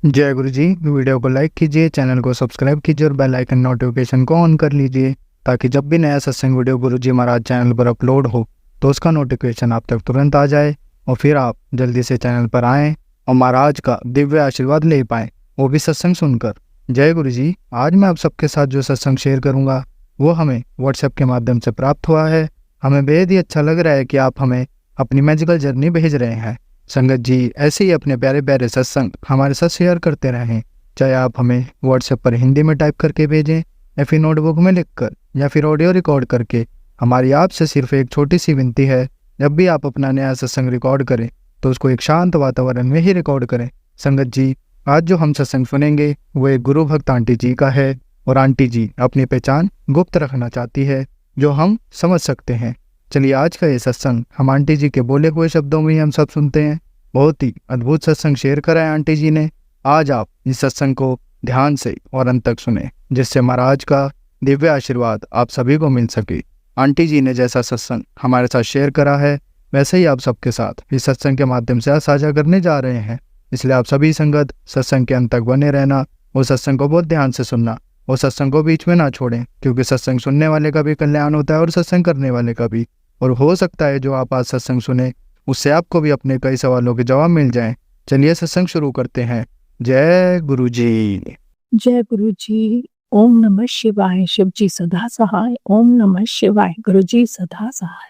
जय गुरु जी। वीडियो को लाइक कीजिए, चैनल को सब्सक्राइब कीजिए और बेल आइकन नोटिफिकेशन को ऑन कर लीजिए ताकि जब भी नया सत्संग वीडियो गुरु जी महाराज चैनल पर अपलोड हो तो उसका नोटिफिकेशन आप तक तुरंत आ जाए और फिर आप जल्दी से चैनल पर आएँ और महाराज का दिव्य आशीर्वाद ले पाएँ, वो भी सत्संग सुनकर। जय गुरु जी। आज मैं आप सबके साथ जो सत्संग शेयर करूँगा वो हमें व्हाट्सएप के माध्यम से प्राप्त हुआ है। हमें बेहद ही अच्छा लग रहा है कि आप हमें अपनी मैजिकल जर्नी भेज रहे हैं। संगत जी ऐसे ही अपने प्यारे प्यारे सत्संग हमारे साथ शेयर करते रहें, चाहे आप हमें व्हाट्सएप पर हिंदी में टाइप करके भेजें या फिर नोटबुक में लिखकर या फिर ऑडियो रिकॉर्ड करके। हमारी आपसे सिर्फ एक छोटी सी विनती है, जब भी आप अपना नया सत्संग रिकॉर्ड करें तो उसको एक शांत वातावरण में ही रिकॉर्ड करें। संगत जी आज जो हम सत्संग सुनेंगे वो एक गुरु भक्त आंटी जी का है और आंटी जी अपनी पहचान गुप्त रखना चाहती है जो हम समझ सकते हैं। चलिए आज का ये सत्संग हम आंटी जी के बोले हुए शब्दों में ही हम सब सुनते हैं। बहुत ही अद्भुत सत्संग शेयर करा है आंटी जी ने। आज आप इस सत्संग को ध्यान से और अंत तक सुने जिससे महाराज का दिव्य आशीर्वाद आप सभी को मिल सके। आंटी जी ने जैसा सत्संग हमारे साथ शेयर करा है वैसे ही आप सबके साथ इस सत्संग के माध्यम से साझा करने जा रहे हैं। इसलिए आप सभी संगत सत्संग के अंत तक बने रहना और सत्संग को बहुत ध्यान से सुनना और सत्संग को बीच में ना छोड़ें, क्योंकि सत्संग सुनने वाले का भी कल्याण होता है और सत्संग करने वाले का भी। और हो सकता है जो आप आज सत्संग सुने उससे आपको भी अपने कई सवालों के जवाब मिल जाएं। चलिए सत्संग शुरू करते हैं। जय गुरु जी। जय गुरु जी। ओम नमः शिवाय। शिव जी सदा सहाय। ओम नमः शिवाय। गुरु जी सदा सहाय।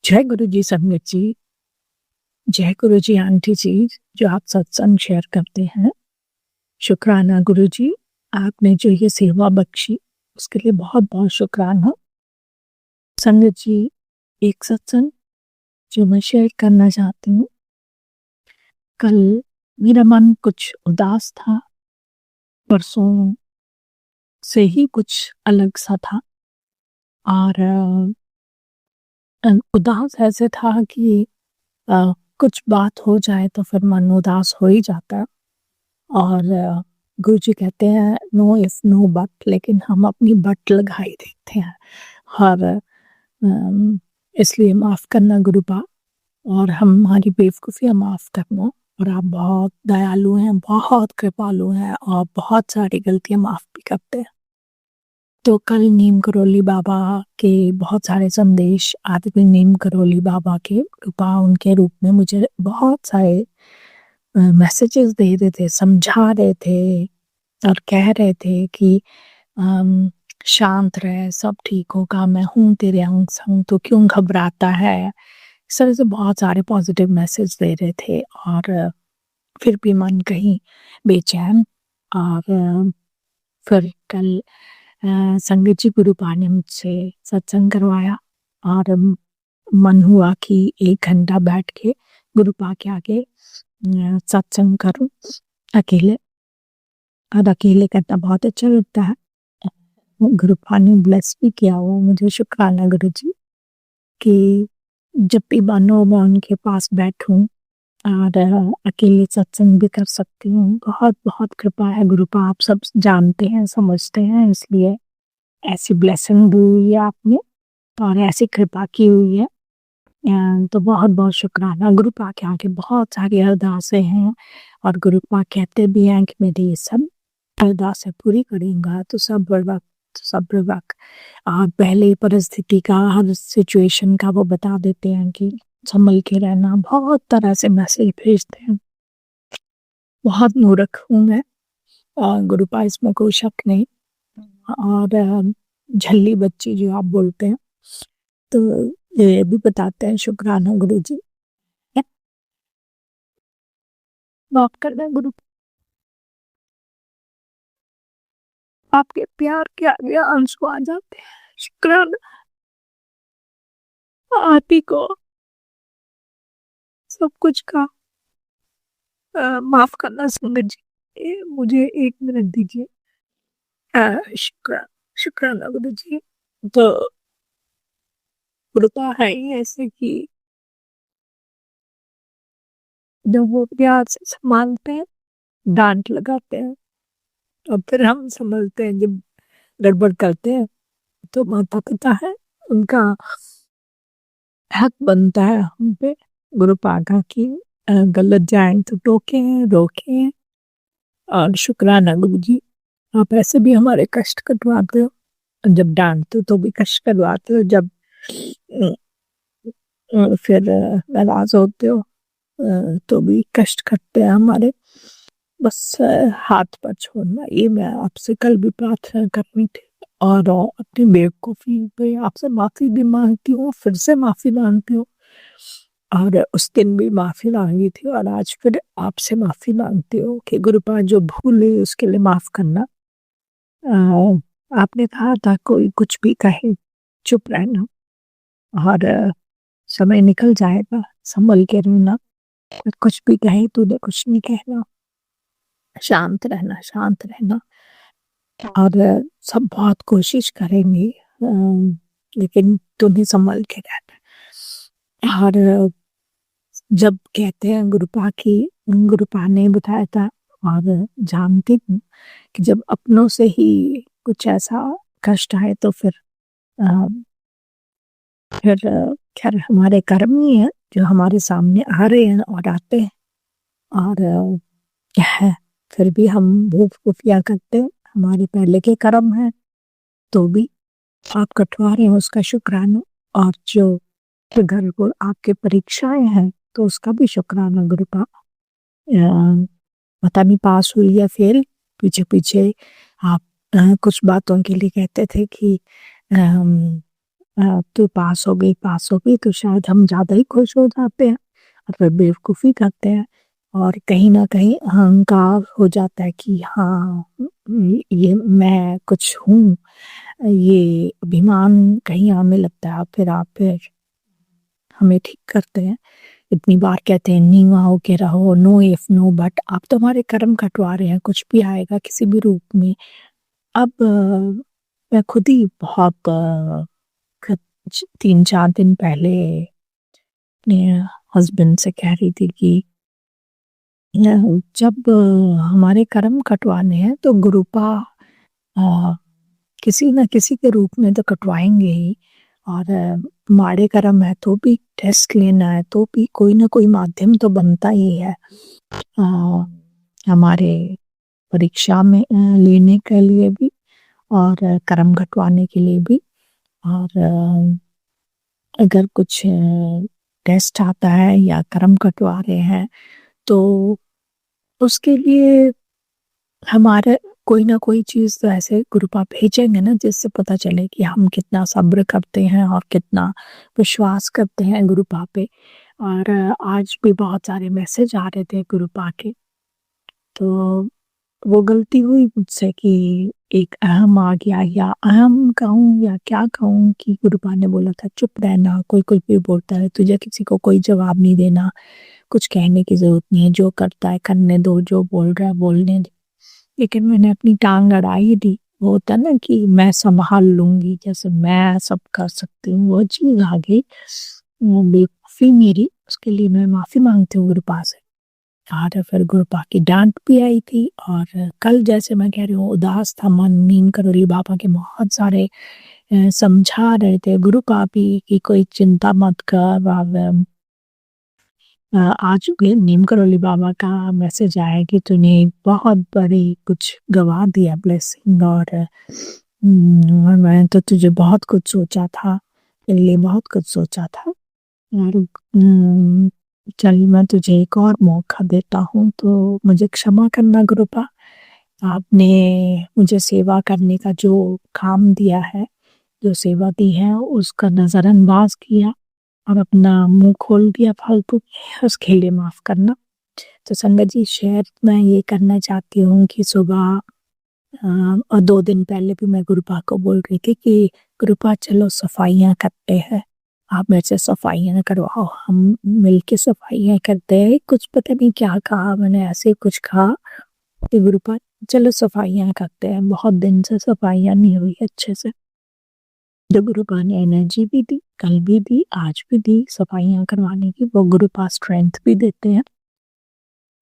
जय गुरु जी संगत जी। जय गुरु जी आंटी जी जो आप सत्संग शेयर करते हैं। शुक्राना गुरु जी, आपने जो ये सेवा बख्शी उसके लिए बहुत बहुत शुक्राना। संगत जी एक सत्संग जो मैं शेयर करना चाहती हूँ। कल मेरा मन कुछ उदास था, परसों से ही कुछ अलग सा था और उदास ऐसे था कि कुछ बात हो जाए तो फिर मन उदास हो ही जाता है। और गुरु जी कहते हैं नो इफ नो बट, लेकिन हम अपनी बट लगाई देते हैं। और इसलिए माफ़ करना गुरुपा, और हमारी बेवकूफ़ियाँ माफ़ करना। और आप बहुत दयालु हैं, बहुत कृपालु हैं और बहुत सारी गलतियाँ माफ़ भी करते हैं। तो कल नीम करोली बाबा के बहुत सारे संदेश, आज भी नीम करोली बाबा के कृपा उनके रूप में मुझे बहुत सारे मैसेजेस दे रहे थे, समझा रहे थे और कह रहे थे कि शांत रहे, सब ठीक होगा, मैं हूँ तेरे अंग संग, तो क्यों घबराता है। इस तरह से बहुत सारे पॉजिटिव मैसेज दे रहे थे और फिर भी मन कहीं बेचैन। और फिर कल संगत जी गुरुपा ने मुझसे सत्संग करवाया और मन हुआ कि 1 घंटा बैठ के गुरुपा के आगे सत्संग करूं अकेले। और अकेले करना बहुत अच्छा लगता है। गुरुपा ने ब्लेस भी किया हो मुझे। शुक्राना गुरु जी कि जब भी मन हो मैं उनके पास बैठूं और अकेले सत्संग भी कर सकती हूँ। बहुत बहुत कृपा है गुरुपा, आप सब जानते हैं, समझते हैं, इसलिए ऐसी ब्लेसिंग दी हुई है आपने और ऐसी कृपा की हुई है। तो बहुत बहुत शुक्राना। गुरुपा के आगे बहुत सारी अरदासें हैं और गुरुपा कहते भी हैं कि मेरी ये सब अरदासें पूरी करेंगे तो सब्र वक्त और पहले परिस्थिति का, हर सिचुएशन का वो बता देते हैं कि संभल के रहना। बहुत तरह से मैसेज भेजते हैं। बहुत मूर्ख हूँ मैं और गुरुपा, इसमें कोई शक नहीं। और झल्ली बच्ची जो आप बोलते हैं, तो ये भी बताते हैं। शुक्राना गुरु जी। माफ करना गुरु, आपके प्यार के आगे आंसू आ जाते हैं। शुक्राना आप ही को सब कुछ का माफ करना। संगत जी मुझे 1 मिनट दीजिए। शुक्राना गुरु जी। तो गुरुपा है ही ऐसे कि जब वो प्यार से संभालते हैं, डांट लगाते हैं और फिर हम संभलते हैं। जब गड़बड़ करते हैं तो माता पिता है, उनका हक बनता है हम पे गुरुपा का कि गलत जाए तो टोके रोके और शुक्राना गुरुजी, आप ऐसे भी हमारे कष्ट कटवाते हो, जब डाँटते हो तो भी कष्ट करवाते हो, जब फिर नाराज़ होते हो तो भी कष्ट करते हैं हमारे। बस हाथ पर छोड़ना, ये मैं आपसे कल भी प्रार्थना करनी थी। और अपनी बेवकूफ़ी पे आपसे माफ़ी भी माँगती हूँ, फिर से माफ़ी माँगती हूँ। और उस दिन भी माफ़ी माँगी थी और आज फिर आपसे माफ़ी माँगती हूँ कि गुरुपाद जो भूल हुई उसके लिए माफ़ करना। आपने कहा था कोई कुछ भी कहे, चुप रहना और समय निकल जाएगा, संभल के रहना। कोई कुछ भी कहे तूने कुछ नहीं कहना, शांत रहना, शांत रहना। और सब बहुत कोशिश करेंगे लेकिन तुम्हें संभल के रहना। और जब कहते हैं गुरुपा ने बताया था और जानती हूँ कि जब अपनों से ही कुछ ऐसा कष्ट आए तो फिर खैर हमारे कर्म ही है जो हमारे सामने आ रहे हैं और आते हैं। और क्या है, फिर भी हम बेवकूफियाँ करते हैं, हमारे पहले के कर्म हैं तो भी आप कटवा रहे हैं उसका शुक्राना। और जो घर को आपके परीक्षाएं हैं तो उसका भी शुक्राना गुरुपा। पता नहीं पास हुई या फेल, पीछे पीछे आप कुछ बातों के लिए कहते थे कि अम, तू पास हो गई तो शायद हम ज़्यादा ही खुश हो जाते हैं और फिर बेवकूफ़ी करते हैं और कहीं ना कहीं अहंकार हो जाता है कि हाँ ये मैं कुछ हूँ, ये अभिमान कहीं आने लगता है। फिर हमें ठीक करते हैं, इतनी बार कहते हैं नीवा होके रहो, नो इफ नो बट। आप तो हमारे कर्म कटवा रहे हैं, कुछ भी आएगा किसी भी रूप में। अब मैं खुद ही बहुत 3-4 दिन पहले अपने हस्बैंड से कह रही थी कि जब हमारे कर्म कटवाने हैं तो गुरुपा अ, किसी न किसी के रूप में तो कटवाएंगे ही। और माड़े कर्म है तो भी टेस्ट लेना है तो भी कोई ना कोई माध्यम तो बनता ही है हमारे परीक्षा में लेने के लिए भी और कर्म घटवाने के लिए भी। और अगर कुछ टेस्ट आता है या कर्म कटवा रहे हैं तो उसके लिए हमारे कोई ना कोई चीज़ तो ऐसे गुरुपा भेजेंगे ना जिससे पता चले कि हम कितना सब्र करते हैं और कितना विश्वास करते हैं गुरुपा पे। और आज भी बहुत सारे मैसेज आ रहे थे गुरुपा के, तो वो गलती हुई मुझसे कि एक अहम आ गया, या अहम कहूँ या क्या कहूँ, कि गुरुपा ने बोला था चुप रहना, कोई कोई भी बोलता है तुझे किसी को कोई जवाब नहीं देना, कुछ कहने की जरूरत नहीं है, जो करता है करने दो, जो बोल रहा है बोलने दो। लेकिन मैंने अपनी टांग अड़ाई दी। वो होता है ना कि मैं संभाल लूंगी, जैसे मैं सब कर सकती हूँ, वो चीज आ गई। वो बेवकूफी मेरी, उसके लिए मैं माफी मांगती हूँ गुरुपा से। और फिर गुरुपा की डांट भी आई थी। और कल जैसे मैं कह रही हूँ उदास था मन, नीम करोली बाबा के बहुत सारे समझा रहे थे गुरुपा भी कि कोई चिंता मत कर। और आज के नीम करोली बाबा का मैसेज आया कि तूने बहुत बड़ी कुछ गवा दिया ब्लेसिंग। और मैं तो तुझे बहुत कुछ सोचा था, तेरे लिए बहुत कुछ सोचा था। और चल मैं तुझे एक और मौका देता हूँ तो मुझे क्षमा करना गुरुपा। आपने मुझे सेवा करने का जो काम दिया है, जो सेवा दी है, उसका नजरअंदाज किया और अपना मुंह खोल दिया फालतू में, उसके लिए माफ करना। तो संगत जी शेयर मैं ये करना चाहती हूँ कि सुबह और 2 दिन पहले भी मैं गुरुपा को बोल रही थी कि गुरुपा चलो सफाइयाँ करते हैं, आप मेरे से सफाइयाँ करवाओ, हम मिलके सफाइयाँ करते हैं। कुछ पता नहीं क्या कहा मैंने, ऐसे कुछ कहा कि गुरुपा चलो सफाइयाँ करते हैं, बहुत दिन से सफाइयाँ नहीं हुई अच्छे से। जो गुरुपा ने एनर्जी भी दी, कल भी दी, आज भी दी सफाइयाँ करवाने की, वो गुरुपा स्ट्रेंथ भी देते हैं।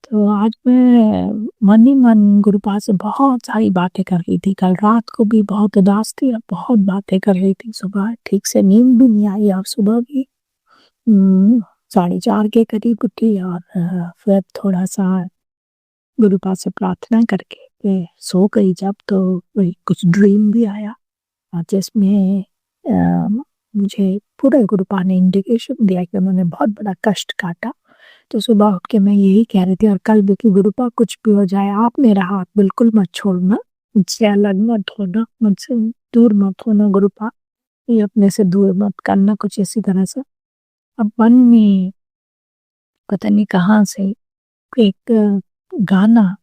तो आज मैं मन ही मन गुरुपा से बहुत सारी बातें कर रही थी, कल रात को भी बहुत उदास थी और बहुत बातें कर रही थी। सुबह ठीक से नींद भी नहीं आई और सुबह भी 4:30 के करीब उठी और फिर थोड़ा सा गुरुपा से प्रार्थना करके मैं सो गई जब, तो वही कुछ ड्रीम भी आया और जिसमें मुझे पूरा गुरुपा ने इंडिकेशन दिया कि उन्होंने बहुत बड़ा कष्ट काटा। तो सुबह उठ के मैं यही कह रही थी और कल भी कि गुरुपा कुछ भी हो जाए आप मेरा हाथ बिल्कुल मत छोड़ना, मुझसे अलग मत होना, मुझसे दूर मत होना गुरुपा, ये अपने से दूर मत करना, कुछ इसी तरह से। अब मन में पता नहीं कहाँ से एक गाना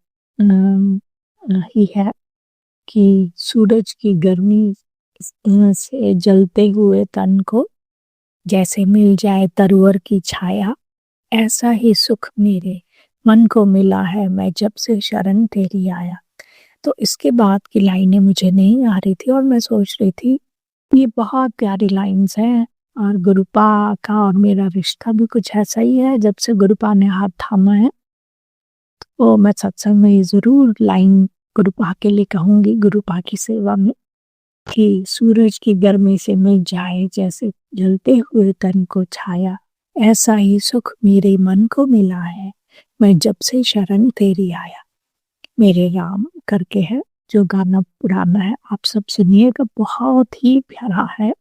ही है कि सूरज की गर्मी से जलते हुए तन को जैसे मिल जाए तरवर की छाया, ऐसा ही सुख मेरे मन को मिला है मैं जब से शरण तेरी आया। तो इसके बाद की लाइनें मुझे नहीं आ रही थी और मैं सोच रही थी ये बहुत प्यारी लाइन्स हैं और गुरुपा का और मेरा रिश्ता भी कुछ ऐसा ही है जब से गुरुपा ने हाथ थामा है। तो मैं सत्संग में ये ज़रूर लाइन गुरुपा के लिए कहूँगी, गुरुपा की सेवा में, कि सूरज की गर्मी से मिल जाए जैसे जलते हुए तन को छाया, ऐसा ही सुख मेरे मन को मिला है मैं जब से शरण तेरी आया। मेरे राम करके है जो गाना पुराना है, आप सब सुनिएगा, बहुत ही प्यारा है।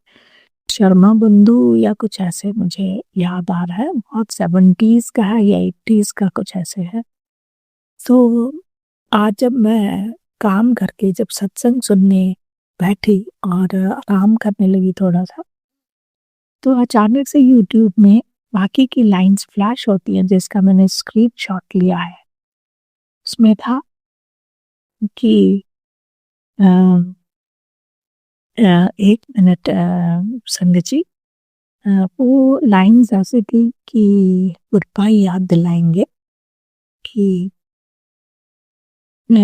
शर्मा बंधु या कुछ ऐसे मुझे याद आ रहा है, बहुत 70s का है या 80s का कुछ ऐसे है। तो आज जब मैं काम करके जब सत्संग सुनने बैठी और आराम करने लगी थोड़ा सा, तो अचानक से यूट्यूब में बाकी की लाइंस फ्लैश होती हैं जिसका मैंने स्क्रीनशॉट लिया है। उसमें था कि अ, एक मिनट संगत जी, वो लाइंस ऐसी थी कि गुरुपा याद दिलाएंगे कि अ,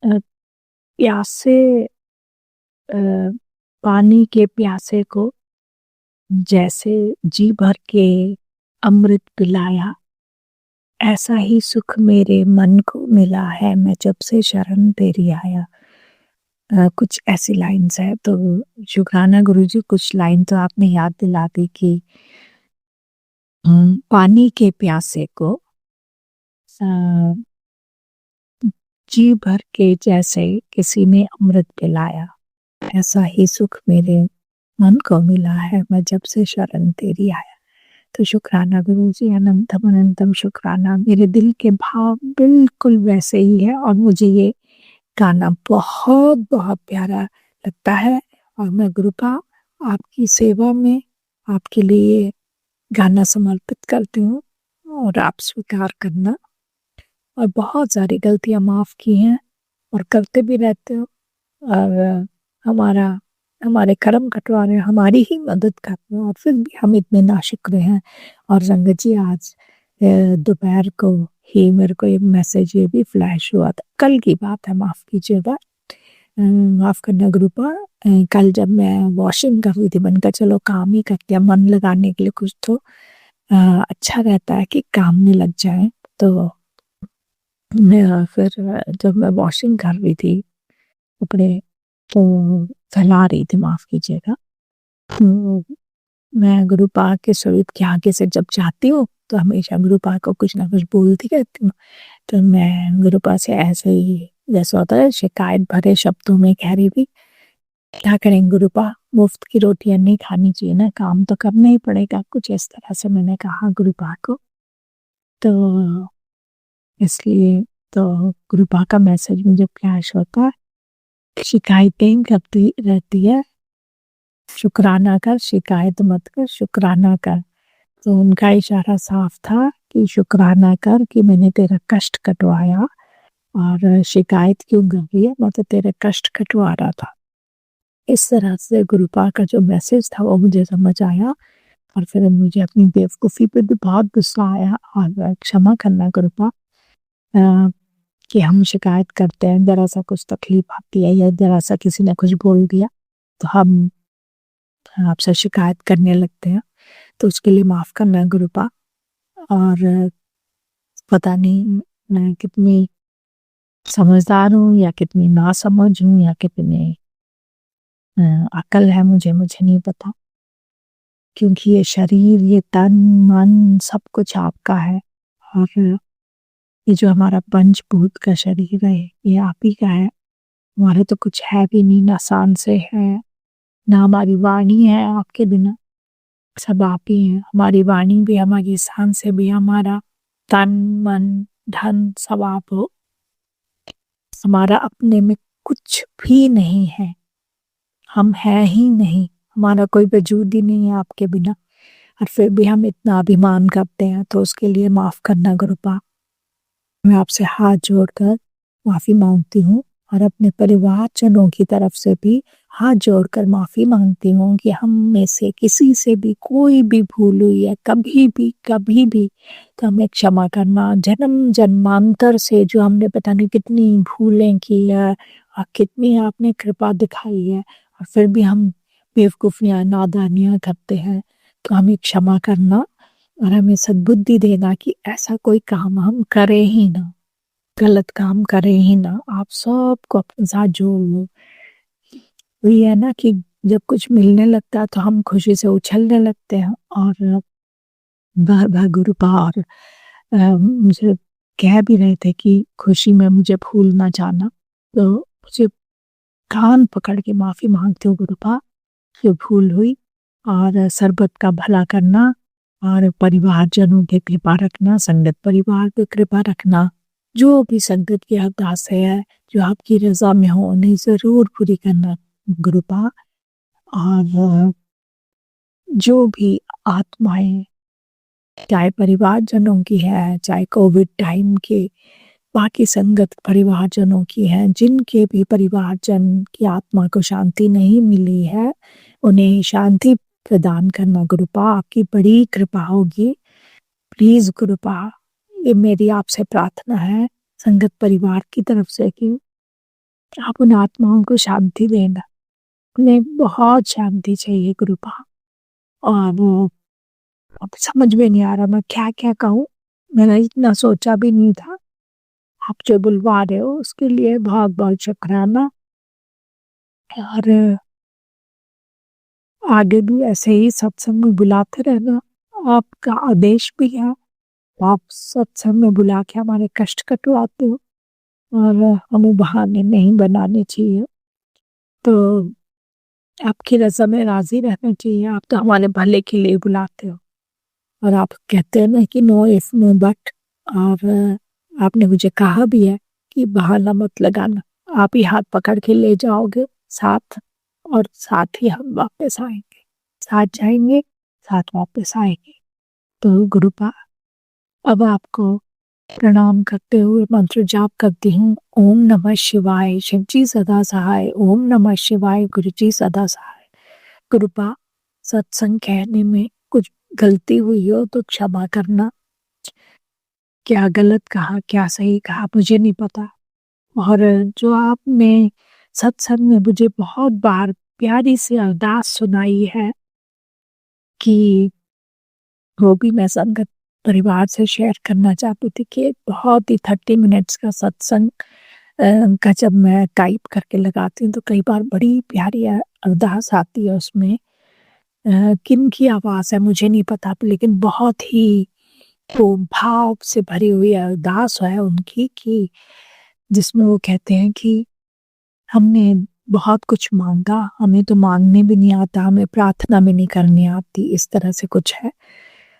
अ, प्यासे पानी के प्यासे को जैसे जी भर के अमृत पिलाया, ऐसा ही सुख मेरे मन को मिला है मैं जब से शरण तेरी आया। कुछ ऐसी लाइन्स है। तो शुक्राना गुरुजी, कुछ लाइन तो आपने याद दिला दी कि पानी के प्यासे को अ, जी भर के जैसे किसी ने अमृत पिलाया, ऐसा ही सुख मेरे मन को मिला है मैं जब से शरण तेरी आया। तो शुक्राना गुरुजी, अनंतम अनंतम शुक्राना। मेरे दिल के भाव बिल्कुल वैसे ही है और मुझे ये गाना बहुत बहुत प्यारा लगता है और मैं गुरुपा आपकी सेवा में आपके लिए गाना समर्पित करती हूँ और आप स्वीकार करना। और बहुत सारी गलतियाँ माफ़ की हैं और करते भी रहते हो और हमारा हमारे कर्म कटवारे हमारी ही मदद कर रहे हो और फिर भी हम इतने नाशुक्र हैं। और रंगत जी, आज दोपहर को ही मेरे को एक मैसेज ये भी फ्लैश हुआ था, कल की बात है, माफ़ कीजिएगा, माफ़ करना गुरुपा। कल जब मैं वॉशिंग कर रही थी, मैंने कहा चलो काम ही करते हैं, मन लगाने के लिए कुछ तो अच्छा रहता है कि काम में लग जाए। तो फिर जब मैं वॉशिंग कर रही थी कपड़े, तो फैला रही थी, माफ़ कीजिएगा, तो मैं गुरुपा के स्वरूप के आगे से जब जाती हूँ तो हमेशा गुरुपा को कुछ ना कुछ बोलती रहती हूँ। तो मैं गुरुपा से ऐसे ही जैसा होता है शिकायत भरे शब्दों में कह रही थी, क्या करें गुरुपा, मुफ्त की रोटियां नहीं खानी चाहिए ना, काम तो करना ही पड़ेगा, कुछ इस तरह से मैंने कहा गुरुपा को। तो इसलिए तो गुरुपा का मैसेज मुझे फ्लैश होता है, शिकायतें करती रहती है, शुक्राना कर, शिकायत मत कर, शुक्राना कर। तो उनका इशारा साफ था कि शुक्राना कर कि मैंने तेरा कष्ट कटवाया, और शिकायत क्यों कर रही है, मैं तो तेरे कष्ट कटवा रहा था। इस तरह से गुरुपा का जो मैसेज था वो मुझे समझ आया और फिर मुझे अपनी बेवकूफ़ी पे भी बहुत गुस्सा आया और क्षमा करना गुरुपा, कि हम शिकायत करते हैं, ज़रा सा कुछ तकलीफ आती है या ज़रा सा किसी ने कुछ बोल दिया तो हम आपसे शिकायत करने लगते हैं, तो उसके लिए माफ़ करना गुरुपा। और पता नहीं मैं कितनी समझदार हूँ या कितनी नासमझ हूँ या कितनी अक्ल है, मुझे नहीं पता, क्योंकि ये शरीर, ये तन मन सब कुछ आपका है और ये जो हमारा पंचभूत का शरीर है, ये आप ही का है। हमारा तो कुछ है भी नहीं, ना सांसें है, ना हमारी वाणी है आपके बिना। सब आप ही हैं। हमारी वाणी भी, हमारी सांसें भी, हमारा तन, मन, धन सब आप हो। हमारा अपने में कुछ भी नहीं है। हम हैं ही नहीं। हमारा कोई वजूद ही नहीं है आपके बिना। और फिर भी हम इतना अभिमान करते हैं, तो उसके लिए माफ़ करना गुरुपा। मैं आपसे हाथ जोड़कर माफ़ी माँगती हूँ और अपने परिवारजनों की तरफ से भी हाथ जोड़कर माफ़ी माँगती हूँ कि हम में से किसी से भी कोई भी भूल हुई है कभी भी, तो हमें क्षमा करना। जन्म जन्मांतर से जो हमने पता नहीं कितनी भूलें की है और कितनी आपने कृपा दिखाई है, और फिर भी हम बेवकूफ़ियाँ नादानियाँ करते हैं, तो हमें क्षमा करना और हमें सद्बुद्धि देना कि ऐसा कोई काम हम करें ही ना, गलत काम करें ही ना। आप सबको अपने साथ जोड़ लो। वही है ना कि जब कुछ मिलने लगता है तो हम खुशी से उछलने लगते हैं, और बार-बार गुरुपा और मुझे कह भी रहे थे कि खुशी में मुझे भूल ना जाना। तो मुझे कान पकड़ के माफ़ी माँगती हूँ गुरुपा, जो भूल हुई, और सरबत का भला करना और परिवारजनों की कृपा रखना, संगत परिवार पे कृपा रखना। जो भी संगत की अरदासें है, जो आपकी रज़ा में हो, उन्हें ज़रूर पूरी करना गुरुपा। और जो भी आत्माएँ, चाहे परिवारजनों की है, चाहे कोविड टाइम के बाकी संगत परिवारजनों की हैं, जिनके भी परिवारजन की आत्मा को शांति नहीं मिली है, उन्हें शांति प्रदान करना गुरुपा। आपकी बड़ी कृपा होगी। प्लीज़ गुरुपा, ये मेरी आपसे प्रार्थना है संगत परिवार की तरफ से कि आप उन आत्माओं को शांति देना। उन्हें बहुत शांति चाहिए गुरुपा। और वो अब समझ में नहीं आ रहा मैं क्या-क्या कहूँ? मैंने इतना सोचा भी नहीं था। आप जो बुलवा रहे हो उसके लिए बहुत-बहुत शुकराना। और आगे भी ऐसे ही सत्संग में बुलाते रहना। आपका आदेश भी है। आप सत्संग में बुला के हमारे कष्ट कटवाते हो, और हमें बहाने नहीं बनाने चाहिए। तो आपकी रज़ा में राज़ी रहना चाहिए। आप तो हमारे भले के लिए बुलाते हो, और आप कहते हैं ना कि नो इफ नो बट। और आपने मुझे कहा भी है कि बहाना मत लगाना। आप ही हाथ पकड़ के ले जाओगे साथ, और साथ ही हम वापस आएँगे। साथ जाएँगे, साथ वापस आएँगे। तो गुरुपा, अब आपको प्रणाम करते हुए मंत्र जाप करती हूँ। ओम नमः शिवाय, शिव जी सदा सहाय। ओम नमः शिवाय, गुरु जी सदा सहाय। कृपा, सत्संग कहने में कुछ गलती हुई हो तो क्षमा करना। क्या गलत कहा, क्या सही कहा, मुझे नहीं पता। और जो आपने सत्संग में मुझे बहुत बार प्यारी सी अरदास सुनाई है, कि वो भी मैं संगत परिवार से शेयर करना चाहती थी, कि एक बहुत ही 30 मिनट्स का सत्संग का जब मैं टाइप करके लगाती हूँ तो कई बार बड़ी प्यारी अरदास आती है उसमें। किनकी आवाज़ है मुझे नहीं पता, लेकिन बहुत ही वो भाव से भरी हुई अरदास है उनकी, कि जिसमें वो कहते हैं कि हमने बहुत कुछ माँगा, हमें तो माँगने भी नहीं आता, हमें प्रार्थना भी नहीं करनी आती, इस तरह से कुछ है।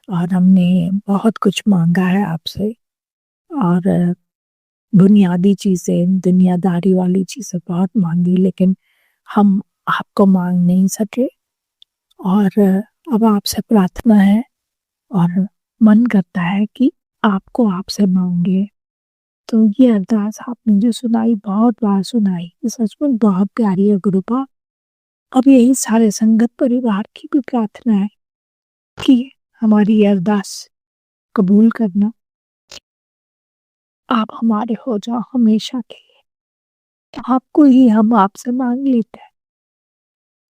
और हमने बहुत कुछ माँगा है आपसे, और बुनियादी चीज़ें, दुनियादारी वाली चीज़ें बहुत माँगी, लेकिन हम आपको माँग नहीं सके। और अब आपसे प्रार्थना है, और मन करता है कि आपको आपसे माँगे। तो ये अरदास आपने जो सुनाई, बहुत बार सुनाई, ये सच में बहुत प्यारी है गुरुपा। अब यही सारे संगत परिवार की भी प्रार्थना है कि हमारी ये अरदास कबूल करना। आप हमारे हो जाओ हमेशा के लिए। आपको ही हम आपसे माँग लेते हैं,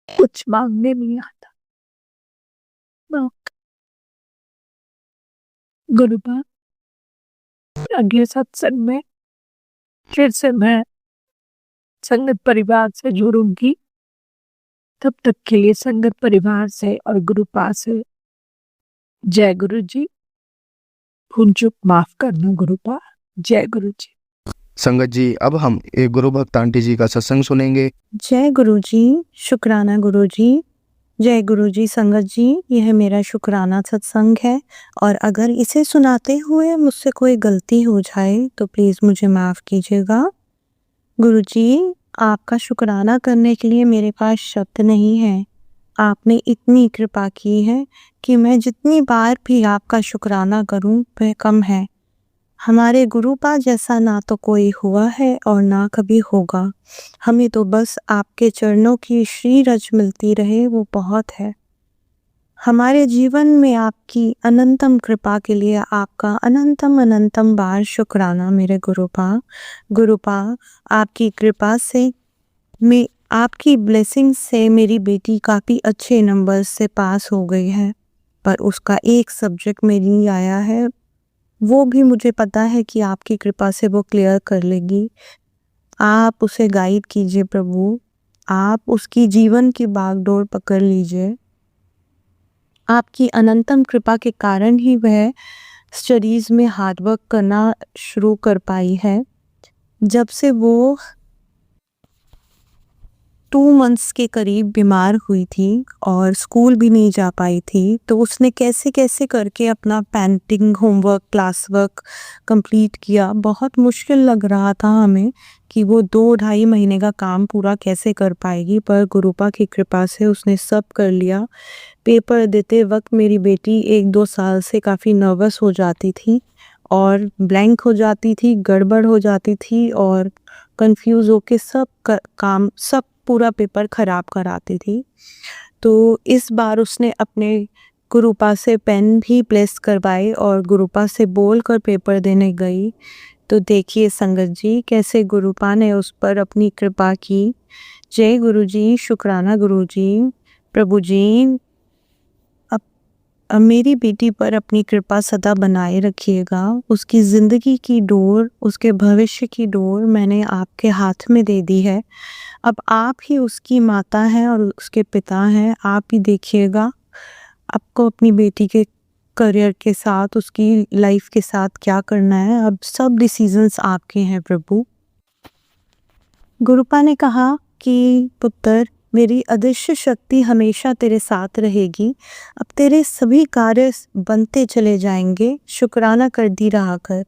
कुछ माँगने नहीं आता। गुरुपा, अगले सत्संग में फिर से मैं संगत परिवार से जुड़ूंगी। तब तक के लिए संगत परिवार से और गुरुपा से जय गुरु जी। भूल चूक माफ करना गुरुपा। जय गुरु जी। संगत जी, अब हम एक गुरु भक्त आंटी जी का सत्संग सुनेंगे। जय गुरु जी, शुक्राना गुरु जी। जय गुरु जी संगत जी, यह मेरा शुक्राना सत्संग है और अगर इसे सुनाते हुए मुझसे कोई गलती हो जाए तो प्लीज़ मुझे माफ़ कीजिएगा। गुरु जी, आपका शुक्राना करने के लिए मेरे पास शब्द नहीं है। आपने इतनी कृपा की है कि मैं जितनी बार भी आपका शुक्राना करूं वह कम है। हमारे गुरुपा जैसा ना तो कोई हुआ है और ना कभी होगा। हमें तो बस आपके चरणों की श्री रज मिलती रहे वो बहुत है। हमारे जीवन में आपकी अनंतम कृपा के लिए आपका अनंतम बार शुक्राना मेरे गुरुपा। गुरुपा, आपकी कृपा से मैं आपकी ब्लेसिंग से मेरी बेटी काफ़ी अच्छे नंबर से पास हो गई है, पर उसका एक सब्जेक्ट में नहीं आया है। वो भी मुझे पता है कि आपकी कृपा से वो क्लियर कर लेगी। आप उसे गाइड कीजिए प्रभु। आप उसकी जीवन की बागडोर पकड़ लीजिए। आपकी अनंतम कृपा के कारण ही वह स्टडीज में हार्ड वर्क करना शुरू कर पाई है। जब से वो 2 मंथ्स के करीब बीमार हुई थी और स्कूल भी नहीं जा पाई थी, तो उसने कैसे-कैसे करके अपना painting homework, class work complete किया। बहुत मुश्किल लग रहा था हमें कि वो 2 ढाई महीने का काम पूरा कैसे कर पाएगी, पर गुरुपा की कृपा से उसने सब कर लिया। पेपर देते वक़्त मेरी बेटी 1-2 साल से काफ़ी नर्वस हो जाती थी और ब्लैंक हो जाती थी, गड़बड़ हो जाती थी और कंफ्यूज होके सब पूरा पेपर खराब कराती थी। तो इस बार उसने अपने गुरुपा से पेन भी प्लेस करवाए और गुरुपा से बोलकर पेपर देने गई। तो देखिए संगत जी कैसे गुरुपा ने उस पर अपनी कृपा की। जय गुरु जी, शुक्राना गुरु जी। प्रभु जी, अब मेरी बेटी पर अपनी कृपा सदा बनाए रखिएगा। उसकी ज़िंदगी की डोर, उसके भविष्य की डोर मैंने आपके हाथ में दे दी है। अब आप ही उसकी माता हैं और उसके पिता हैं। आप ही देखिएगा आपको अपनी बेटी के करियर के साथ, उसकी लाइफ के साथ क्या करना है। अब सब डिसीजंस आपके हैं प्रभु। गुरुपा ने कहा कि पुत्र, मेरी अदृश्य शक्ति हमेशा तेरे साथ रहेगी। अब तेरे सभी कार्य बनते चले जाएंगे। शुक्राना करती रहा कर।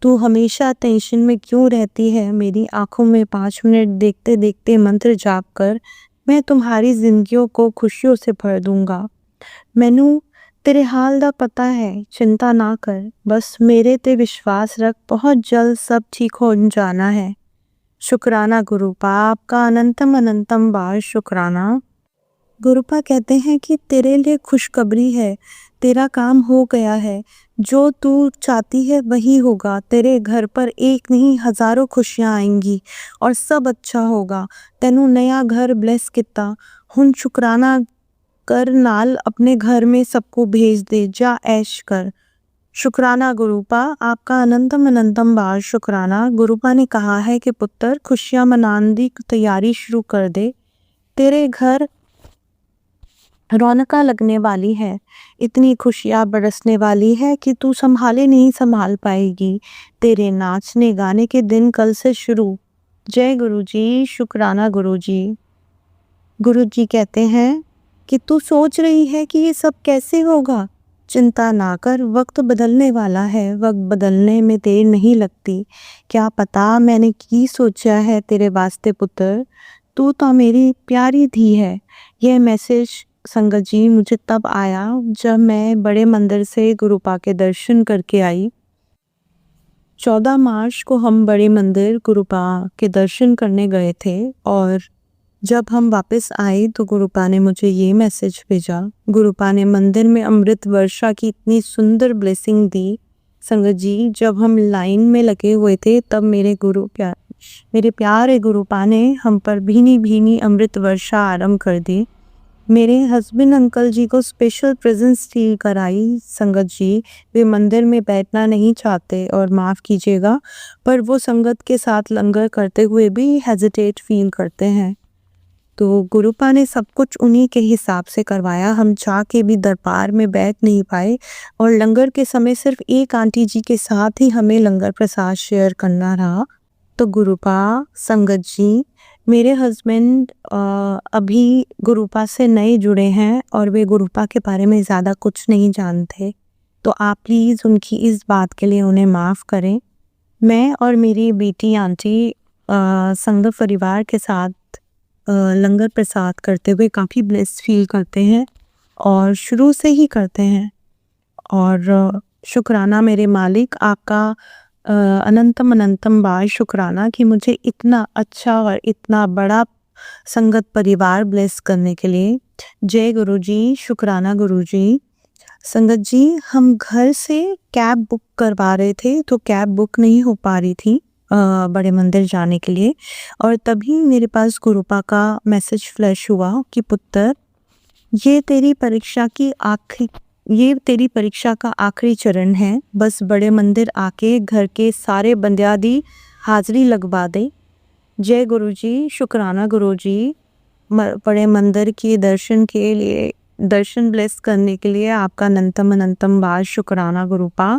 तू हमेशा टेंशन में क्यों रहती है? मेरी आंखों में 5 मिनट देखते देखते मंत्र जाप कर। मैं तुम्हारी जिंदगियों को खुशियों से भर दूंगा। मैनू तेरे हाल दा पता है, चिंता ना कर। बस मेरे ते विश्वास रख, बहुत जल्द सब ठीक हो जाना है। शुक्राना गुरुपा, आपका अनंतम बार शुक्राना। गुरुपा कहते हैं कि तेरे लिए खुशखबरी है, तेरा काम हो गया है। जो तू चाहती है वही होगा। तेरे घर पर एक नहीं हज़ारों खुशियाँ आएंगी और सब अच्छा होगा। तेनू नया घर ब्लेस किता, हुन शुक्राना कर नाल अपने घर में सबको भेज दे, जा ऐश कर। शुक्राना गुरुपा, आपका अनंतम बार शुक्राना। गुरुपा ने कहा है कि पुत्र, खुशियाँ मनाने की तैयारी शुरू कर दे। तेरे घर रौनका लगने वाली है, इतनी खुशियाँ बरसने वाली है कि तू नहीं संभाल पाएगी। तेरे नाचने गाने के दिन कल से शुरू। जय गुरु जी, शुक्राना गुरु जी। गुरु जी कहते हैं कि तू सोच रही है कि ये सब कैसे होगा? चिंता ना कर, वक्त बदलने वाला है। वक्त बदलने में देर नहीं लगती। क्या पता मैंने की सोचा है तेरे वास्ते पुत्र। तू तो मेरी प्यारी धी है। यह मैसेज संगत जी मुझे तब आया जब मैं बड़े मंदिर से गुरुपा के दर्शन करके आई। 14 मार्च को हम बड़े मंदिर गुरुपा के दर्शन करने गए थे और जब हम वापस आए तो गुरुपा ने मुझे ये मैसेज भेजा। गुरुपा ने मंदिर में अमृत वर्षा की इतनी सुंदर ब्लेसिंग दी। संगत जी, जब हम लाइन में लगे हुए थे तब मेरे प्यारे गुरुपा ने हम पर भीनी भीनी अमृत वर्षा आरंभ कर दी। मेरे हस्बैंड अंकल जी को स्पेशल प्रेजेंस फील कराई। संगत जी, वे मंदिर में बैठना नहीं चाहते और माफ़ कीजिएगा, पर वो संगत के साथ लंगर करते हुए भी हेजिटेट फील करते हैं। तो गुरुपा ने सब कुछ उन्हीं के हिसाब से करवाया। हम चाह के भी दरबार में बैठ नहीं पाए और लंगर के समय सिर्फ एक आंटी जी के साथ ही हमें लंगर प्रसाद शेयर करना रहा। तो गुरुपा, संगत जी, मेरे हस्बैंड अभी गुरुपा से नए जुड़े हैं और वे गुरुपा के बारे में ज़्यादा कुछ नहीं जानते। तो आप प्लीज़ उनकी इस बात के लिए उन्हें माफ़ करें। मैं और मेरी बेटी आंटी संघ परिवार के साथ लंगर प्रसाद करते हुए काफ़ी ब्लेस्ड फील करते हैं और शुरू से ही करते हैं। और शुक्राना मेरे मालिक आपका, अनंतम अनंतम बार शुक्राना कि मुझे इतना अच्छा और इतना बड़ा संगत परिवार ब्लेस करने के लिए। जय गुरु जी, शुक्राना गुरु जी। संगत जी, हम घर से कैब बुक करवा रहे थे तो कैब बुक नहीं हो पा रही थी बड़े मंदिर जाने के लिए, और तभी मेरे पास गुरुपा का मैसेज फ्लैश हुआ कि पुत्र, ये तेरी परीक्षा का आखिरी चरण है। बस बड़े मंदिर आके घर के सारे बंदियादी हाजिरी लगवा दे। जय गुरु जी, शुक्राना गुरु जी। बड़े मंदिर के दर्शन ब्लेस करने के लिए आपका अनंतम अनंतम बार शुक्राना गुरुपा।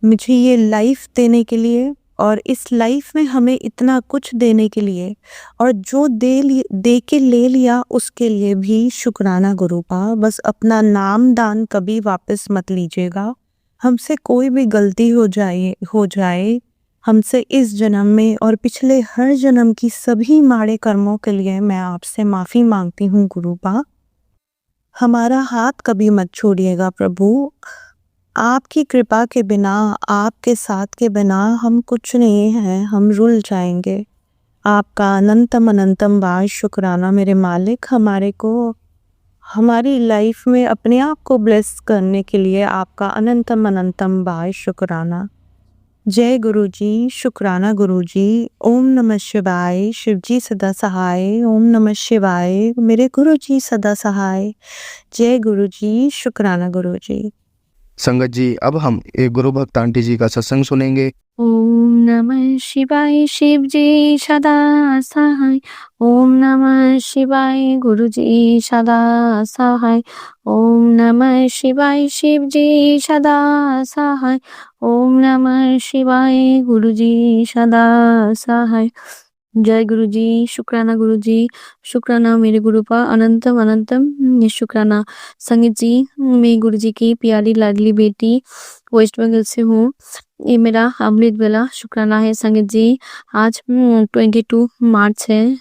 मुझे ये लाइफ देने के लिए और इस लाइफ में हमें इतना कुछ देने के लिए, और जो दे के ले लिया उसके लिए भी शुक्राना गुरुपा। बस अपना नाम दान कभी वापस मत लीजिएगा। हमसे कोई भी गलती हो जाए हमसे इस जन्म में और पिछले हर जन्म की सभी माड़े कर्मों के लिए मैं आपसे माफ़ी मांगती हूँ गुरुपा। हमारा हाथ कभी मत छोड़िएगा प्रभु। आपकी कृपा के बिना, आपके साथ के बिना हम कुछ नहीं हैं, हम रुल जाएंगे। आपका अनंतम अनंतम बार शुक्राना मेरे मालिक, हमारी लाइफ में अपने आप को ब्लेस करने के लिए आपका अनंतम अनंतम बार शुक्राना। जय गुरु जी, शुक्राना गुरु जी। ओम नमः शिवाय। शिव जी सदा सहाय। ओम नमः शिवाय। मेरे गुरु जी सदा सहाय। जय गुरु जी, शुक्राना गुरु जी। संगत जी, अब हम एक गुरु भक्त आंटी जी का सत्संग सुनेंगे। ओम नमः शिवाय। शिव जी सदा सहाय। ओम नमः शिवाय। गुरु जी सदा सहाय। ओम नमः शिवाय। शिव जी सदा सहाय। ओम नमः शिवाय। गुरु जी सदा सहाय। जय गुरु जी, शुक्राना गुरु जी, शुक्राना मेरे गुरुपा, अनंतम अनंतम शुक्राना। संगीत जी, मैं गुरु जी की प्यारी लाडली बेटी वेस्ट बंगाल से हूँ। ये मेरा अमृत बेला शुक्राना है संगीत जी। आज 22 मार्च है,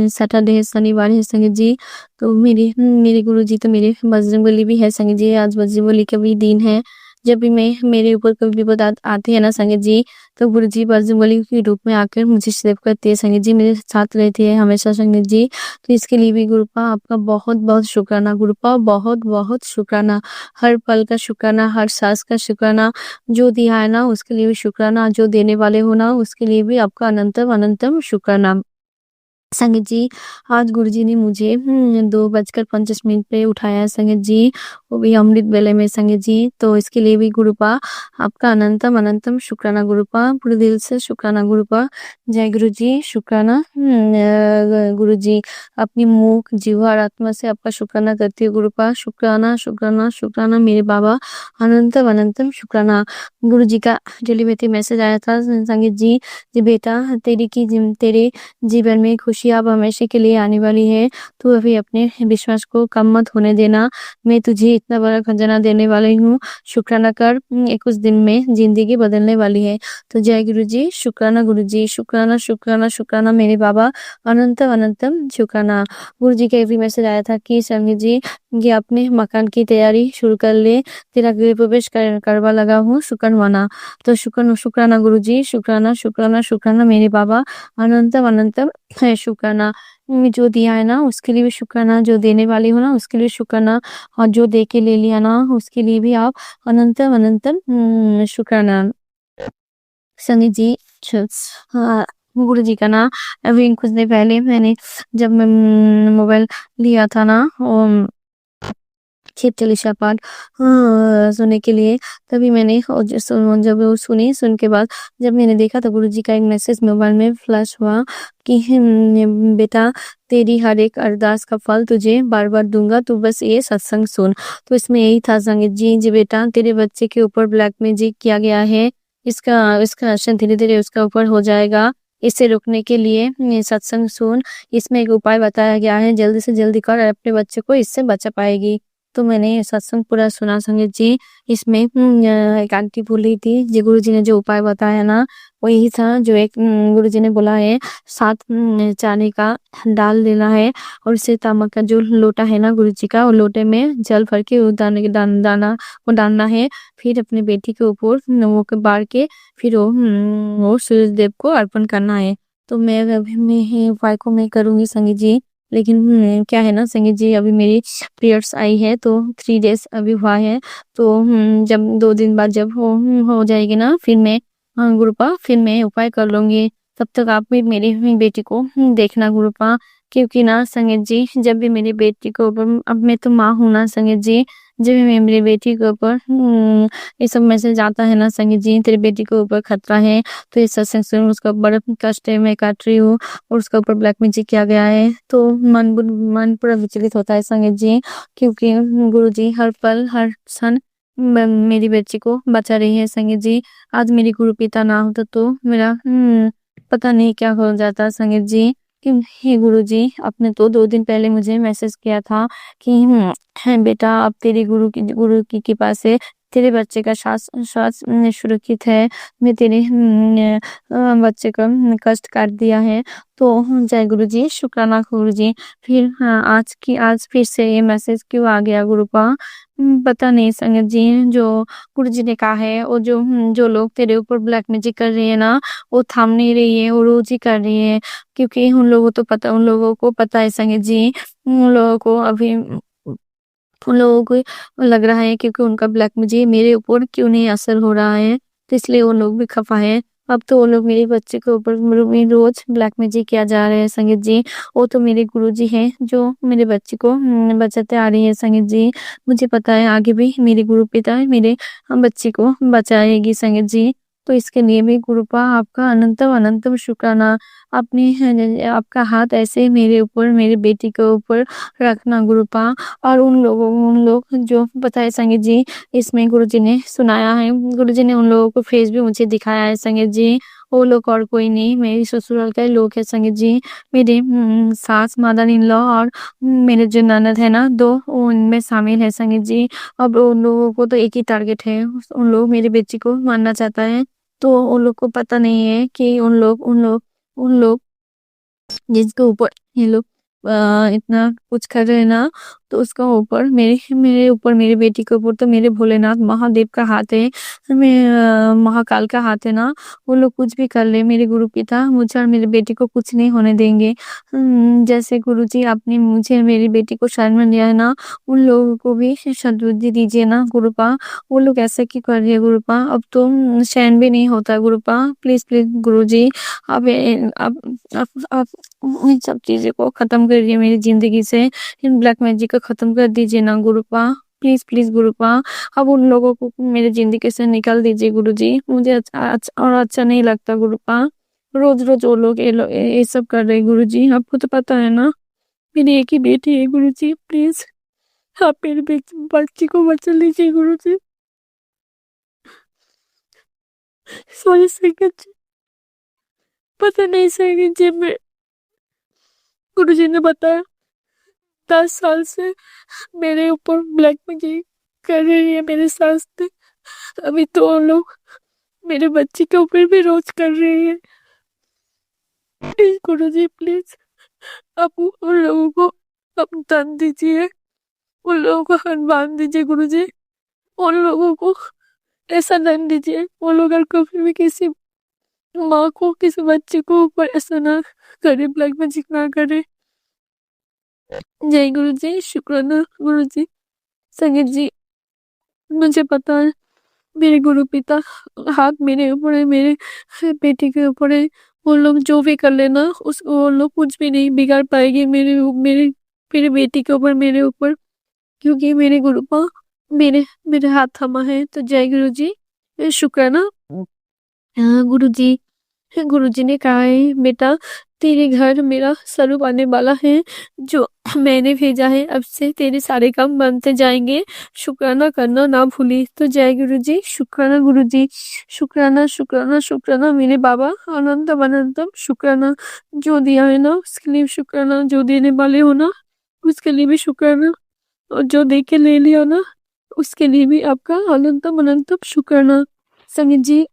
सैटरडे है, शनिवार है संगीत जी। तो मेरे गुरु जी तो मेरे बजरंगबली भी है संगीत जी। आज बजरंगबली का भी दिन है। जब भी मेरे ऊपर कभी विपद आती है ना संगीत जी, तो गुरु जी बजरंगबली के रूप में आकर मुझे सेव करते हैं संगीत जी, मेरे साथ रहती है हमेशा संगीत जी। तो इसके लिए भी गुरुपा आपका बहुत बहुत शुक्राना गुरुपा, बहुत बहुत शुक्राना। हर पल का शुक्राना, हर सांस का शुक्राना। जो दिया है ना उसके लिए भी शुक्राना, जो देने वाले हो ना उसके लिए भी आपका अनंतम अनंतम शुक्राना। संगीत जी, आज गुरुजी ने मुझे 2:25 पे उठाया है संगीत जी, वो भी अमृत बेले में संगीत जी। तो इसके लिए भी गुरुपा आपका अनंतम अनंतम शुक्राना गुरुपा, पूरे दिल से शुक्राना गुरुपा। जय गुरु जी, शुक्राना गुरु जी। अपनी मुख, जीवा और आत्मा से आपका शुक्राना करती हूँ गुरुपा। शुक्राना शुक्राना शुक्राना मेरे बाबा, अनंतम अनंतम शुक्राना। गुरु जी का टेलीपैथी मैसेज आया था संगीत जी, बेटा तेरे जीवन में खुशी अब हमेशा के लिए आने वाली है। तू अभी अपने विश्वास को कम मत होने देना। मैं तुझे इतना बड़ा खजाना देने वाली हूँ। शुक्राना कर, 21 दिन में जिंदगी बदलने वाली है। तो जय गुरु जी, शुक्राना गुरु जी, शुक्राना शुक्राना शुक्राना मेरे बाबा, अनंतम अनंतम शुक्राना। गुरु जी का भी मैसेज आया था कि संगीत जी, ये अपने मकान की तैयारी शुरू कर ले, तेरा गृह प्रवेश करवा लगा हूँ शुक्रवाना। तो शुक्राना गुरु जी, शुक्राना शुक्राना शुक्राना मेरे बाबा, अनंतम अनंतम है शुक्राना। जो दिया है ना उसके लिए भी शुक्राना, जो देने वाली हो ना उसके लिए शुक्राना, और जो दे के ले लिया ना उसके लिए भी आप अनंतम अनंतम शुक्राना। संगीत जी, गुरु जी का ना अभी कुछ दिन पहले मैंने जब मैं मोबाइल लिया था ना, खेत चालीसा पाठ सुनने के लिए। तभी मैंने जब वो सुनी, सुन के बाद जब मैंने देखा तो गुरुजी का एक मैसेज मोबाइल में फ्लैश हुआ कि बेटा तेरी हर एक अरदास का फल तुझे बार बार दूंगा, तू बस ये सत्संग सुन। तो इसमें यही था संगत जी, जी बेटा तेरे बच्चे के ऊपर ब्लैक मैजिक किया गया है, इसका असर धीरे धीरे उसका ऊपर हो जाएगा। इसे रोकने के लिए ये सत्संग सुन, इसमें एक उपाय बताया गया है, जल्दी से जल्दी कर और अपने बच्चे को इससे बचा पाएगी। तो मैंने ये सत्संग पूरा सुना संगत जी। इसमें एक आंटी बोली थी, जी गुरुजी ने जो उपाय बताया ना वो यही था, जो एक गुरुजी ने बोला है 7 चांदी का डाल लेना है और उसे तांबा का जो लोटा है ना गुरुजी का, वो लोटे में जल भर के वो दाने के दाना वो डालना है। फिर अपनी बेटी के ऊपर वो के बार के फिर वो सूरज देव को अर्पण करना है। तो मैं अभी मैं ये उपाय को मैं करूंगी संगीत जी। लेकिन क्या है ना संगीत जी, अभी मेरी पीरियड्स आई है तो 3 डेज अभी हुआ है। तो जब 2 दिन बाद जब हो जाएगी ना, फिर मैं गुरुपा फिर मैं उपाय कर लूंगी। तब तक आप भी मेरी बेटी को देखना गुरुपा, क्योंकि ना संगीत जी जब भी मेरी बेटी को ऊपर, अब मैं तो माँ हूं ना संगीत जी, जब भी मेरी बेटी के ऊपर ये सब मैसेज आता है ना संगीत जी, तेरी बेटी के ऊपर खतरा है तो ये सत्संग सुन, उसका बड़ा कष्ट है, मैं काट रही हूँ और उसका ऊपर ब्लैक मैजिक किया गया है। तो मन पूरा विचलित होता है संगीत जी, क्योंकि गुरु जी हर पल हर क्षण मेरी बेटी को बचा रही है संगीत जी। आज मेरी गुरु पिता ना होता तो मेरा पता नहीं क्या हो जाता संगीत जी। कि हे गुरु जी, आपने तो 2 दिन पहले मुझे मैसेज किया था कि है बेटा अब तेरी गुरु की कृपा से तेरे बच्चे का श्वास सुरक्षित है। मैं तेरे बच्चे का कष्ट काट दिया है। तो जय गुरु जी, शुक्राना गुरु जी। फिर आज फिर से ये मैसेज क्यों आ गया गुरुपा, पता नहीं संगत जी। जो गुरु जी ने कहा है, और जो लोग तेरे ऊपर ब्लैक मैजिक कर रही है ना, वो थाम नहीं रही है, वो रोज ही कर रही है। क्योंकि उन लोगों को पता है संगत जी, उन लोगों को अभी उन लोगों को लग रहा है क्योंकि उनका ब्लैक मैजिक मेरे ऊपर क्यों नहीं असर हो रहा है, तो इसलिए वो लोग भी खफा है। अब तो वो लोग मेरे बच्चे के ऊपर रोज ब्लैक मैजिक किया जा रहा है संगीत जी। वो तो मेरे गुरुजी हैं जो मेरे बच्चे को बचाते आ रही है संगीत जी। मुझे पता है आगे भी मेरे गुरु पिता मेरे बच्चे को बचाएगी संगीत जी। तो इसके लिए भी गुरुपा आपका अनंतम अनंतम शुक्राना। आपका हाथ ऐसे मेरे ऊपर, मेरी बेटी के ऊपर रखना गुरुपा। और उन लोग जो पता है संगीत जी, इसमें गुरुजी ने सुनाया है, गुरुजी ने उन लोगों को फेस भी मुझे दिखाया है संगीत जी। वो लोग और कोई नहीं, मेरी ससुराल के लोग है संगीत जी। मेरे सास मदर इन लॉ और मेरे जो ननद है ना 2, उनमें शामिल है संगीत जी। अब उन लोगों को तो एक ही टारगेट है, उन लोग मेरी बेटी को मारना चाहता है। तो उन लोग को पता नहीं है कि उन लोग जिसके ऊपर ये लोग इतना कुछ कर रहे हैं ना, तो उसका ऊपर मेरे ऊपर, मेरी बेटी के ऊपर तो मेरे भोलेनाथ महादेव का हाथ है, महाकाल का हाथ है ना। वो लोग कुछ भी कर ले, मेरे गुरु पिता मुझे और मेरी बेटी को कुछ नहीं होने देंगे। जैसे गुरुजी आपने मुझे मेरी बेटी को शरण में लिया है ना, उन लोगों को भी सद्बुद्धि दीजिए ना गुरुपा। वो लोग ऐसा क्यों कर रही है गुरुपा, अब तो शरण भी नहीं होता गुरुपा। प्लीज प्लीज गुरुजी, अब आप इन सब चीजें को खत्म करिए मेरी जिंदगी से, इन ब्लैक मैजिक को खत्म कर दीजिए ना गुरुपा। प्लीज प्लीज गुरुपा, अब उन लोगों को मेरी जिंदगी से निकाल दीजिए गुरुजी। मुझे अच्छा नहीं लगता गुरुपा। रोज रोज वो लोग ये सब कर रहे गुरुजी। आपको तो पता है ना, मेरी एक ही बेटी है गुरुजी। प्लीज आप मेरे बच्ची को बचा लीजिए गुरुजी। सॉरी सेकंड जी, पता नहीं सेकंड जी, मैं गुरुजी ने बताया 10 साल से मेरे ऊपर ब्लैक मैजिक कर रही है मेरे सास ने। अभी तो वो लोग मेरे बच्चे के ऊपर भी रोज कर रही है। प्लीज गुरुजी प्लीज, आप उन लोगों को अब दंड दीजिए, उन लोगों को हाथ बांध दीजिए गुरुजी। उन लोगों को ऐसा दंड दीजिए, वो लोग अगर कभी भी किसी माँ को, किसी बच्चे को ऊपर ऐसा ना करे, ब्लैक मैजिक ना करे। जय गुरु जी, शुक्राना गुरु जी। संगीत जी, मुझे पता है मेरे गुरु पिता हाथ मेरे ऊपर है, मेरे बेटी के ऊपर है। वो लोग जो भी कर लेना, वो लोग कुछ भी नहीं बिगाड़ पाएंगे मेरे मेरे मेरे बेटी के ऊपर, मेरे ऊपर। क्योंकि मेरे गुरुपा मेरे मेरे हाथ थमा है। तो जय गुरु जी, शुक्राना। गुरुजी गुरुजी ने कहा है, बेटा तेरे घर मेरा स्वरूप आने वाला है, जो मैंने भेजा है। अब से तेरे सारे काम बनते जाएंगे, शुक्राना करना ना भूली। तो जय गुरु जी, शुक्राना गुरुजी, शुक्राना शुक्राना शुक्राना मेरे बाबा, अनंतम अनंतम शुक्राना। जो दिया है ना उसके लिए शुक्राना, जो देने वाले हो ना उसके लिए भी शुक्राना, और जो दे के ले लिया ना उसके लिए भी आपका अनंतम अनंतम शुक्राना। संगीत जी,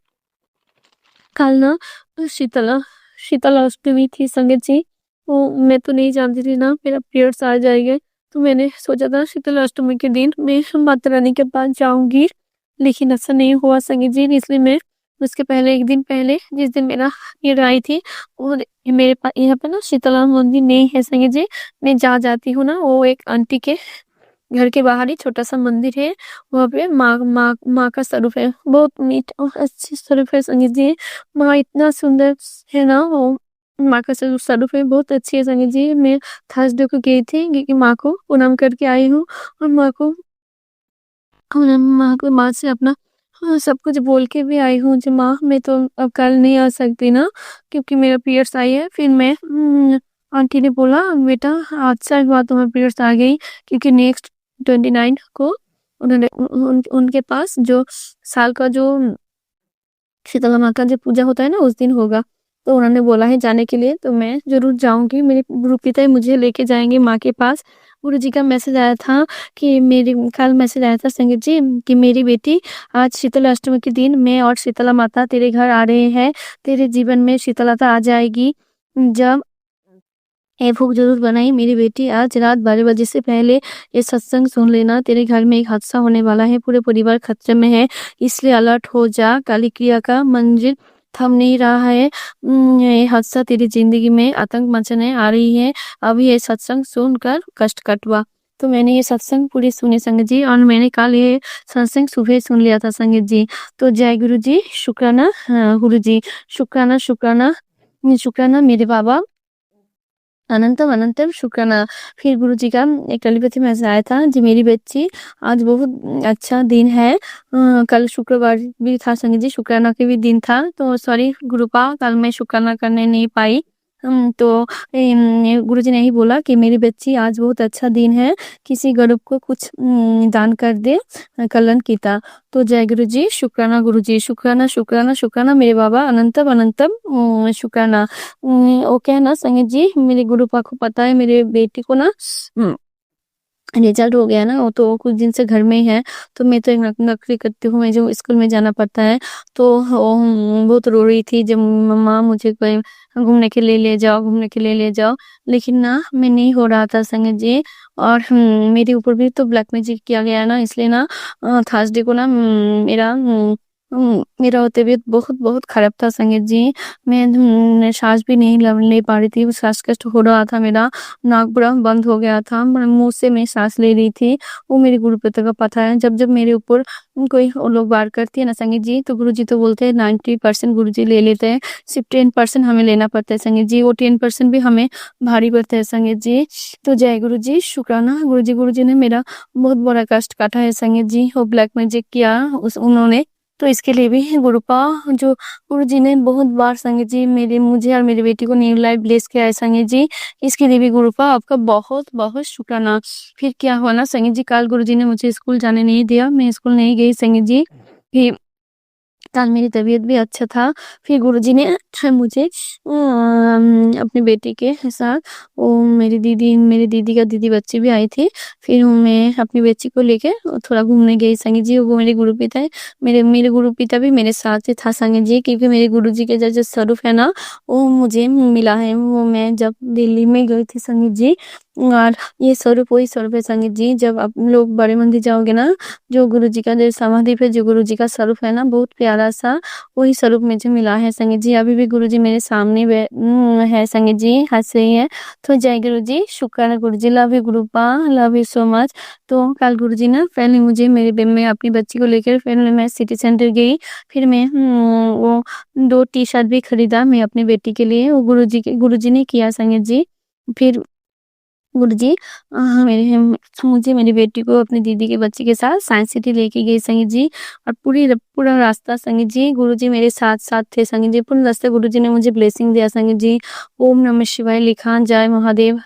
कल ना शीतला शीतला अष्टमी थी संगीत जी। वो मैं तो नहीं जानती थी ना मेरा पीरियड्स आ जाएंगे, तो मैंने सोचा था शीतला अष्टमी के दिन मैं माता रानी के पास जाऊंगी, लेकिन ऐसा नहीं हुआ संगीत जी। इसलिए मैं उसके पहले एक दिन पहले, जिस दिन मेरा पीरियड आई थी, और मेरे पास यहाँ पे ना शीतला मंदिर नहीं है संगीत जी। मैं जहाँ जाती हूँ ना, वो एक आंटी के घर के बाहर ही छोटा सा मंदिर है। वहाँ पे माँ का स्वरूप है, बहुत मीठ और अच्छी स्वरूप है संगीत जी। माँ इतना सुंदर है ना, वो माँ का स्वरूप है, बहुत अच्छी है संगीत जी। मैं थर्सडे को गई थी, क्योंकि माँ को प्रणाम करके आई हूँ, और माँ से अपना सब कुछ बोल के भी आई हूँ। जो माँ, मैं तो अब कल नहीं आ सकती ना, क्योंकि मेरा पीरियड्स आई है। फिर मैं आंटी ने बोला, बेटा आज से हुआ तुम्हारा पीरियड्स आ गई, क्योंकि नेक्स्ट 29 को उन्होंने उनके पास जो साल का जो शीतला माँ का जो पूजा होता है ना उस दिन होगा। तो उन्होंने बोला है जाने के लिए, तो मैं जरूर जाऊंगी। मेरे गुरु पिता मुझे लेके जाएंगे माँ के पास। गुरु जी का मैसेज आया था कि मेरी कल मैसेज आया था संगीत जी, कि मेरी बेटी आज शीतला अष्टमी के दिन मैं और शीतला माता तेरे घर आ रहे हैं, तेरे जीवन में शीतलता आ जाएगी। जब ये भूख जरूर बनाई मेरी बेटी, आज रात 12 बजे से पहले ये सत्संग सुन लेना। तेरे घर में एक हादसा होने वाला है, पूरे परिवार खतरे में है, इसलिए अलर्ट हो जा। काली क्रिया का मंजिल थम नहीं रहा है। ये हादसा तेरी जिंदगी में आतंक मचाने आ रही है। अभी ये सत्संग सुनकर कष्ट कटवा। तो मैंने ये सत्संग पूरी सुनी संगत जी, और मैंने कल ये सत्संग सुबह सुन लिया था संगत जी। तो जय गुरु जी, शुक्राना गुरु जी, शुक्राना शुक्राना शुक्राना मेरे बाबा, अनंतम अनंतम शुक्राना। फिर गुरुजी का एक टेलीपैथी मैसेज आया था, जी मेरी बच्ची आज बहुत अच्छा दिन है। कल शुक्रवार भी था संगीत जी, शुक्राना के भी दिन था। तो सॉरी गुरुपा, कल मैं शुक्राना करने नहीं पाई। तो गुरुजी ने ही बोला कि मेरी बच्ची आज बहुत अच्छा दिन है, किसी गरीब को कुछ दान कर दे, कल्याण कीता। तो जय गुरु जी, शुक्राना गुरु जी, शुक्राना शुक्राना शुक्राना मेरे बाबा, अनंतम अनंतम शुक्राना। ओके है ना संगीत जी, मेरे गुरुपा को पता है मेरे बेटी को ना रिजल्ट हो गया ना, वो तो कुछ दिन से घर में ही है। तो मैं तो एक नौकरी करती हूँ, मैं जो स्कूल में जाना पड़ता है। तो वो बहुत रो रही थी, जब मम्मा मुझे कहीं घूमने के लिए ले जाओ, घूमने के लिए ले जाओ। लेकिन ना मैं नहीं हो रहा था संगत जी, और मेरे ऊपर भी तो ब्लैक मैजिक किया गया ना, इसलिए ना थर्सडे को ना मेरा तबीयत बहुत बहुत खराब था संगीत जी। मैं सांस भी नहीं ले पा रही थी, सांस कष्ट हो रहा था, मेरा नाक पूरा बंद हो गया था, मुंह से मैं सांस ले रही थी। वो मेरे गुरु पिता का पता है। जब जब मेरे ऊपर कोई वो लोग वार करती है ना संगीत जी, तो गुरु जी तो बोलते हैं 90% गुरु जी ले लेते हैं, सिर्फ 10% हमें लेना पड़ता है संगीत जी। वो 10% भी हमें भारी पड़ता है संगीत जी। तो जय गुरु जी, शुक्राना गुरु जी ने मेरा बहुत बड़ा कष्ट काटा है संगीत जी। वो ब्लैक मैजिक किया उन्होंने, तो इसके लिए भी गुरुपा, जो गुरु जी ने बहुत बार संगीत जी मुझे और मेरी बेटी को न्यू लाइफ ब्लेस किया है संगीत जी। इसके लिए भी गुरुपा आपका बहुत बहुत शुक्राना। फिर क्या हुआ ना संगीत जी, कल गुरु जी ने मुझे स्कूल जाने नहीं दिया, मैं स्कूल नहीं गई संगीत जी। फिर कल मेरी तबीयत भी अच्छा था। फिर गुरुजी ने मुझे अपनी बेटी के साथ, वो मेरी दीदी का दीदी बच्ची भी आई थी। फिर मैं अपनी बच्ची को लेके थोड़ा घूमने गई संगीत जी। वो मेरे गुरु पिता है, मेरे गुरु पिता भी मेरे साथ ही था संगीत जी, क्योंकि मेरे गुरु जी के जो स्वरूप है ना वो मुझे मिला है। वो मैं जब दिल्ली में गई थी संगीत जी, और ये स्वरूप वही स्वरूप है संगीत जी। जब आप लोग बड़े मंदिर जाओगे ना, जो गुरु जी का जो समाधि पे जो गुरु जी का स्वरूप है ना, बहुत प्यारा सा वही स्वरूप मुझे मिला है संगीत जी। अभी भी गुरु जी मेरे सामने है संगीत जी, हंस रही है। तो जय गुरु जी, शुक्र है Guru ji, love you Gurupa, love you so much. तो कल गुरु जी ना पहले मुझे मैं अपनी बच्ची को लेकर फिर मैं सिटी सेंटर गई। फिर मैं वो 2 टी शर्ट भी खरीदा मैं अपनी बेटी के लिए, वो गुरु जी ने किया संगीत जी। फिर गुरुजी मेरे मुझे मेरी बेटी को अपनी दीदी के बच्चे के साथ साइंस सिटी लेके गए संगीत जी, और पूरा रास्ता संगीत जी गुरुजी मेरे साथ-साथ थे संगीत जी। पूरे रास्ते गुरुजी ने मुझे ब्लेसिंग दिया संगीत जी। ओम नमः शिवाय लिखा, जय महादेव,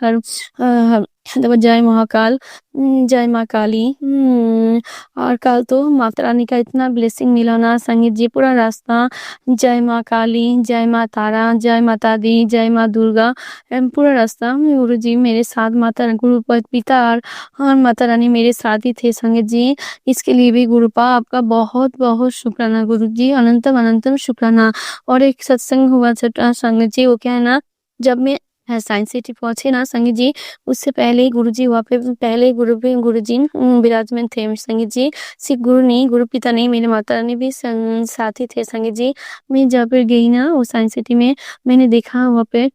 जय महाकाल, जय माँ काली। और कल तो माता रानी का इतना ब्लेसिंग मिला ना संगीत जी, पूरा रास्ता जय माँ काली, जय माँ तारा, जय माता दी, जय माँ दुर्गा। पूरा रास्ता गुरुजी मेरे साथ माता गुरु पिता और माता रानी मेरे साथ ही थे संगीत जी। इसके लिए भी गुरुपा आपका बहुत-बहुत शुक्राना गुरुजी, अनंतम शुक्राना। और एक सत्संग हुआ छोटा संगीत जी, वो क्या है ना, जब मैं साइंस सिटी पहुँची ना संगीत जी, उससे पहले ही गुरुजी वहाँ पे पहले गुरुजी विराजमान थे संगीत जी। सिर्फ गुरु नहीं, गुरु पिता नहीं, मेरे माता रानी भी साथ ही थे संगीत जी। मैं जहाँ पे गई ना वो साइंस सिटी में, मैंने देखा वहाँ पे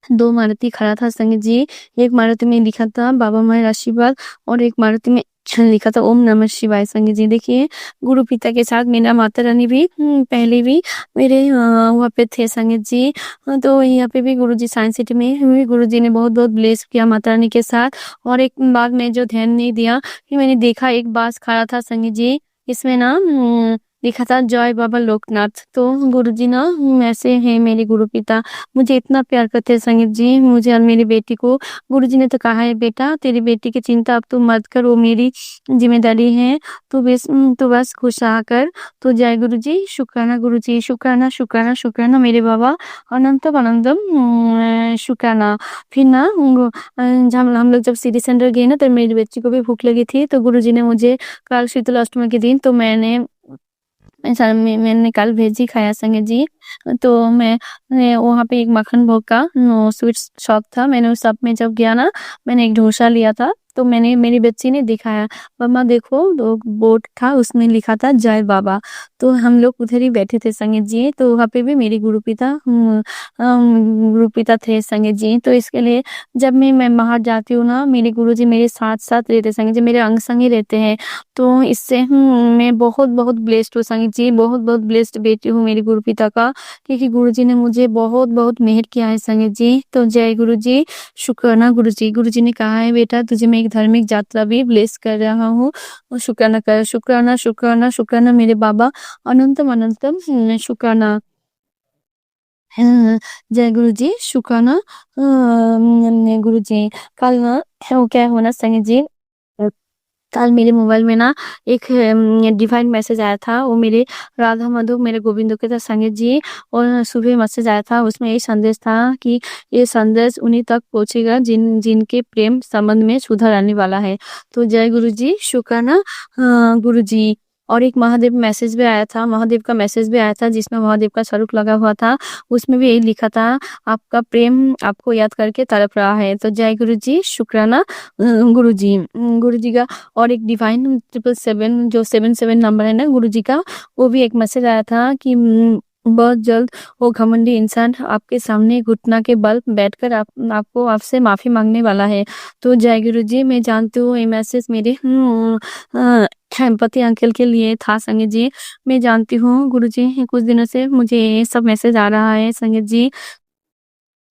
2 मारुति खड़ा था संगीत जी। एक मारुति में लिखा था बाबा माय आशीर्वाद, और एक मारुति में लिखा था ओम नमः शिवाय संगीत जी। देखिए गुरु पिता के साथ मेरा माता रानी भी पहले भी मेरे वहाँ पे थे संगीत जी। तो यहाँ पे भी गुरुजी साइंस सिटी में भी गुरुजी ने बहुत-बहुत ब्लेस किया माता रानी के साथ। और एक बात मैं जो ध्यान नहीं दिया कि मैंने देखा एक बास खड़ा था संगीत जी, इसमें ना लिखा था जय बाबा लोकनाथ। तो गुरुजी ना ऐसे हैं मेरे गुरु पिता, मुझे इतना प्यार करते हैं संगीत जी, मुझे और मेरी बेटी को। गुरुजी ने तो कहा है बेटा तेरी बेटी की चिंता अब तू मत कर, वो मेरी जिम्मेदारी है, तू बस खुश रहा कर। तो जय गुरुजी, शुक्राना गुरुजी, शुक्राना शुक्राना शुक्राना मेरे बाबा, अनंतम शुक्राना। फिर ना जब हम लोग जब सिटी सेंटर गए ना, तो मेरी बच्ची को भी भूख लगी थी, तो गुरुजी ने मुझे कल शीतला अष्टमी के दिन तो मैंने कल भेजी खाया संगीत जी। तो मैं वहाँ पे एक मक्खन भोग का स्वीट्स शॉप था, मैंने उस शॉप में जब गया ना, मैंने एक डोसा लिया था। तो मैंने मेरी बच्ची ने दिखाया, मम्मा देखो तो बोर्ड था उसमें लिखा था जय बाबा। तो हम लोग उधर ही बैठे थे संगीत जी, तो वहाँ पे भी मेरे गुरु पिता थे संगीत जी। तो इसके लिए जब मैं बाहर जाती हूँ ना, मेरे गुरुजी मेरे साथ-साथ रहते संगीत जी, मेरे अंग-संग ही रहते हैं। तो इससे मैं बहुत-बहुत ब्लेस्ड हूँ संगीत जी, बहुत-बहुत ब्लेस्ड बेटी हूँ मेरे गुरु पिता का, क्योंकि गुरुजी ने मुझे बहुत-बहुत मेहर किया है संगीत जी। तो जय गुरुजी, शुक्राना गुरुजी। गुरुजी ने कहा है बेटा तुझे मैं एक धार्मिक यात्रा भी ब्लेस कर रहा हूँ, और शुक्राना कर, शुक्राना शुक्राना शुक्राना मेरे बाबा, अनंतम शुक्राना। जय गुरुजी, शुक्राना। गुरुजी कल ना वो क्या हुआ संगीत जी, कल मेरे मोबाइल में ना एक डिवाइन मैसेज आया था, वो मेरे राधा माधव मेरे गोविंदो के था संगीत जी। और सुबह मैसेज आया था, उसमें यही संदेश था कि ये संदेश उन्हीं तक पहुंचेगा जिनके प्रेम संबंध में सुधार आने वाला है। तो जय गुरुजी, शुक्राना गुरुजी। और एक महादेव मैसेज भी आया था, महादेव का मैसेज भी आया था, जिसमें महादेव का स्वरूप लगा हुआ था, उसमें भी यही लिखा था आपका प्रेम आपको याद करके तड़प रहा है। तो जय गुरुजी, शुक्राना गुरुजी। गुरुजी का और एक डिवाइन 777 जो 77 नंबर है ना गुरुजी का, वो भी एक मैसेज आया था कि बहुत जल्द वो घमंडी इंसान आपके सामने घुटना के बल बैठकर आपको आपसे माफी मांगने वाला है। तो जय गुरुजी, मैं जानती हूँ ये मैसेज मेरे पति अंकल के लिए था संगीत जी। मैं जानती हूँ गुरुजी कुछ दिनों से मुझे ये सब मैसेज आ रहा है संगीत जी।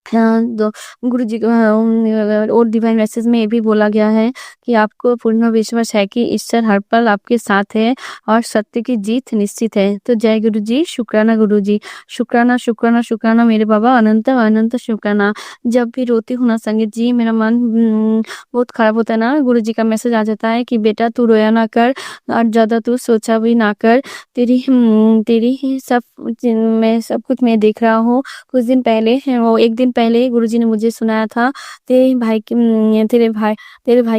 तो गुरुजी और डिवाइन मैसेज में ये भी बोला गया है कि आपको पूर्ण विश्वास है कि ईश्वर हर पल आपके साथ है और सत्य की जीत निश्चित है। तो जय गुरुजी, शुक्राना गुरुजी, शुक्राना शुक्राना शुक्राना मेरे बाबा, अनंत शुक्राना। जब भी रोती हूँ ना संगीत जी, मेरा मन बहुत खराब होता है ना, गुरुजी का मैसेज आ जाता है कि बेटा तू रोया ना कर, और ज्यादा तू सोचा भी ना कर, तेरी ही सब कुछ मैं देख रहा हूँ। कुछ दिन पहले वो एक दिन पहले गुरुजी ने मुझे सुनाया था, तेरे भाई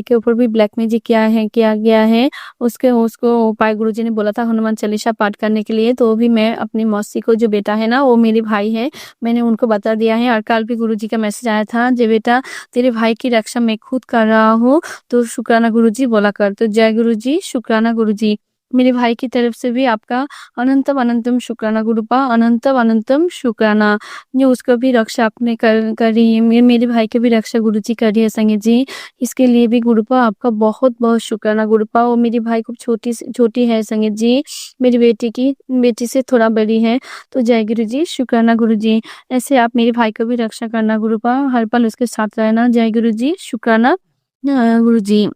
के ऊपर भी ब्लैक मैजिक किया गया है। उसको उपाय गुरुजी ने बोला था हनुमान चालीसा पाठ करने के लिए। तो भी मैं अपनी मौसी को जो बेटा है ना, वो मेरे भाई है, मैंने उनको बता दिया है। और कल भी गुरुजी का मैसेज आया था, जे बेटा तेरे भाई की रक्षा मैं खुद कर रहा हूँ, तो शुक्राना गुरुजी बोला कर। तो जय गुरुजी, शुक्राना गुरुजी। मेरे भाई की तरफ से भी आपका अनंतम अनंतम शुक्राना गुरुपा, अनंतम अनंतम शुक्राना। जो उसका भी रक्षा आपने करी है, मेरे भाई की भी रक्षा गुरुजी करी है संगीत जी। इसके लिए भी गुरुपा आपका बहुत बहुत शुक्राना गुरुपा। और मेरी भाई खूब छोटी है संगीत जी, मेरी बेटी से थोड़ा बड़ी है। तो जय गुरु जी, शुक्राना गुरु जी। ऐसे आप मेरे भाई को भी रक्षा करना गुरुपा, हर पल उसके साथ रहना। जय गुरु जी, शुक्राना गुरु जी।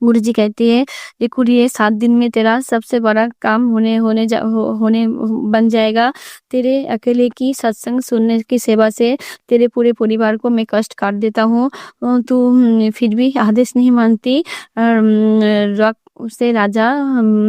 गुरु जी कहती है, देखो ये 7 दिन में तेरा सबसे बड़ा काम होने बन जाएगा। तेरे अकेले की सत्संग सुनने की सेवा से तेरे पूरे परिवार को मैं कष्ट काट देता हूँ। तू फिर भी आदेश नहीं मानती। रक्त से राजा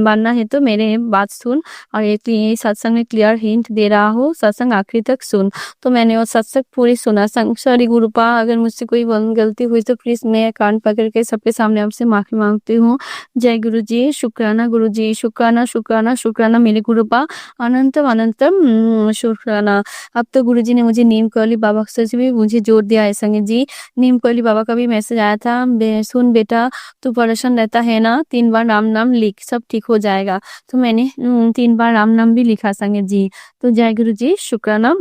बनना है तो मेरे बात सुन। और ये सत्संग में क्लियर हिंट दे रहा हूँ, सत्संग आखिरी तक सुन। तो मैंने वो सत्संग पूरी सुना। सॉरी गुरुपा, अगर मुझसे कोई गलती हुई तो प्लीज मैं कान पकड़ के सबके सामने आपसे माफी मांगती हूँ। जय गुरु जी, शुक्राना गुरु जी, शुक्राना शुक्राना शुक्राना मेरे गुरुपा, अनंतम अनंतम शुक्राना। अब तो गुरु जी ने मुझे नीम कौली बाबा से भी मुझे जोड़ दिया है संगीत जी। नीम कौली बाबा का भी मैसेज आया था, सुन बेटा तू परेशान रहता है ना, 3 बार राम नाम लिख, सब ठीक हो जाएगा। तो मैंने 3 बार राम नाम भी लिखा संगीत जी। तो जय गुरु जी, शुक्राना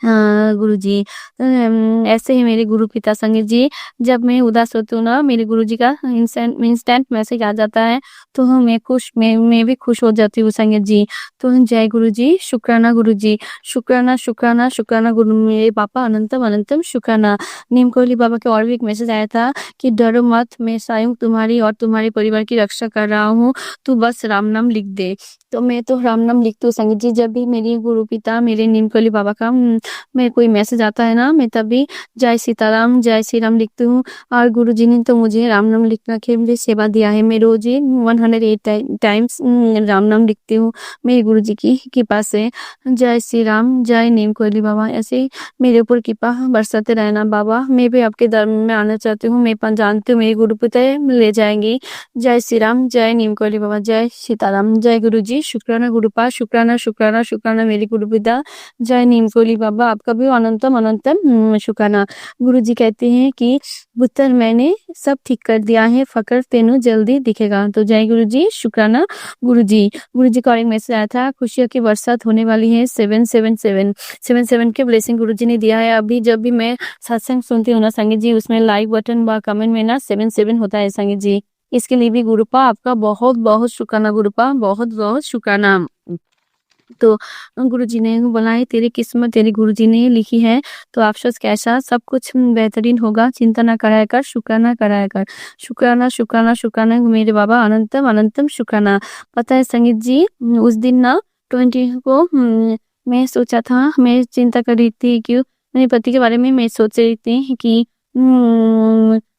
गुरु जी। ऐसे ही मेरे गुरु पिता संगीत जी, जब मैं उदास होती हूँ ना, मेरे गुरु जी का इंस्टेंट मैसेज आ जाता है, तो मैं भी खुश हो जाती हूँ संगीत जी। तो जय गुरु जी, शुक्राना गुरु जी, शुक्राना शुक्राना शुक्राना गुरु मेरे पापा, अनंतम अनंतम शुक्राना। नीम कोहली बाबा के और भी एक मैसेज आया था कि डरो मत, मैं स्वयं तुम्हारी और तुम्हारे परिवार की रक्षा कर रहा हूँ, तू बस राम नाम लिख दे। तो मैं तो राम नाम लिखती हूँ संगीत जी। जब भी मेरी गुरु पिता मेरे नीम कोहली बाबा का मैं कोई मैसेज आता है ना, मैं तभी जय सीताराम जय श्री राम लिखती हूँ। और गुरुजी ने तो मुझे राम नाम लिखना के लिए सेवा दिया है। मैं रोज ही 108 टाइम्स राम नाम लिखती हूँ मेरे गुरुजी की कृपा से। जय श्री राम, जय नीम कोहली बाबा, ऐसे मेरे ऊपर कृपा बरसाते रहना बाबा। मैं भी आपके धर्म में आना चाहती हूँ, मैं जानती हूँ मेरे गुरु पिता ले जाएंगे। जय श्री राम, जय नीम कोहली बाबा, जय सीताराम। जय गुरु जी, शुक्राना गुरुपा, शुक्राना शुक्राना शुक्राना मेरे गुरु पिता। जय नीम कोहली बाबा, आपका भी अनंतम अनंतम शुक्राना। गुरु जी कहते हैं कि पुत्र मैंने सब ठीक कर दिया है, फकर तेनू जल्दी दिखेगा। तो जय गुरु जी, शुक्राना गुरु जी। गुरु जी का और एक मैसेज आया था, खुशियों की बरसात होने वाली है, 777 के ब्लेसिंग गुरु जी ने दिया है। अभी जब भी मैं सत्संग सुनती हूँ ना संगीत जी, उसमें लाइक बटन व कमेंट में ना 77 होता है संगीत जी। इसके लिए भी गुरुपा आपका बहुत बहुत शुक्राना गुरुपा, बहुत बहुत शुक्राना। तो गुरुजी ने बोला है, तेरी किस्मत तेरे गुरुजी ने लिखी है, तो अफसोस कैसा, सब कुछ बेहतरीन होगा, चिंता ना कराया कर, शुक्राना कराया कर। शुक्राना शुक्राना शुक्राना मेरे बाबा, अनंतम अनंतम शुक्राना। पता है संगीत जी, उस दिन ना 20 को मैं सोचा था, मैं चिंता कर रही थी कि मेरे पति के बारे में मैं सोच रही थी कि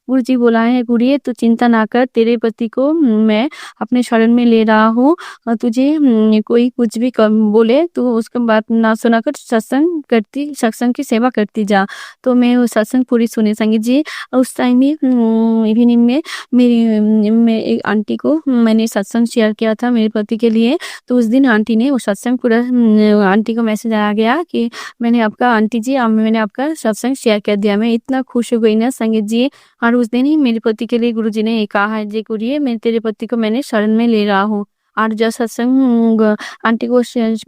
गुरु जी बोला है, गुड़िए तू चिंता ना कर, तेरे पति को मैं अपने शरण में ले रहा हूँ। तुझे कोई कुछ भी बोले तो उसका बात ना सुनाकर सत्संग की सेवा करती जा। तो मैं वो सत्संग पूरी सुनी संगीत जी। उस टाइम ही इवनिंग में मैं एक आंटी को मैंने सत्संग शेयर किया था मेरे पति के लिए। तो उस दिन आंटी ने वो सत्संग पूरा आंटी को मैसेज आ गया कि मैंने आपका सत्संग शेयर कर दिया। मैं इतना खुश हो गई ना संगीत जी। और उस दिन ही मेरे पति के लिए गुरुजी ने ये कहा है, जे गुरुए मैं तेरे पति को मैंने शरण में ले रहा हूँ। और जो सत्संग आंटी को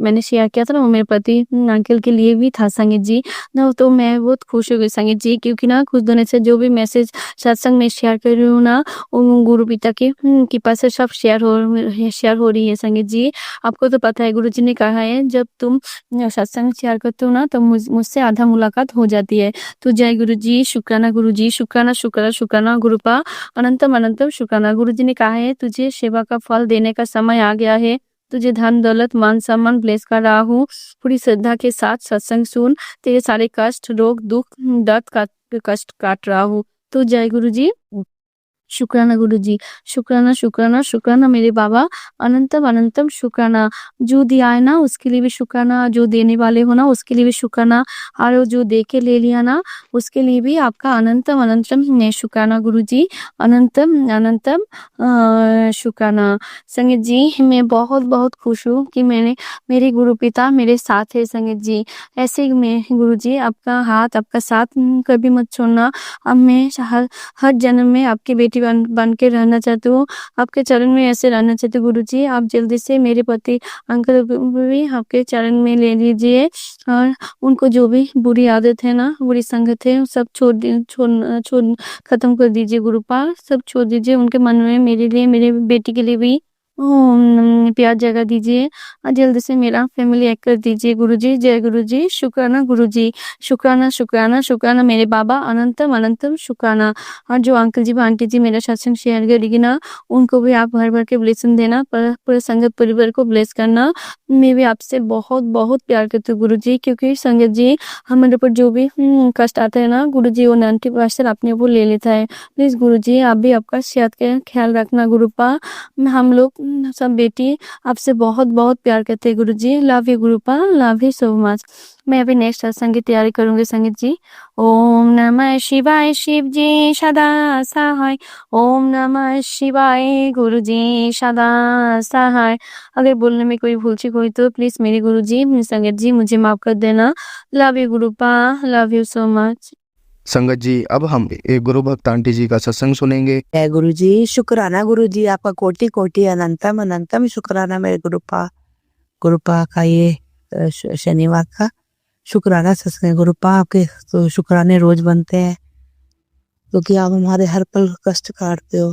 मैंने शेयर किया था ना, वो मेरे पति अंकल के लिए भी था संगीत जी ना। तो मैं बहुत खुश हो गई संगीत जी, क्योंकि ना कुछ दिनों से जो भी मैसेज सत्संग में शेयर कर रही हूँ ना, वो गुरु पिता के कृपा से सब शेयर हो रही है संगीत जी। आपको तो पता है गुरुजी ने कहा है, जब तुम सत्संग शेयर करते हो ना तो मुझसे आधा मुलाकात हो जाती है। तो जय गुरु जी, शुक्राना गुरु जी, शुक्राना शुक्राना शुक्राना गुरुपा, अनंतम अनंतम शुक्राना। गुरु जी ने कहा है, तुझे सेवा का फल देने का समय आ गया है, तुझे धन दौलत मान सम्मान ब्लेस कर रहा हूँ। पूरी श्रद्धा के साथ सत्संग सुन, तेरे सारे कष्ट रोग दुख दर्द का कष्ट काट रहा हूँ। तो जय गुरु जी, शुक्राना गुरु जी, शुक्राना शुक्राना शुक्राना मेरे बाबा, अनंतम अनंतम शुक्राना। जो दिया है ना उसके लिए भी शुक्राना, जो देने वाले हो ना उसके लिए भी शुक्राना, और जो दे के ले लिया ना उसके लिए भी आपका अनंतम अनंतम शुक्राना गुरु जी, अनंतम अनंतम शुक्राना। संगीत जी, मैं बहुत बहुत खुश हूँ कि मेरे गुरु पिता मेरे साथ है संगीत जी। ऐसे में गुरु जी आपका हाथ आपका साथ कभी मत छोड़ना। अब मैं हर जन्म में आपकी बेटी बेटी बन के रहना चाहती हूँ, आपके चरण में ऐसे रहना चाहती हूँ गुरुजी। आप जल्दी से मेरे पति अंकल को भी आपके चरण में ले लीजिए और उनको जो भी बुरी आदत है ना, बुरी संगत है, सब छोड़ खत्म कर दीजिए गुरुपाल, सब छोड़ दीजिए उनके मन में, मेरे लिए, मेरे बेटी के लिए भी प्यार जगा दीजिए और जल्दी से मेरा फैमिली एक कर दीजिए गुरुजी। जय गुरुजी, शुक्राना गुरुजी, शुक्राना शुक्राना शुक्राना मेरे बाबा, अनंतम अनंतम शुक्राना। और जो अंकल जी आंटी जी मेरा सत्संग शेयर करेगी ना, उनको भी आप भर भर के ब्लेसिंग देना, पूरे संगत परिवार को ब्लेस करना। मैं भी आपसे बहुत बहुत प्यार करती हूँ गुरुजी, क्योंकि संगत जी हमारे ऊपर जो भी कष्ट आता है ना गुरुजी, वो 90% अपने ऊपर ले लेता है। प्लीज गुरुजी आप भी आपका सेहत का ख्याल रखना गुरुपा। हम लोग सब बेटी आपसे बहुत बहुत प्यार करते हैं Guruji. Love you Gurupa, love you so much. मैं अभी नेक्स्ट सत्संग की तैयारी करूंगी संगीत जी। ओम नमः शिवाय, शिव जी सदा सहाय। ओम नमः शिवाय, गुरु जी सदा सहाय। अगर बोलने में कोई भूल चूक हुई तो प्लीज मेरे गुरु जी, संगत जी मुझे माफ कर देना। Love you Gurupa, love you so much. संगत जी अब हम एक गुरु भक्त आंटी जी का सत्संग सुनेंगे। जय गुरु जी, शुक्राना गुरु जी, आपका कोटि कोटि अनंतम अनंतम शुक्राना मेरे गुरुपा का ये शनिवार का शुक्राना सत्संग। गुरुपा आपके तो शुक्राने रोज बनते हैं, क्योंकि आप हमारे हर पल कष्ट काटते हो,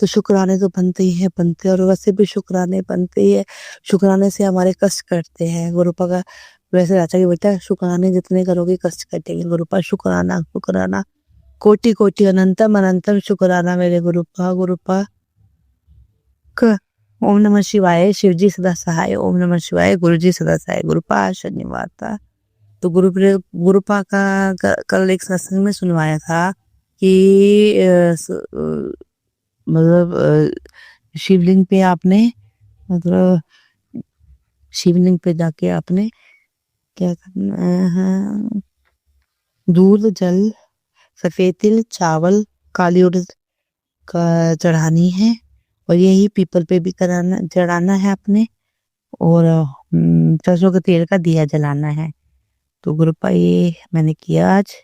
तो शुक्राने तो बनते ही है, बनते हैं। और वैसे भी शुक्राने बनते ही है, शुक्राने से हमारे कष्ट कटते हैं। गुरुपा का वैसे रहता है कि बेटा शुक्राने जितने करोगे कष्ट कटेंगे। गुरुपा शुक्राना शुक्राना कोटि कोटि अनंतम अनंतम शुक्राना मेरे गुरुपा का। ओम नमः शिवाय, शिव जी सदा सहाय। ओम नमः शिवाय, गुरु जी सदा सहाय। गुरुपा आज शनिवार था, तो गुरुपा का कल एक सत्संग में सुनवाया था कि मतलब शिवलिंग पे आपने, मतलब शिवलिंग पे जाके आपने क्या करना है, दूध जल सफेद तिल चावल काली उड़द का चढ़ानी है, और यही पीपल पे भी चढ़ाना है आपने, और सरसों के तेल का दिया जलाना है। तो गुरुपा ये मैंने किया आज,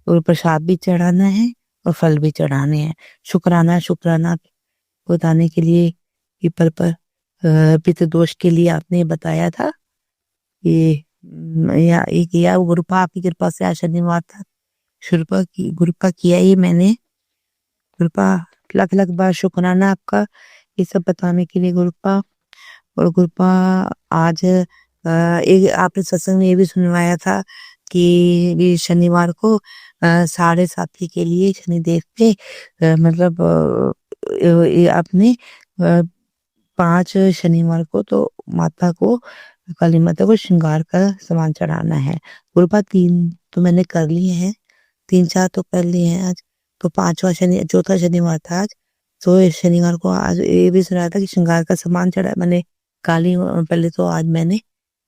और प्रसाद भी चढ़ाना है और फल भी चढ़ाने हैं। शुक्राना बताने के लिए पीपल पर पितृ दोष के लिए आपने बताया था ये किया। गुरुपा आपकी कृपा से आज शनिवार था, गुरुपा किया ये मैंने। गुरुपा लख लख बार शुक्राना आपका ये सब बताने के लिए गुरुपा। और गुरुपा आज एक आपने सत्संग में ये भी सुनवाया था कि शनिवार को 7:30 के लिए शनिदेव पे मतलब आपने 5 शनिवार को तो माता को, काली माता को श्रृंगार का सामान चढ़ाना है। गुरुपा 3 तो मैंने कर लिए हैं, 3-4 तो कर लिए हैं आज, तो 5वां चौथा शनिवार था आज। तो इस शनिवार को आज ये भी सुनाया था कि श्रृंगार का सामान चढ़ा मैंने काली। पहले तो आज मैंने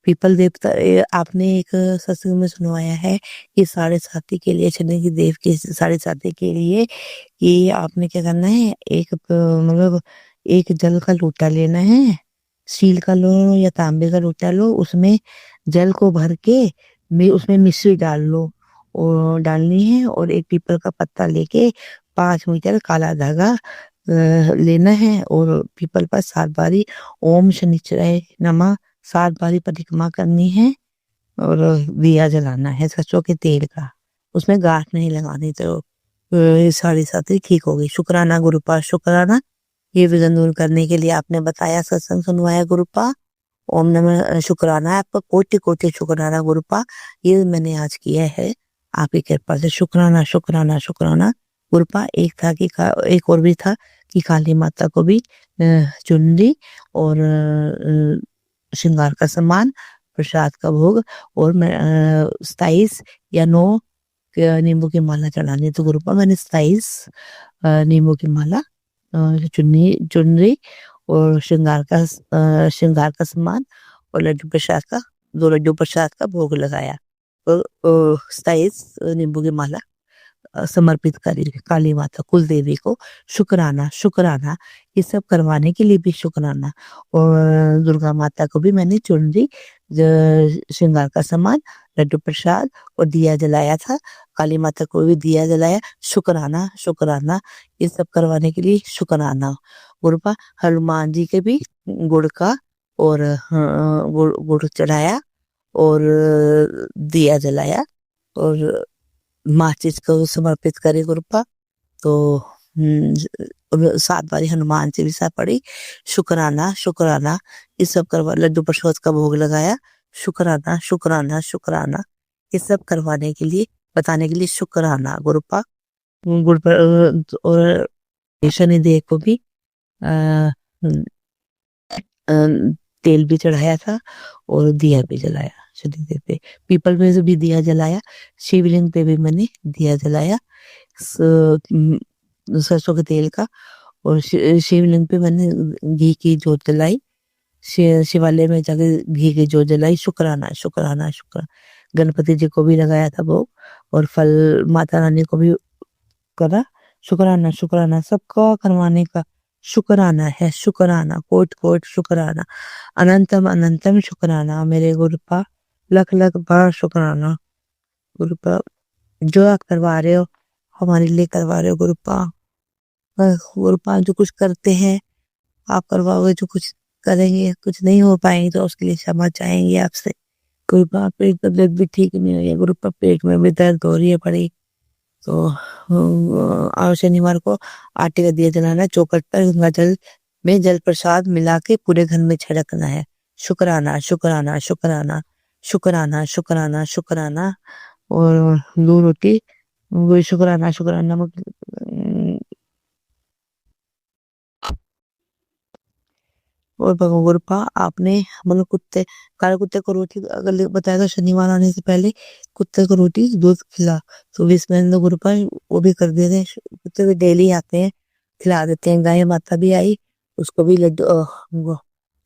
पीपल देवता, आपने एक सत्संग में सुनवाया है कि 7:30 के लिए, शनि की देव के 7:30 के लिए कि आपने क्या करना है, एक मतलब एक जल का लोटा लेना है, स्टील का लो या तांबे का लोटा लो, उसमें जल को भर के उसमें मिश्री डाल लो और डालनी है, और एक पीपल का पत्ता लेके 5 मीटर काला धागा लेना है, और पीपल पर 7 बारी ओम शनिचराय नमः 7 बारी परिक्रमा करनी है, और दिया जलाना है सरसों के तेल का, उसमें गांठ नहीं लगानी। तो 7:30 ठीक हो गई। शुक्राना गुरुपा, शुक्राना ये विघ्न दूर करने के लिए आपने बताया, सत्संग सुनवाया गुरुपा। ओम नमः शुक्राना, आपका कोटि कोटि शुक्राना गुरुपा, ये मैंने आज किया है आपकी कृपा से। शुक्राना शुक्राना शुक्राना गुरुपा। एक और भी था कि काली माता को भी चुनरी और श्रृंगार का सामान, प्रसाद का भोग, और 27 या 9 नींबू की माला चढ़ानी। तो गुरुपा मैंने 27 नींबू की माला, चुनरी और श्रृंगार का सामान, और लड्डू प्रसाद का 2 लड्डू प्रसाद का भोग लगाया, और 27 नींबू की माला समर्पित करी काली माता कुल देवी को। शुक्राना शुक्राना, ये सब करवाने के लिए भी शुक्राना। और दुर्गा माता को भी मैंने चुनरी श्रृंगार का सामान, लड्डू प्रसाद और दिया जलाया था। काली माता को भी दिया जलाया। शुक्राना शुक्राना, ये सब करवाने के लिए शुक्राना। गुरुपा हनुमान जी के भी गुड़ का और गुड़ गुड़ चढ़ाया और दिया जलाया और माचिस को समर्पित करे गुरुपा। तो 7 बारी हनुमान चालीसा पढ़ी। शुक्राना शुक्राना, ये सब करवा, लड्डू प्रसाद का भोग लगाया। शुक्राना शुक्राना शुक्राना, ये सब करवाने के लिए, बताने के लिए शुक्राना गुरुपा। गुरु पर और शनिदेव को भी अ, अ, तेल भी चढ़ाया था और दिया भी जलाया शनिदेव पे। पीपल में भी दिया जलाया, शिवलिंग पे भी मैंने दिया जलाया सरसों के तेल का। और शिवलिंग पे मैंने घी की जोत जलाई। शिवालय में जाके घी की जोत जलाई। शुक्राना शुक्राना शुक्राना, गणपति जी को भी लगाया था भोग और फल माता रानी को भी करा। शुक्राना शुक्राना, सबका करवाने का शुक्राना है। शुक्राना, कोट कोट शुक्राना, अनंतम अनंतम शुक्राना मेरे गुरुपा। लख लख बार शुक्राना गुरुपा, जो आप करवा रहे हो हमारे लिए करवा रहे हो गुरुपा। गुरुपा जो कुछ करते हैं आप करवाओगे, जो कुछ करेंगे, कुछ नहीं हो पाएंगे तो उसके लिए क्षमा चाहेंगे आपसे गुरुपा। पेट तबियत भी ठीक नहीं हुई है गुरुपा, पेट में भी दर्द हो रही है बड़ी। तो आज शनिवार को आटे का दिया जलाना है, चौखट पर गंगा जल में जल प्रसाद मिला के पूरे घर में छिड़कना है। शुक्राना शुक्राना शुक्राना शुक्राना शुक्राना शुक्राना, और 2 रोटी वो शुक्राना शुक्राना और भगवान गुरुपा आपने मतलब कुत्ते, काले कुत्ते को रोटी अगर बताया था शनिवार आने से पहले कुत्ते को रोटी दूध खिला, तो 20 मिनट गुरुपा वो भी कर देते हैं। कुत्ते भी डेली आते हैं, खिला देते हैं। गाय माता भी आई, उसको भी लड्डू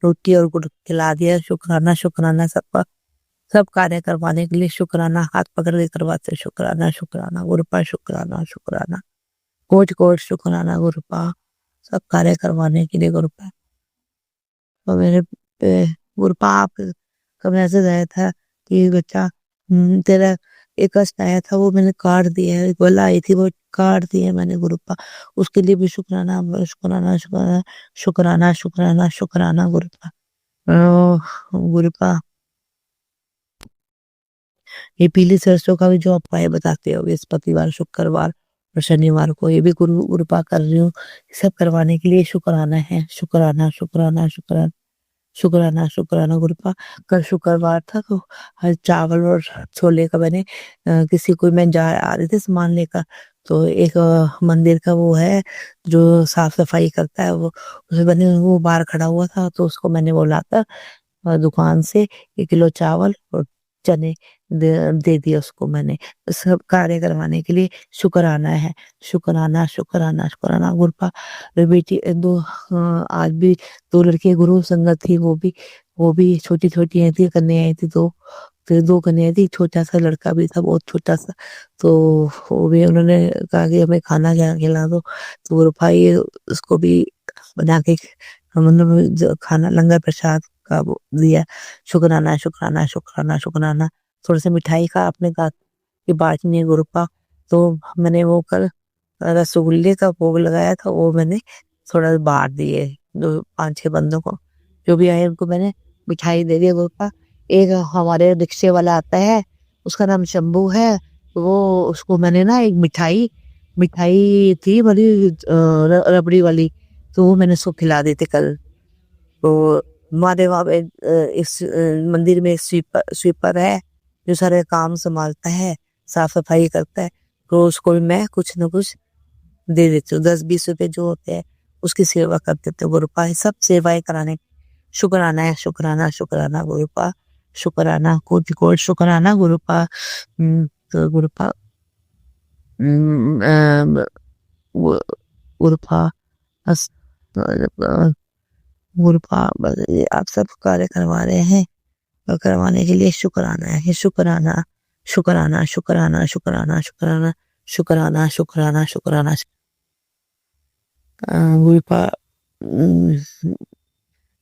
रोटी और गुड़ खिला दिया। शुक्राना शुक्राना, सबका सब कार्य करवाने के लिए शुक्राना, हाथ पकड़ के करवाते शुक्राना शुक्राना गुरुपा। शुक्राना शुक्राना, कोट कोट शुक्राना गुरुपा, सब कार्य करवाने के लिए गुरुपा। तो मेरे गुरुपा आप का मैसेज आया था कि बच्चा तेरा एक कष्ट आया था वो मैंने काट दिया है, गोला आई थी वो काट दी है मैंने गुरुपा। उसके लिए भी शुक्राना शुक्राना शुक्राना शुक्राना शुक्राना शुक्राना गुरुपा। गुरुपा ये पीली सरसों का भी जो आप उपाय बताते हो बृहस्पतिवार, शुक्रवार और शनिवार को, ये भी गुरुपा कर रही हूँ। सब करवाने के लिए शुक्राना है। शुक्राना शुक्राना शुक्राना शुक्राना शुक्राना गुरुपा। कल शुक्रवार था तो हर चावल और छोले का मैंने किसी को मैं जा आ रही थी सामान लेकर, तो एक मंदिर का वो है जो साफ सफाई करता है, वो उसमें मैंने वो बाहर खड़ा हुआ था तो उसको मैंने बोला था दुकान से 1 किलो चावल और चने दे दिया उसको मैंने। सब कार्य करवाने के लिए शुक्राना है। शुक्राना शुक्राना शुक्राना गुरुपा। बेटी आज भी 2 लड़के गुरु संगत थी, वो भी छोटी छोटी आई थी, कन्या आई थी, फिर 2 कन्या थी, छोटा सा लड़का भी था, बहुत छोटा सा। तो वो भी उन्होंने कहा कि हमें खाना खिला दो, तो गुरुपा ये उसको भी बना के मतलब खाना लंगर प्रसाद का वो दिया। शुक्राना शुक्राना शुक्राना शुक्राना। थोड़ी सी मिठाई का आपने कहा कि बांटनी है गुरुपा, तो मैंने वो कल रसगुल्ले का भोग लगाया था, वो मैंने थोड़ा बांट दिए 5-6 बंदों को, जो भी आए उनको मैंने मिठाई दे दी गुरुपा। एक हमारे रिक्शे वाला आता है, उसका नाम शंभू है, वो उसको मैंने ना एक मिठाई थी बड़ी रबड़ी वाली, तो वो मैंने उसको खिला दी थी कल। तो हमारे वहाँ पे इस मंदिर में स्वीपर है जो सारे काम संभालता है, साफ सफाई करता है, तो उसको भी मैं कुछ न कुछ दे देती हूँ। 10-20 रुपए जो होते हैं उसकी सेवा कर देते हैं गुरुपा। सब सेवाएं कराने शुक्राना है। शुक्राना शुक्राना गुरुपा। शुक्राना कोटि कोटि शुक्राना गुरुपा। तो गुरुपा गुरुपा गुरुपा आप सब कार्य करवा रहे हैं और करवाने के लिए शुक्राना है। शुक्राना शुक्राना शुक्राना शुक्राना शुक्राना शुक्राना शुक्राना शुक्राना। गुरुपा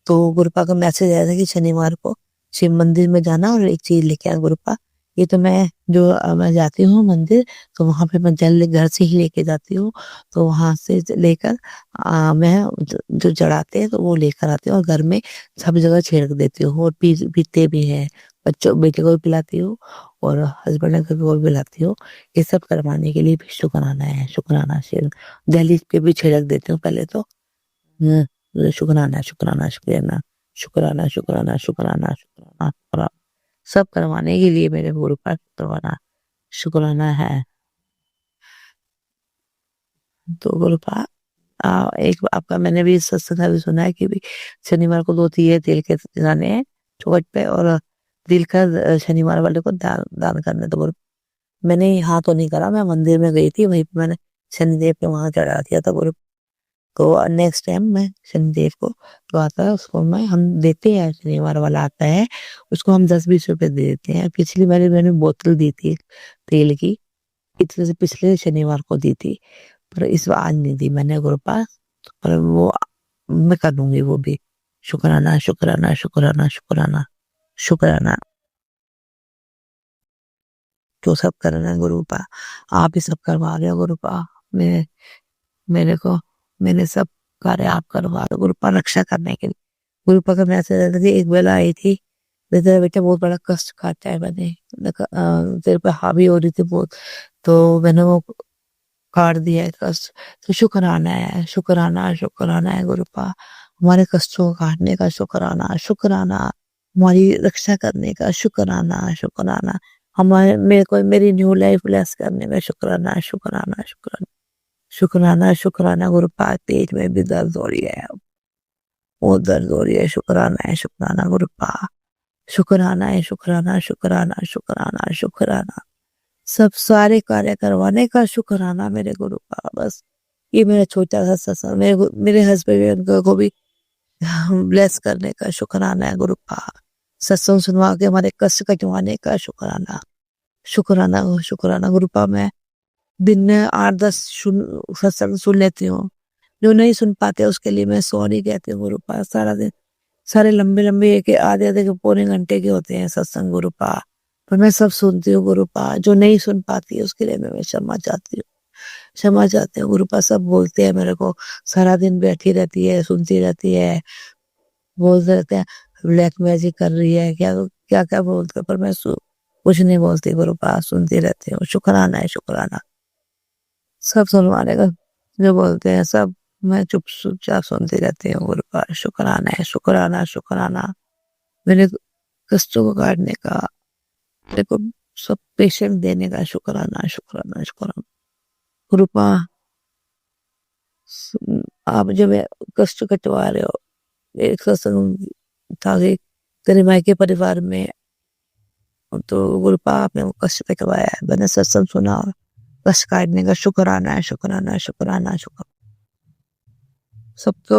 तो गुरुपा का मैसेज आया था कि शनिवार को शिव मंदिर में जाना और एक चीज लेके आना गुरुपा। ये तो मैं मैं जाती हूँ मंदिर, तो वहां पे मैं जल घर से ही लेके जाती हूँ, तो वहां से लेकर मैं जो चढ़ाते हैं तो वो लेकर आती हूँ और घर में सब जगह छिड़क देती हूँ और पीते भी हैं। बच्चों बेटे को भी पिलाती हूँ और हस्बैंड को भी पिलाती हूँ। ये सब करवाने के लिए भी शुक्राना है, शुक्राना शेर दहलीज पे भी छिड़क देती हूँ पहले तो। शुक्राना शुक्राना शुक्राना शुक्राना शुक्राना शुक्राना शुक्राना शुक्राना सब करवाने के लिए मेरे गुरु पास करवाना शुक्राना है। तो गुरु पास एक आपका मैंने भी सत्संग में भी सुना है कि भी शनिवार को 2 दिए तेल के जलाने हैं चौखट पे और दिल का शनिवार वाले को दान करने। तो गुरु मैंने यहाँ तो नहीं करा, मैं मंदिर में गई थी, वहीं पे मैंने शनिदेव पे वहां चढ़ा दिया था गुरु। तो नेक्स्ट टाइम मैं शनिदेव को जो आता है उसको हम देते हैं, शनिवार वाला आता है उसको हम 10-20 रुपए दे देते हैं। पिछली बार मैंने बोतल दी थी तेल की, इतने से पिछले शनिवार को दी थी, पर इस बार आज नहीं दी मैंने गुरु पास। पर वो मैं कर लूंगी वो भी। शुक्राना शुक्राना शुक्राना शुक्राना शुक्राना जो सब करना है गुरु पा, आप ही सब करवा रहे हो गुरु पा। मेरे को मैंने सब कार्य आप करवा रहे हो गुरु पा, रक्षा करने के लिए। गुरु पा का मैसेज रहता था, एक बेला आई थी, तेरा बेटा बहुत बड़ा कष्ट काटा है मैंने, तेरे पे हावी हो रही थी बहुत, तो मैंने वो काट दिया है कष्ट। तो शुक्राना है, शुक्राना शुक्राना है गुरु पा, हमारे कष्टों को काटने का शुक्राना, शुक्राना हमारी रक्षा करने का शुक्राना, शुक्राना हमारे मेरे को मेरी न्यू लाइफ ब्लेस करने में शुक्राना शुक्राना शुक्राना शुक्राना शुक्राना गुरु पा। पेट में भी दर्द हो रही है, वो दर्द हो रही है, शुक्राना है, शुक्राना गुरु पा, शुक्राना है, शुक्राना शुक्राना शुक्राना शुक्राना सब सारे कार्य करवाने का शुक्राना मेरे गुरु पा। बस ये मेरा छोटा सा सत्संग, मेरे हस्बैंड को भी ब्लेस करने का शुक्राना है गुरु पा। सत्संग सुनवा के हमारे कष्ट कटवाने का शुक्राना, शुक्राना शुक्राना गुरु पा। मैं दिन में 8-10 सत्संग सुन लेती हूँ, जो नहीं सुन पाते उसके लिए मैं सॉरी कहती हूँ गुरु पा। सारा दिन सारे लंबे लंबे एक आधे पौने घंटे के होते हैं सत्संग गुरु पा, पर मैं सब सुनती हूँ गुरु पा। जो नहीं सुन पाती है उसके लिए मैं क्षमा चाहती हूँ, क्षमा चाहते हैं गुरु पा। सब बोलते हैं मेरे को, सारा दिन बैठी रहती है सुनती रहती है, बोलते रहते हैं ब्लैक मैजिक कर रही है, क्या क्या क्या बोलते, पर मैं कुछ नहीं बोलती गुरु पा, सुनती रहती हूँ। शुक्राना है, शुक्राना सब सुनवाने का, जो बोलते हैं सब मैं चुपचाप सुनती रहती हूँ गुरु पा। शुक्राना है, शुक्राना शुक्राना मेरे कष्टों को काटने का, मेरे को सब पेशेंट देने का शुक्राना शुक्राना शुक्राना गुरु पा। आप जो मैं कष्ट कटवा रहे हो, एक सत्संग था कि तेरे मायके परिवार में, तो गुरु पा आपने वो कष्ट कटवाया है, मैंने सत्संग सुना और कष्ट काटने का शुक्राना है, शुक्राना शुक्राना शुक्राना सबको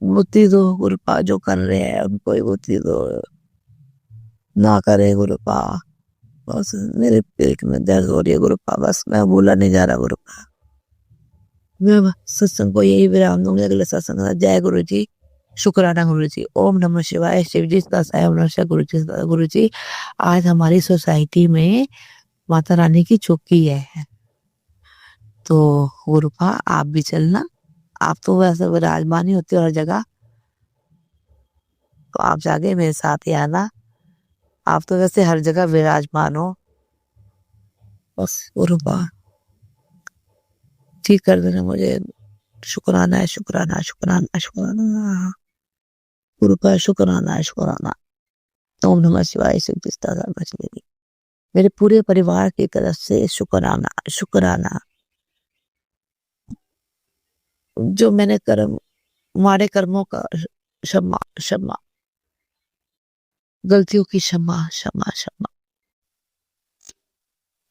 बुद्धि दो गुरु पा, जो कर रहे हैं उनको ही बुद्धि दो, ना करे गुरु पा। बस मेरे पेट में दर्द हो रही है गुरु पा, बस मैं बोला नहीं जा रहा गुरु पा। मैं सत्संग को यही विराम दूंगी, अगले सत्संग में। जय गुरु जी, शुक्राना गुरु जी, ओम नमः शिवाय, शिव जी का साय, ओम नमः शिवाय गुरु जी। गुरु जी आज हमारी सोसाइटी में माता रानी की चौकी है, तो गुरु पा आप भी चलना। आप तो वैसे विराजमान ही होते हो हर जगह, तो आप जाके मेरे साथ ही आना, आप तो वैसे हर जगह विराजमान हो। बस गुरु पा ठीक कर देना मुझे। शुक्राना है, शुक्राना शुक्राना शुक्राना गुरु पा, शुक्राना है, शुक्राना। ओम नमः शिवाय, शिव जी का साय, मेरे पूरे परिवार की तरफ से शुक्राना शुक्राना। जो मैंने कर्म, हमारे कर्मों का क्षमा क्षमा, गलतियों की क्षमा क्षमा क्षमा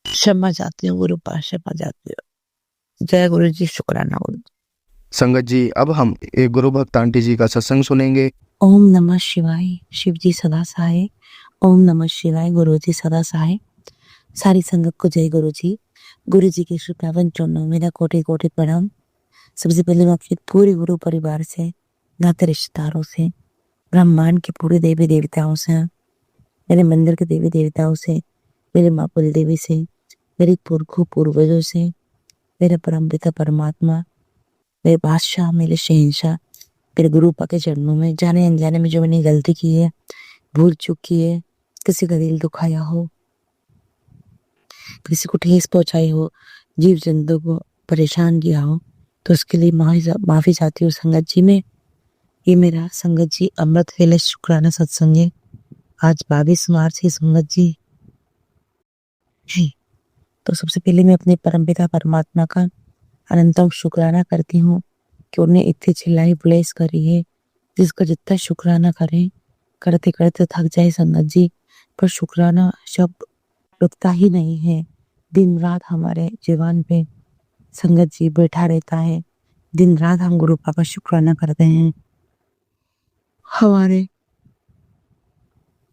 क्षमा चाहती हूँ गुरु पा, क्षमा चाहती हूँ। जय गुरु जी, शुक्राना गुरु। संगत जी अब हम एक गुरु भक्त आंटी जी का सत्संग सुनेंगे। ओम नमः शिवाय, शिव जी सदा सहाय। ओम नमः शिवाय, गुरु जी सदा सहाय। सारी संगत को जय गुरु जी। गुरु जी के शुक्रावन चरणों मेरा कोटि कोटि प्रणाम। सबसे पहले मैं अपने पूरे गुरु परिवार से, नाते रिश्तेदारों से ब्रह्मांड के पूरे देवी देवताओं से, मेरे मंदिर के देवी देवताओं से, मेरे माँ कुल देवी से, मेरे पुरखों पूर्वजों से, मेरे परम पिता परमात्मा, मेरे बादशाह, मेरे शहंशाह, मेरे गुरुपा के चरणों में जाने अनजाने में जो मैंने गलती की है, भूल चूक की है, किसी का दिल दुखाया हो, किसी को ठेस पहुंचाई हो, जीव जंतु को परेशान किया हो, तो उसके लिए माफी चाहती हूँ संगत जी में। ये मेरा संगत जी अमृत वेले शुक्राना सत्संग है। आज 22 मार्च है संगत जी है। तो सबसे पहले मैं अपने परमपिता परमात्मा का अनंतम शुक्राना करती हूँ कि उन्हें इतनी चिल्लाई ब्लेस करी है, जिसका जितना शुक्राना करें करते करते थक जाए संगत जी, पर शुक्राना शब्द रुकता ही नहीं है। दिन रात हमारे जीवन पे संगत जी बैठा रहता है। दिन रात हम गुरु पापा शुक्राना करते हैं, हमारे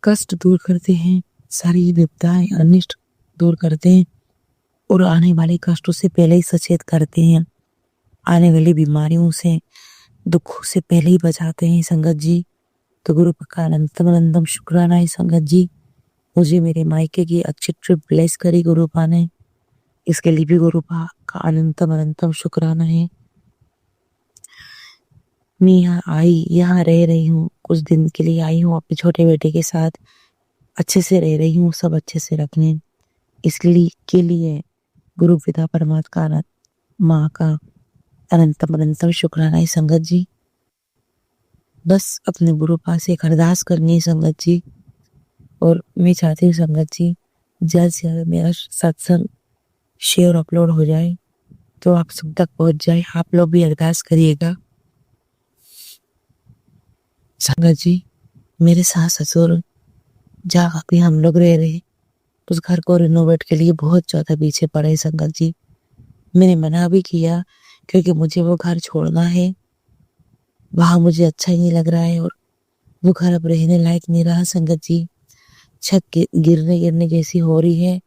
कष्ट दूर करते हैं, सारी विपदाएं अनिष्ट दूर करते हैं और आने वाले कष्टों से पहले ही सचेत करते हैं, आने वाली बीमारियों से दुखों से पहले ही बचाते हैं संगत जी। तो गुरु का अनंतम शुक्राना है संगत जी। मुझे मेरे मायके की अच्छी ट्रिप ब्लेस करी गुरुपा ने, इसके लिए भी गुरुपा का अनंतम शुक्राना है। मैं यहाँ रह रही हूँ, कुछ दिन के लिए आई हूँ अपने छोटे बेटे के साथ, अच्छे से रह रही हूँ, सब अच्छे से रखने इसलिए के लिए गुरु पिता परमात्मा का माँ का अनंतम शुक्राना है संगत जी। बस अपने गुरु पास एक अरदास करनी है संगत जी, और मैं चाहती हूँ संगत जी जल्द से जल्द मेरा सत्संग शेयर अपलोड हो जाए तो आप सब तक पहुंच जाए। आप लोग भी अरदास करिएगा संगत जी। मेरे सास ससुर जहाँ भी हम लोग रह रहे उस घर को रिनोवेट के लिए बहुत ज्यादा पीछे पड़े संगत जी। मैंने मना भी किया क्योंकि मुझे वो घर छोड़ना है, वहां मुझे अच्छा ही नहीं लग रहा है और वो घर अब रहने लायक नहीं रहा संगत जी। छत गिरने जैसी हो रही है,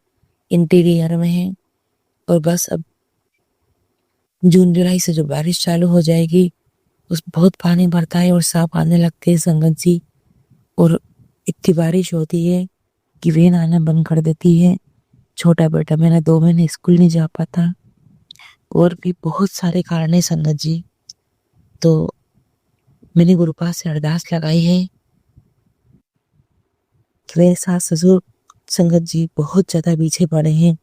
इंटीरियर में है, और बस अब जून जुलाई से जो बारिश चालू हो जाएगी उस बहुत पानी भरता है और सांप आने लगते हैं संगत जी, और इतनी बारिश होती है कि वेन आना बंद कर देती है। छोटा बेटा मेरा 2 महीने स्कूल नहीं जा पाता, और भी बहुत सारे कारण है संगत जी। तो मैंने गुरुपा से अरदास लगाई है कि मेरे सास ससुर संगत जी बहुत ज्यादा पीछे पड़े हैं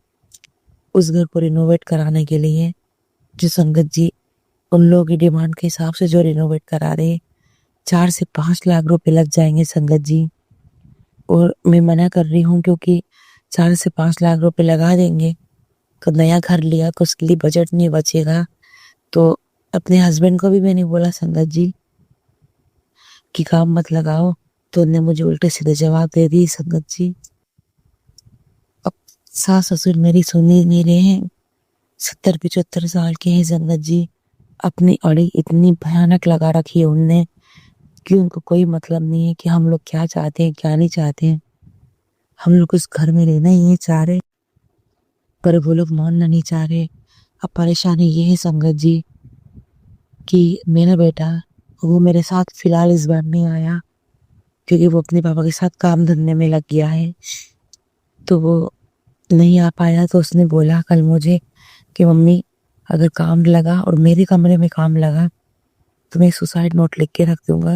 उस घर को रिनोवेट कराने के लिए, जो संगत जी उन लोगों की डिमांड के हिसाब से जो रिनोवेट करा रहे 4 से 5 लाख रुपए लग जाएंगे संगत जी। और मैं मना कर रही हूँ क्योंकि 4 से 5 लाख रुपए लगा देंगे तो नया घर लिया तो उसके लिए बजट नहीं बचेगा। तो अपने हस्बैंड को भी मैंने बोला संगत जी कि काम मत लगाओ, तो उन्होंने मुझे उल्टे सीधे जवाब दे दी संगत जी। अब सास ससुर मेरी सुन ही नहीं रहे हैं, 70-75 साल के हैं संगत जी। अपनी अड़ी इतनी भयानक लगा रखी है उनने कि उनको कोई मतलब नहीं है कि हम लोग क्या चाहते हैं क्या नहीं चाहते हैं। हम लोग उस घर में रहना ही चाह रहे, पर वो लोग मानना नहीं चाह रहे। अब परेशानी ये है संगत जी कि मेरा बेटा वो मेरे साथ फिलहाल इस बार नहीं आया क्योंकि वो अपने पापा के साथ काम धंधे में लग गया है, तो वो नहीं आ पाया। तो उसने बोला कल मुझे कि मम्मी अगर काम लगा और मेरे कमरे में काम लगा तो मैं सुसाइड नोट लिख के रख दूंगा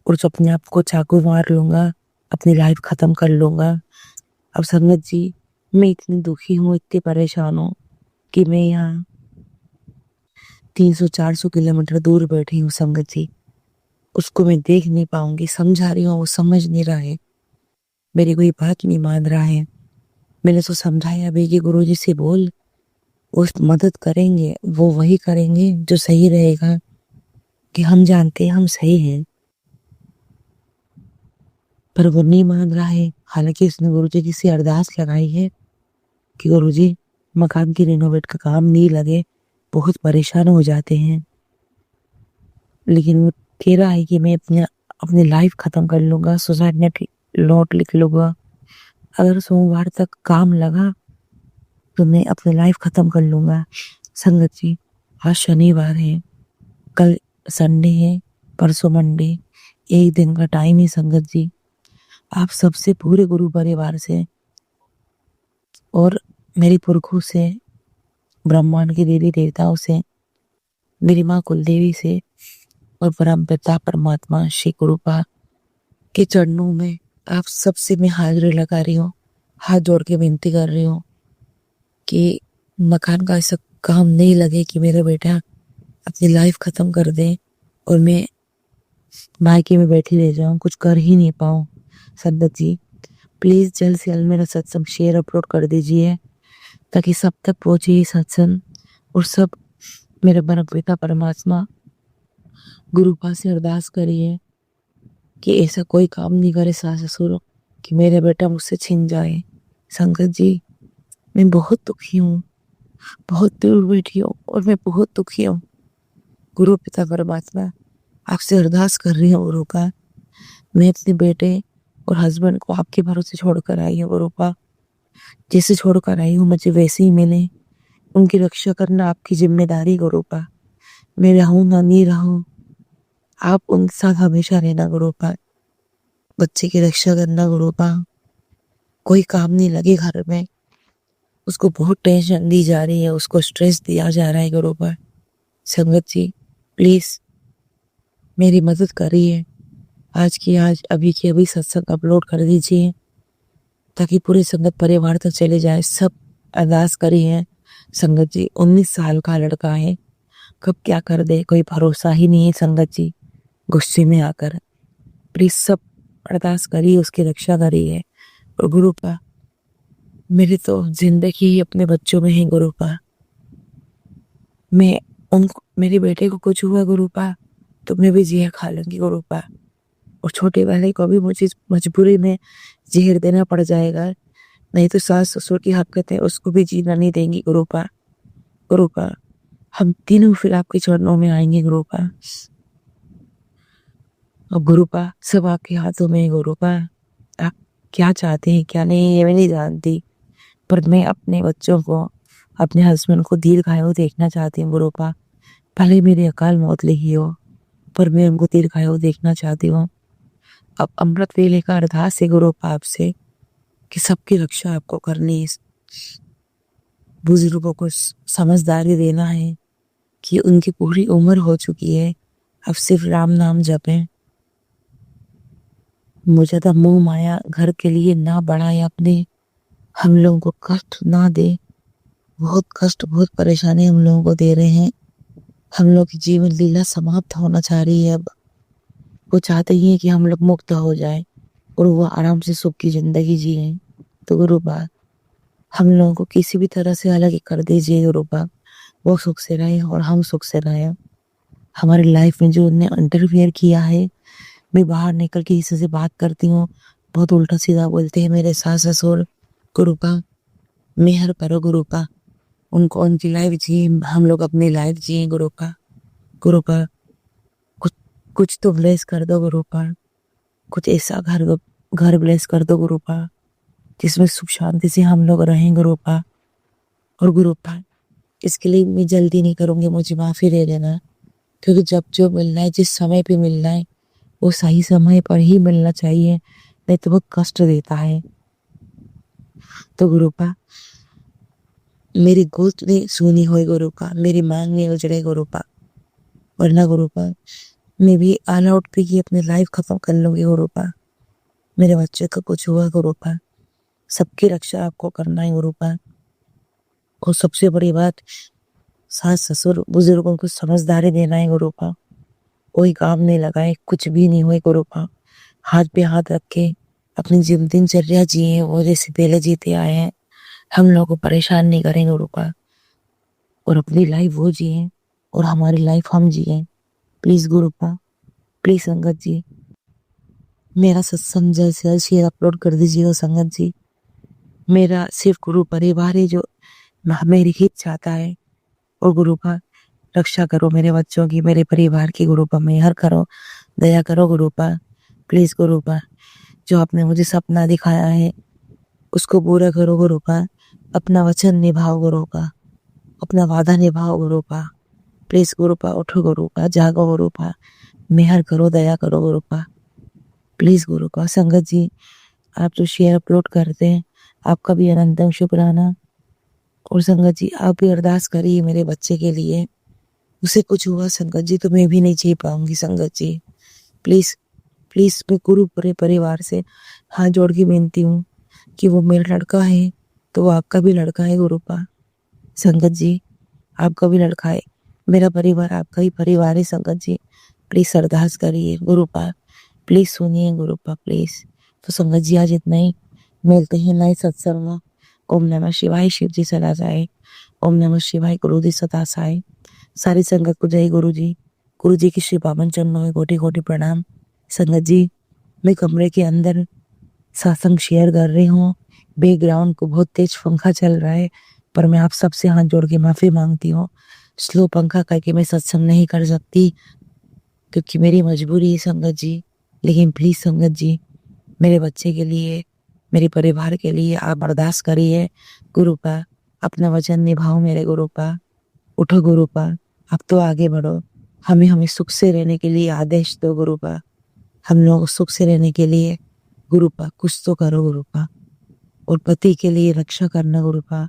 और जो अपने आप को चाकू मार लूंगा, अपनी लाइफ खत्म कर लूंगा। अब संगत जी मैं इतनी दुखी हूँ, इतनी परेशान हूँ कि मैं यहाँ 300-400 किलोमीटर दूर बैठी हूँ संगत जी। उसको मैं देख नहीं पाऊंगी, समझा रही हूँ वो समझ नहीं रहा है, मेरी कोई बात नहीं मान रहा है। मैंने तो समझाया भी कि गुरुजी से बोल, वो मदद करेंगे, वो वही करेंगे जो सही रहेगा, कि हम जानते हैं हम सही हैं, पर वो नहीं मान रहा है। हालांकि उसने गुरुजी जी से अरदास लगाई है कि गुरुजी मकान की रिनोवेट का काम नहीं लगे, बहुत परेशान हो जाते हैं, लेकिन वो कह रहा है कि मैं अपनी लाइफ खत्म कर लूंगा, सुसाइड नोट लिख लूंगा, अगर सोमवार तक काम लगा तो मैं अपनी लाइफ खत्म कर लूंगा। संगत जी आज शनिवार है, कल संडे है, परसों मंडे, एक दिन का टाइम ही संगत जी आप सबसे पूरे गुरु परिवार से और मेरी पुरखों से, ब्रह्मांड के देवी देवताओं से, मेरी माँ कुलदेवी से और परम पिता परमात्मा श्री गुरुपा के चरणों में आप सबसे मैं हाजिरी लगा रही हूँ, हाथ जोड़ के विनती कर रही हूँ कि मकान का ऐसा काम नहीं लगे कि मेरा बेटा अपनी लाइफ खत्म कर दे और मैं मायके में बैठी रह जाऊं, कुछ कर ही नहीं पाऊं। संगत जी प्लीज जल्द से जल्द मेरा सत्संग शेयर अपलोड कर दीजिए ताकि सब तक पहुंचे ये सत्संग और सब मेरे परम पिता परमात्मा गुरुपा से अरदास करिए कि ऐसा कोई काम नहीं करे सास ससुर कि मेरा बेटा मुझसे छिन जाए। संगत जी मैं बहुत दुखी हूँ, बहुत दूर बैठी हूँ और मैं बहुत दुखी हूँ। गुरु पिता परमात्मा आपसे अरदास कर रही हूँ गुरुपा, मैं अपने बेटे और हस्बैंड को आपके भरोसे छोड़कर आई हूँ गुरुपा। जैसे छोड़कर आई हूँ मुझे वैसे ही मिले, उनकी रक्षा करना आपकी जिम्मेदारी गुरुपा। मैं रहूँ ना नहीं रहूँ आप उनके साथ हमेशा रहना गुरुपा। बच्चे की रक्षा करना गुरुपा। कोई काम नहीं लगे घर में, उसको बहुत टेंशन दी जा रही है, उसको स्ट्रेस दिया जा रहा है गुरुपा। संगत जी प्लीज मेरी मदद करिए, आज की आज अभी की अभी सत्संग अपलोड कर दीजिए ताकि पूरे संगत परिवार तक चले जाए। सब अरदास करी है संगत जी, 19 साल का लड़का है, कब क्या कर दे कोई भरोसा ही नहीं है संगत जी। गुस्से में आकर प्लीज सब अरदास करिए, उसकी रक्षा करिए। और गुरुपा मेरी तो जिंदगी ही अपने बच्चों में है गुरुपा। मैं उनको मेरे बेटे को कुछ हुआ गुरुपा तो मैं भी जहर खा लूंगी गुरुपा, और छोटे वाले को भी मुझे मजबूरी में जहर देना पड़ जाएगा, नहीं तो सास ससुर की हरकतें उसको भी जीना नहीं देंगी गुरुपा। गुरुपा हम तीनों फिर आपके चरणों में आएंगे गुरुपा। अब गुरुपा सब आपके हाथों में है गुरुपा। आप क्या चाहते हैं क्या नहीं ये मैं नहीं जानती, पर मैं अपने बच्चों को अपने हस्बैंड को दीर्घायु देखना चाहती हूँ गुरुपा। भले मेरी अकाल मौत लिखी हो पर मैं उनको दीर्घायु देखना चाहती हूँ। अब अमृत वेले का अरदास है गुरुपा आपसे कि सबकी रक्षा आपको करनी है। बुजुर्गों को समझदारी देना है कि उनकी पूरी उम्र हो चुकी है, अब सिर्फ राम नाम जपें। मुझे तो मोह माया घर के लिए ना बढ़ाए, अपने हम लोगों को कष्ट ना दे। बहुत कष्ट बहुत परेशानी हम लोगों को दे रहे हैं। हम लोग की जीवन लीला समाप्त होना चाह रही है। अब वो चाहते ही है कि हम लोग मुक्त हो जाए और वो आराम से सुख की जिंदगी जिए। तो गुरुपा हम लोगों को किसी भी तरह से अलग कर दीजिए गुरुपा, वो सुख से रहे और हम सुख से रहे। हमारी लाइफ में जो उन्हें इंटरफेयर किया है, मैं बाहर निकल के किसी से बात करती हूँ बहुत उल्टा सीधा बोलते हैं मेरे सास ससुर। गुरुपा मेहर करो गुरुपा, उनको उनकी लाइफ जिए, हम लोग अपनी लाइफ जिए गुरुपा। गुरुपा कुछ तो ब्लेस कर दो गुरुपा, कुछ ऐसा घर ब्लेस कर दो गुरुपा जिसमें सुख शांति से हम लोग रहें गुरुपा। और गुरुपा इसके लिए मैं जल्दी नहीं करूँगी, मुझे माफ़ी दे देना, क्योंकि जब जो मिलना है जिस समय पे मिलना है वो सही समय पर ही मिलना चाहिए, नहीं तो वो कष्ट देता है। तो गुरुपा मेरी गोद नहीं सुनी हुई गुरुपा, मेरी मांग नहीं उजड़े गुरुपा, वरना गुरुपा मैं भी ऑल आउट पे की अपनी लाइफ खत्म कर लूंगी गुरुपा। मेरे बच्चे का कुछ हुआ गुरुपा, सबकी रक्षा आपको करना है गुरुपा। और सबसे बड़ी बात सास ससुर बुजुर्गों को समझदारी देना है गुरुपा। कोई काम नहीं लगाए, कुछ भी नहीं हुए गुरुपा, हाथ पे हाथ रख के अपनी दिनचर्या जिए वो जैसे पहले जीते आए हैं। हम लोगों को परेशान नहीं करेंगे गुरुपा, और अपनी लाइफ वो जिए और हमारी लाइफ हम जिए। प्लीज गुरुपा, प्लीज संगत जी मेरा सत्संग जल्द से जल्द शेयर अपलोड कर दीजिएगा संगत जी। मेरा सिर्फ गुरु परिवार है जो मेरी हित चाहता है। और गुरुपा रक्षा करो मेरे बच्चों की, मेरे परिवार की गुरुपा, मेहर करो, दया करो गुरुपा। प्लीज गुरुपा जो आपने मुझे सपना दिखाया है उसको पूरा करो गुरुपा, अपना वचन निभाओ गुरुपा, अपना वादा निभाओ गुरुपा। प्लीज गुरुपा उठो गुरुपा, जागो गुरुपा, मेहर करो, दया करो गुरुपा। प्लीज गुरुपा। संगत जी, आप जो शेयर अपलोड करते हैं, आपका भी अनंतम शुक्राना। और संगत जी, आप भी अरदास करिए मेरे बच्चे के लिए। उसे कुछ हुआ संगत जी तो मैं भी नहीं जी पाऊंगी संगत जी। प्लीज प्लीज, मैं गुरु पूरे परिवार से हाथ जोड़ के विनती हूँ कि वो मेरा लड़का है तो वो आपका भी लड़का है गुरुपा। संगत जी, आपका भी लड़का है, मेरा परिवार आपका ही परिवार है संगत जी। प्लीज अरदास करिए गुरुपा, प्लीज सुनिए गुरुपा प्लीज। तो संगत जी, आज इतना ही। मिलते हैं नए सत्संग में। ओम नमः शिवाय। शिव जी सदा जाए। ओम नमः शिवाय। गुरु जी सदा साए। सारी संगत को जय गुरु जी। गुरु जी की श्री पावन चरणों में कोटि कोटि प्रणाम। संगत जी, मैं कमरे के अंदर सत्संग शेयर कर रही हूँ। बैकग्राउंड को बहुत तेज पंखा चल रहा है, पर मैं आप सबसे हाथ जोड़ के माफी मांगती हूँ। स्लो पंखा करके मैं सत्संग नहीं कर सकती क्योंकि मेरी मजबूरी है संगत जी। लेकिन प्लीज संगत जी, मेरे बच्चे के लिए, मेरे परिवार के लिए आप अरदास करिए गुरुपा। अपना वचन निभाओ मेरे गुरुपा। उठो गुरुपा, अब तो आगे बढ़ो। हमें सुख से रहने के लिए आदेश दो गुरुपा। हम लोग सुख से रहने के लिए गुरुपा कुछ तो करो गुरुपा। और पति के लिए रक्षा करना गुरुपा।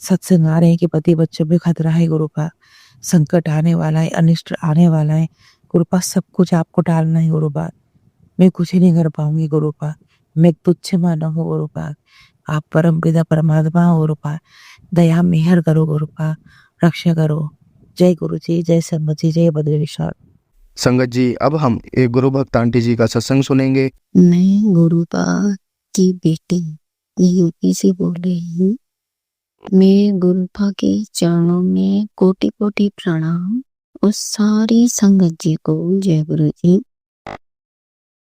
सत्संग आ रहे हैं कि पति बच्चों में खतरा है गुरुपा। संकट आने वाला है, अनिष्ट आने वाला है गुरुपा। सब कुछ आपको टालना है गुरुपा। मैं कुछ ही नहीं कर पाऊंगी गुरुपा। मैं तुच्छ मानव हूँ गुरुपा। आप परम पिता परमात्मा हो गुरुपा। दया मेहर करो गुरुपा, रक्षा करो। जय गुरु जी, जय संगत जी, जय बद्रेश्वर। संगत जी, अब हम एक गुरु भक्त आंटी जी का सत्संग सुनेंगे। मैं गुरुपा की बेटी यूपी से बोल रही हूँ। मैं गुरुपा के चरणों में कोटि कोटि प्रणाम। उस सारी संगत जी को जय गुरु जी।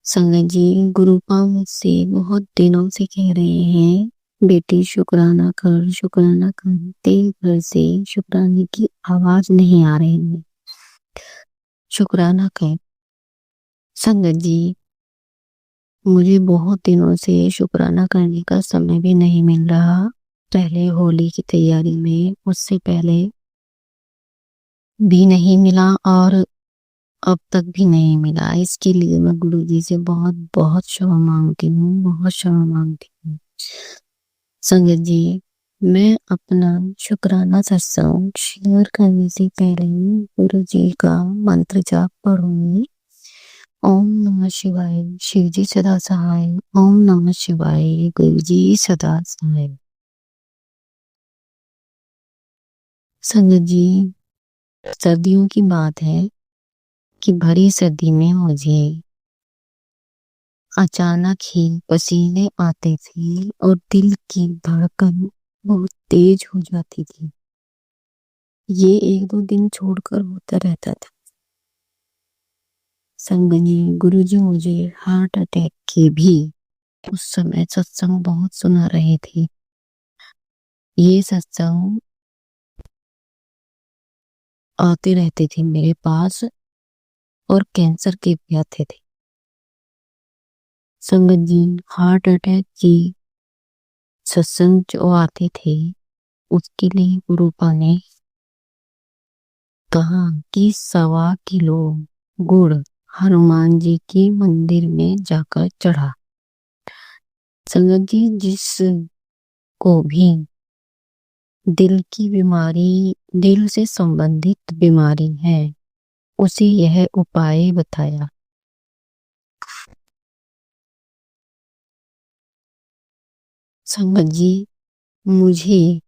संगत जी, गुरुपा मुझसे बहुत दिनों से कह रहे हैं, बेटी शुक्राना कर, शुक्राना कर। तेरे घर से शुक्राने की आवाज नहीं आ रही है। शुक्राना कर। संगत जी, मुझे बहुत दिनों से शुक्राना करने का समय भी नहीं मिल रहा। पहले होली की तैयारी में, उससे पहले भी नहीं मिला और अब तक भी नहीं मिला। इसके लिए मैं गुरु जी से बहुत बहुत क्षमा मांगती हूँ, बहुत क्षमा मांगती हूँ। संगत जी, मैं अपना शुक्राना सत्संग शेयर करने से पहले गुरु जी का मंत्र जाप पढ़ूंगी। ओम नमः शिवाय। शिव जी सदा सहाय। ओम नमः शिवाय। गुरु जी सदा सहाय। संगत जी, सर्दियों की बात है कि भरी सर्दी में मुझे अचानक ही पसीने आते थे और दिल की धड़कन बहुत तेज हो जाती थी। ये 1-2 दिन छोड़कर होता रहता था। संगत जी, गुरुजी मुझे हार्ट अटैक की भी उस समय सत्संग बहुत सुना रहे थे। ये सत्संग आते रहते थे मेरे पास और कैंसर के भी आते थे। संगत जी, हार्ट अटैक की सत्संग जो आते थे उसके लिए गुरुपा ने कहा कि 1.25 किलो गुड़ हनुमान जी के मंदिर में जाकर चढ़ा। संगत जी, जिस को भी दिल की बीमारी, दिल से संबंधित बीमारी है, उसे यह उपाय बताया। संगत जी, मुझे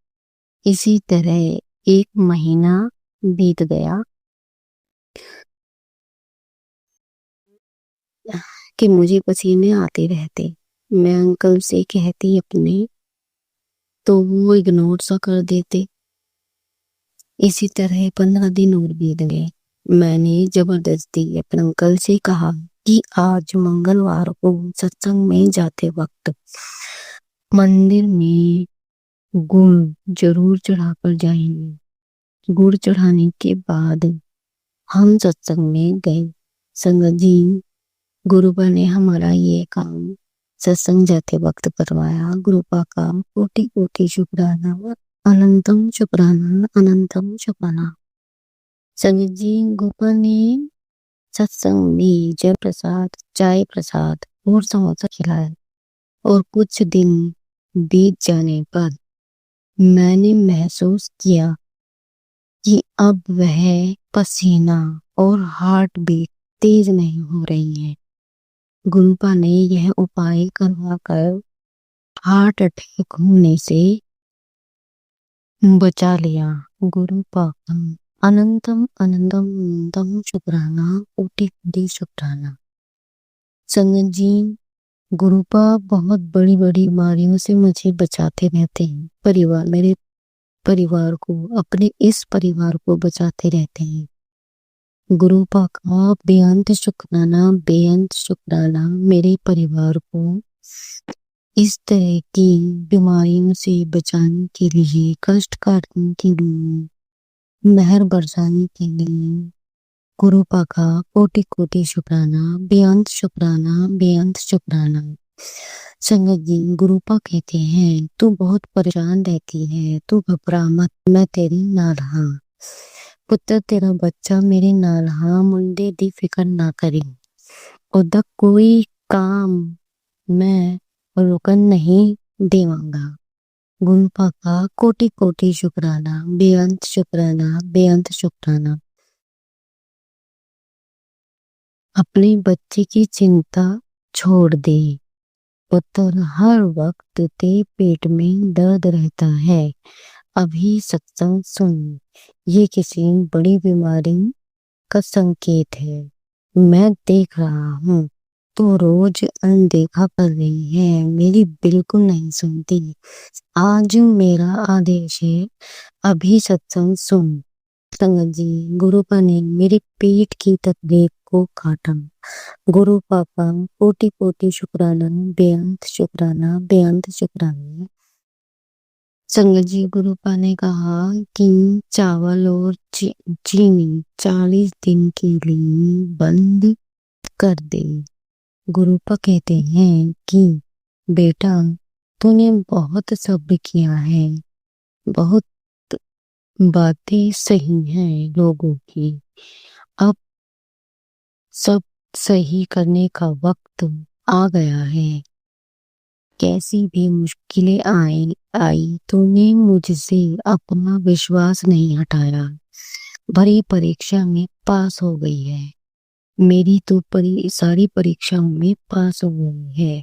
इसी तरह 1 महीना बीत गया कि मुझे पसीने आते रहते। मैं अंकल से कहती अपने, तो वो इग्नोर सा कर देते। इसी तरह 15 दिन और बीत गए। मैंने जबरदस्ती अपने अंकल से कहा कि आज मंगलवार को सत्संग में जाते वक्त मंदिर में गुड़ जरूर चढ़ाकर जाएंगे। गुड़ चढ़ाने के बाद हम सत्संग में गए। संगत जी, गुरुपा ने हमारा ये काम सत्संग जाते वक्त करवाया। गुरुपा का कोटि कोटि शुक्राना, अनंतम शुक्राना, अनंतम शुक्राना। संगत जी, गुरुपा ने सत्संग में जय प्रसाद, चाय प्रसाद और समोसा खिलाया। और कुछ दिन बीत जाने पर मैंने महसूस किया कि अब वह पसीना और हार्ट बीट तेज नहीं हो रही है। गुरुपा ने यह उपाय करवाकर हार्ट अटैक होने से बचा लिया। गुरुपा का अनंतम अनंतम अनंतम शुक्राना, कोटि कोटि शुक्राना। संगत जी, गुरुपा बहुत बड़ी बड़ी बीमारियों से मुझे बचाते रहते हैं। मेरे परिवार को, अपने इस परिवार को बचाते रहते हैं। गुरुपा का बेअंत शुक्राना, बेअंत शुक्राना। मेरे परिवार को इस तरह की बीमारियों से बचाने के लिए, कष्ट काटने के लिए, मेहर बरसाने के लिए गुरुपा का कोटि कोटि शुक्राना, बेअंत शुक्राना, बेअंत शुक्राना। संगत जी, गुरुपा कहते हैं तू बहुत परेशान रहती है, तू घबरा मत, मैं तेरी नाल हां। पुत्र तेरा बच्चा मेरे नाल हां, मुंडे दी फिक्र ना करी। ओदा कोई काम मैं रुकन नहीं देवांगा। गुरुपा का कोटि कोटि शुक्राना, बेअंत शुक्राना, बेअंत शुक्राना। अपने बच्चे की चिंता छोड़ दे पुत्र, हर वक्त ते पेट में दर्द रहता है, अभी सत्संग सुन। ये किसी बड़ी बीमारी का संकेत है। मैं देख रहा हूँ तो रोज अनदेखा कर रही है, मेरी बिल्कुल नहीं सुनती। आज मेरा आदेश है, अभी सत्संग सुन। संगत जी, गुरुपा ने मेरे पेट की तकलीफ को काटा। गुरुपा का कोटि कोटि शुक्राना, बेअंत शुक्राना, बेअंत शुक्राना। संगत जी, गुरुपा ने कहा कि चावल और चीनी 40 दिन के लिए बंद कर दे। गुरुपा कहते हैं कि बेटा, तूने बहुत सब्र किया है, बहुत बातें सही हैं लोगों की, अब सब सही करने का वक्त आ गया है। कैसी भी मुश्किलें आई तूने मुझसे अपना विश्वास नहीं हटाया। भरी परीक्षा में पास हो गई है, मेरी तो सारी परीक्षाओं में पास हो गई है।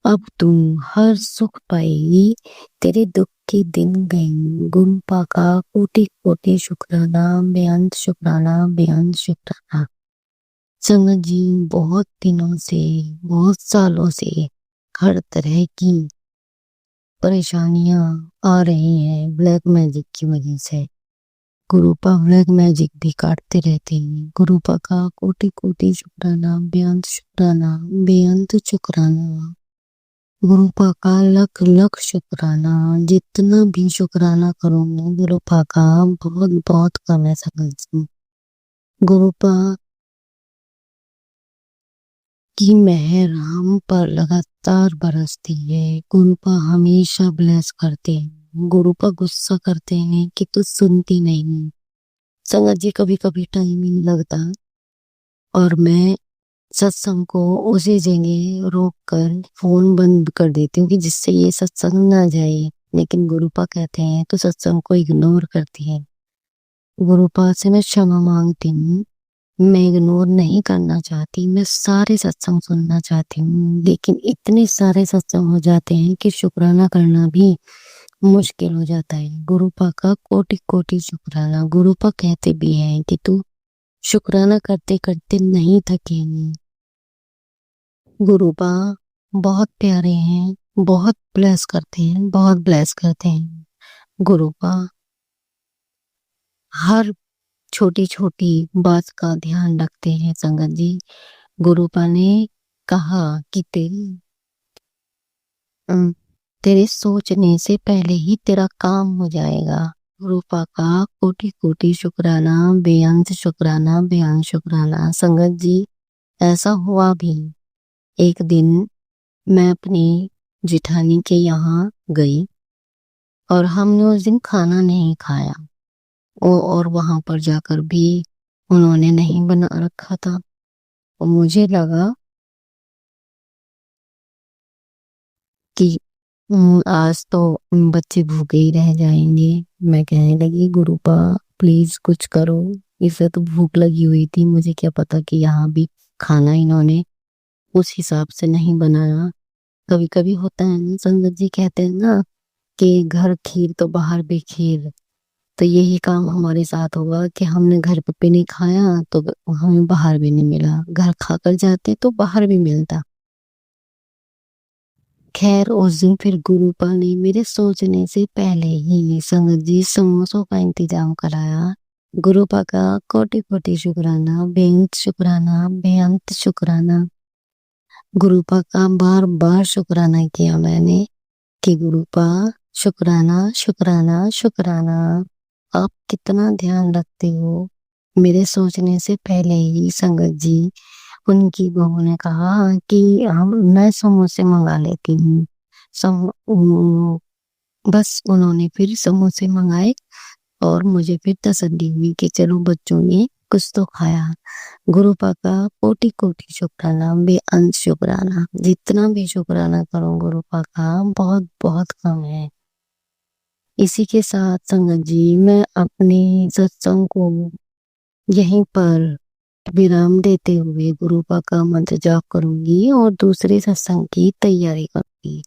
अब तू हर सुख पाएगी, तेरे दुख के दिन गए। गुरुपा का कोटि कोटि शुक्राना, बेअंत शुक्राना, बेअंत शुक्राना। संगत जी, बहुत दिनों से, बहुत सालों से हर तरह की परेशानियां आ रही हैं ब्लैक मैजिक की वजह से। गुरुपा ब्लैक मैजिक भी काटते रहते हैं। गुरुपा का कोटि कोटि शुक्राना, बेअंत शुक्राना, बेअंत शुक्राना। गुरुपा का लख लख शुक्राना। जितना भी शुक्राना करूंगा गुरुपा का बहुत बहुत कम है। संगत जी, गुरुपा की मेहर हम पर लगातार बरसती है। गुरुपा हमेशा ब्लेस करते हैं। गुरुपा गुस्सा करते हैं कि तू सुनती नहीं। संगत जी, कभी कभी टाइम ही नहीं लगता और मैं सत्संग को उसी जगह रोक कर फोन बंद कर देती हूँ कि जिससे ये सत्संग ना जाए। लेकिन गुरुपा कहते हैं तो सत्संग को इग्नोर करती है। गुरुपा से मैं क्षमा मांगती हूँ, मैं इग्नोर नहीं करना चाहती, मैं सारे सत्संग सुनना चाहती हूँ, लेकिन इतने सारे सत्संग हो जाते हैं कि शुक्राना करना भी मुश्किल हो जाता है। गुरुपा का कोटि कोटि शुक्राना। गुरुपा कहते भी हैं कि तू शुक्राना करते करते नहीं थकेंगी। गुरुपा बहुत प्यारे हैं, बहुत ब्लेस करते हैं, बहुत ब्लेस करते हैं। गुरुपा हर छोटी छोटी बात का ध्यान रखते हैं। संगत जी, गुरुपा ने कहा कि तेरे सोचने से पहले ही तेरा काम हो जाएगा। गुरुपा का कोटि कोटि शुक्राना, बेअंत शुक्राना, बेअंत शुक्राना। संगत जी, ऐसा हुआ भी। एक दिन मैं अपनी जिठानी के यहाँ गई और हमने उस दिन खाना नहीं खाया और वहां पर जाकर भी उन्होंने नहीं बना रखा था और मुझे लगा कि आज तो बच्चे भूखे ही रह जाएंगे। मैं कहने लगी गुरुपा प्लीज कुछ करो, इसे तो भूख लगी हुई थी, मुझे क्या पता कि यहाँ भी खाना इन्होंने उस हिसाब से नहीं बनाया। कभी कभी होता है ना, संगत जी कहते हैं ना कि घर खीर तो बाहर भी खीर। तो यही काम हमारे साथ होगा कि हमने घर पे नहीं खाया तो हमें बाहर भी नहीं मिला, घर खाकर जाते तो बाहर भी मिलता। खैर उस दिन फिर गुरुपा ने मेरे सोचने से पहले ही संगत जी समोसों का इंतजाम कराया। गुरुपा का कोटि कोटि शुक्राना, बेअंत शुक्राना, बेअंत शुक्राना। गुरुपा का बार बार शुक्राना किया मैंने कि गुरुपा शुक्राना शुक्राना शुक्राना, आप कितना ध्यान रखते हो। मेरे सोचने से पहले ही संगत जी उनकी बहू ने कहा कि मैं समोसे मंगा लेती हूँ। बस उन्होंने फिर समोसे मंगाए और मुझे फिर तसल्ली हुई कि चलो बच्चों ने कुछ तो खाया। गुरुपा का कोटि कोटि शुक्राना, बेअंत शुक्राना। जितना भी शुक्राना करो गुरुपा का बहुत बहुत कम है। इसी के साथ संगत जी मैं अपने सत्संग को यहीं पर विराम देते हुए गुरुपा का मंत्र जाप करूंगी और दूसरे सत्संग की तैयारी करूंगी।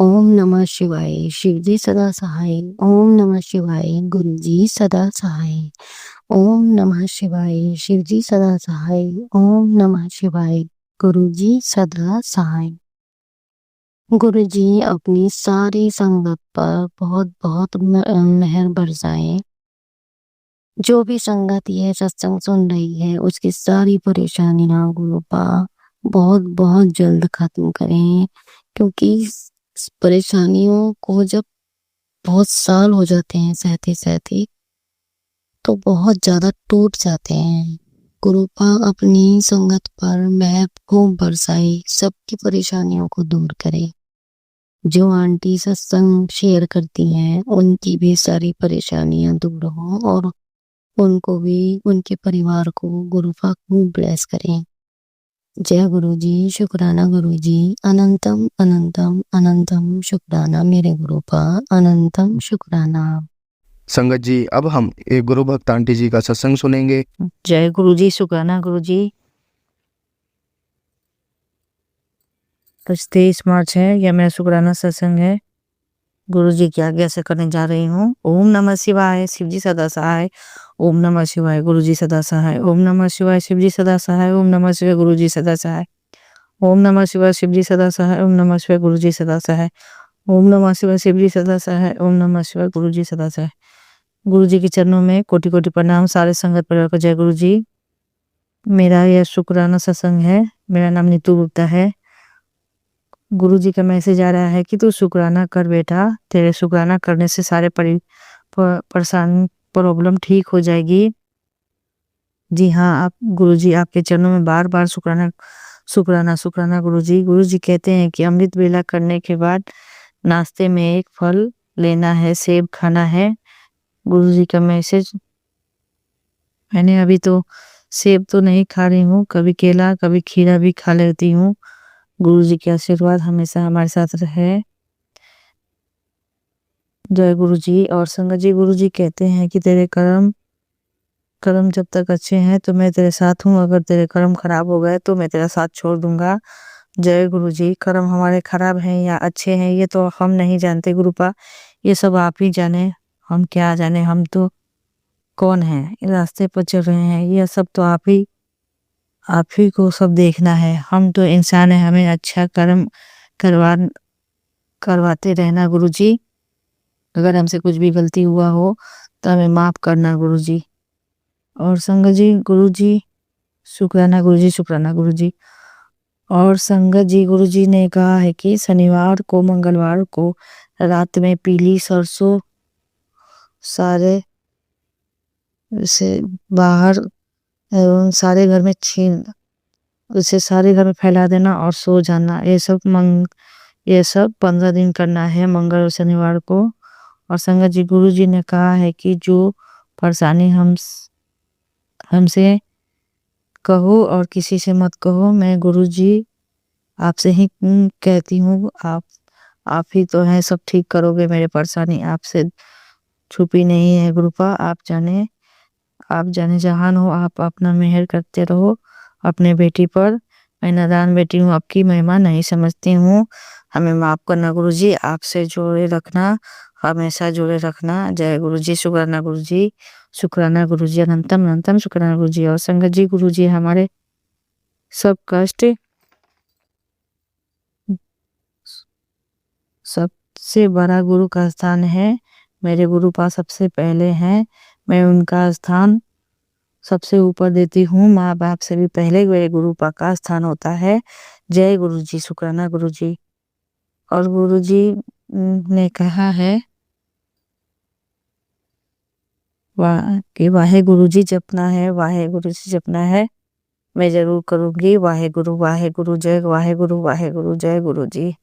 ओम नमः शिवाय, शिवजी सदा सहाय। ओम नमः शिवाय, गुरुजी सदा सहाय। ओम नमः शिवाय, शिवजी सदा सहाय। ओम नमः शिवाय, गुरुजी सदा सहाय। गुरुजी अपनी सारी संगत पर बहुत बहुत मेहर बरसाएं। जो भी संगत ये सत्संग सुन रही है उसकी सारी परेशानियां गुरुपा बहुत बहुत जल्द खत्म करें, क्योंकि इस परेशानियों को जब बहुत साल हो जाते हैं सहते सहते तो बहुत ज्यादा टूट जाते हैं। गुरुपा अपनी संगत पर महर खूब बरसाए, सबकी परेशानियों को दूर करे। जो आंटी सत्संग शेयर करती हैं उनकी भी सारी परेशानियां दूर हो और उनको भी उनके परिवार को गुरुपा खूब ब्लेस करें। जय गुरुजी, शुक्राना गुरुजी, अनंतम अनंतम अनंतम शुक्राना मेरे गुरुपा, अनंतम शुक्राना। संगत जी अब हम एक गुरु भक्त आंटी जी का सत्संग सुनेंगे। जय गुरुजी, शुक्राना गुरुजी। आज 23 मार्च है, यह मेरा शुक्राना सत्संग है। गुरुजी की आज्ञा से करने जा रही हूँ। ओम नमः शिवाय, शिवजी सदा सहाय। ओम नमः शिवाय, गुरुजी सदा सहाय। ओम नमः शिवाय, शिवजी सदा सहाय। ओम नमः शिवाय, गुरुजी सदा सहाय। ओम नमः शिवाय, शिवजी सदा सहाय। ओम नमः शिवाय, गुरुजी सदा सहाय। ओम नमः शिवाय, शिवजी सदा सहाय। ओम नमः शिवाय, गुरुजी सदा सहाय। गुरुजी के चरणों में कोटि कोटि प्रणाम। सारे संगत परिवार को जय गुरुजी। मेरा यह शुक्राना सत्संग है। मेरा नाम नीतू गुप्ता है। गुरुजी का मैसेज आ रहा है कि तू शुक्राना कर बेटा, तेरे शुक्राना करने से सारे परेशान प्रॉब्लम ठीक हो जाएगी। जी हाँ, आप गुरुजी आपके चरणों में बार बार शुक्राना शुक्राना शुक्राना गुरुजी। गुरुजी कहते हैं कि अमृत वेला करने के बाद नाश्ते में एक फल लेना है, सेब खाना है। गुरुजी का मैसेज। मैंने अभी तो सेब तो नहीं खा रही हूँ, कभी केला कभी खीरा भी खा लेती हूँ। गुरुजी के आशीर्वाद हमेशा हमारे साथ रहे। जय गुरुजी। और संगत जी गुरुजी कहते हैं कि तेरे कर्म जब तक अच्छे हैं तो मैं तेरे साथ हूँ, अगर तेरे कर्म खराब हो गए तो मैं तेरा साथ छोड़ दूंगा। जय गुरुजी। कर्म हमारे खराब हैं या अच्छे हैं ये तो हम नहीं जानते गुरुपा, ये सब आप ही जाने, हम क्या जाने। हम तो कौन है, रास्ते पर चल रहे हैं, ये सब तो आप ही को सब देखना है। हम तो इंसान है, हमें अच्छा कर्म करवाते रहना गुरुजी। अगर हमसे कुछ भी गलती हुआ हो तो हमें माफ करना गुरुजी। और संगत जी गुरुजी शुक्राना गुरुजी, शुक्राना गुरुजी। और संगत जी गुरुजी ने कहा है कि शनिवार को मंगलवार को रात में पीली सरसों सारे से बाहर सारे घर में छीन उसे सारे घर में फैला देना और सो जाना। ये सब 15 दिन करना है, मंगल और शनिवार को। और संगत जी गुरुजी ने कहा है कि जो परेशानी हमसे कहो और किसी से मत कहो, मैं गुरुजी आपसे ही कहती हूँ, आप आप ही तो हैं, सब ठीक करोगे, मेरे परेशानी आपसे छुपी नहीं है गुरुपा। आप जाने जहान हो, आप अपना मेहर करते रहो अपने बेटी पर। मैं नादान बेटी हूँ, आपकी महिमा नहीं समझती हूँ, हमें माफ करना गुरुजी। आपसे जोड़े रखना, हमेशा जोड़े रखना। जय गुरुजी, शुक्राना गुरुजी, शुक्राना गुरुजी, अनंतम अनंतम शुक्राना गुरुजी। और संगत जी, गुरुजी हमारे सब कष्ट, सबसे बड़ा गुरु का स्थान है। मेरे गुरु पास सबसे पहले हैं, मैं उनका स्थान सबसे ऊपर देती हूँ। माँ बाप से भी पहले मेरे गुरु पा का स्थान होता है। जय गुरु जी, शुक्राना गुरु जी। और गुरु जी ने कहा है कि वाहे गुरु जी जपना है, वाहे गुरु जी जपना है, मैं जरूर करूंगी। वाहे गुरु जय, वाहे गुरु जय गुरु जी,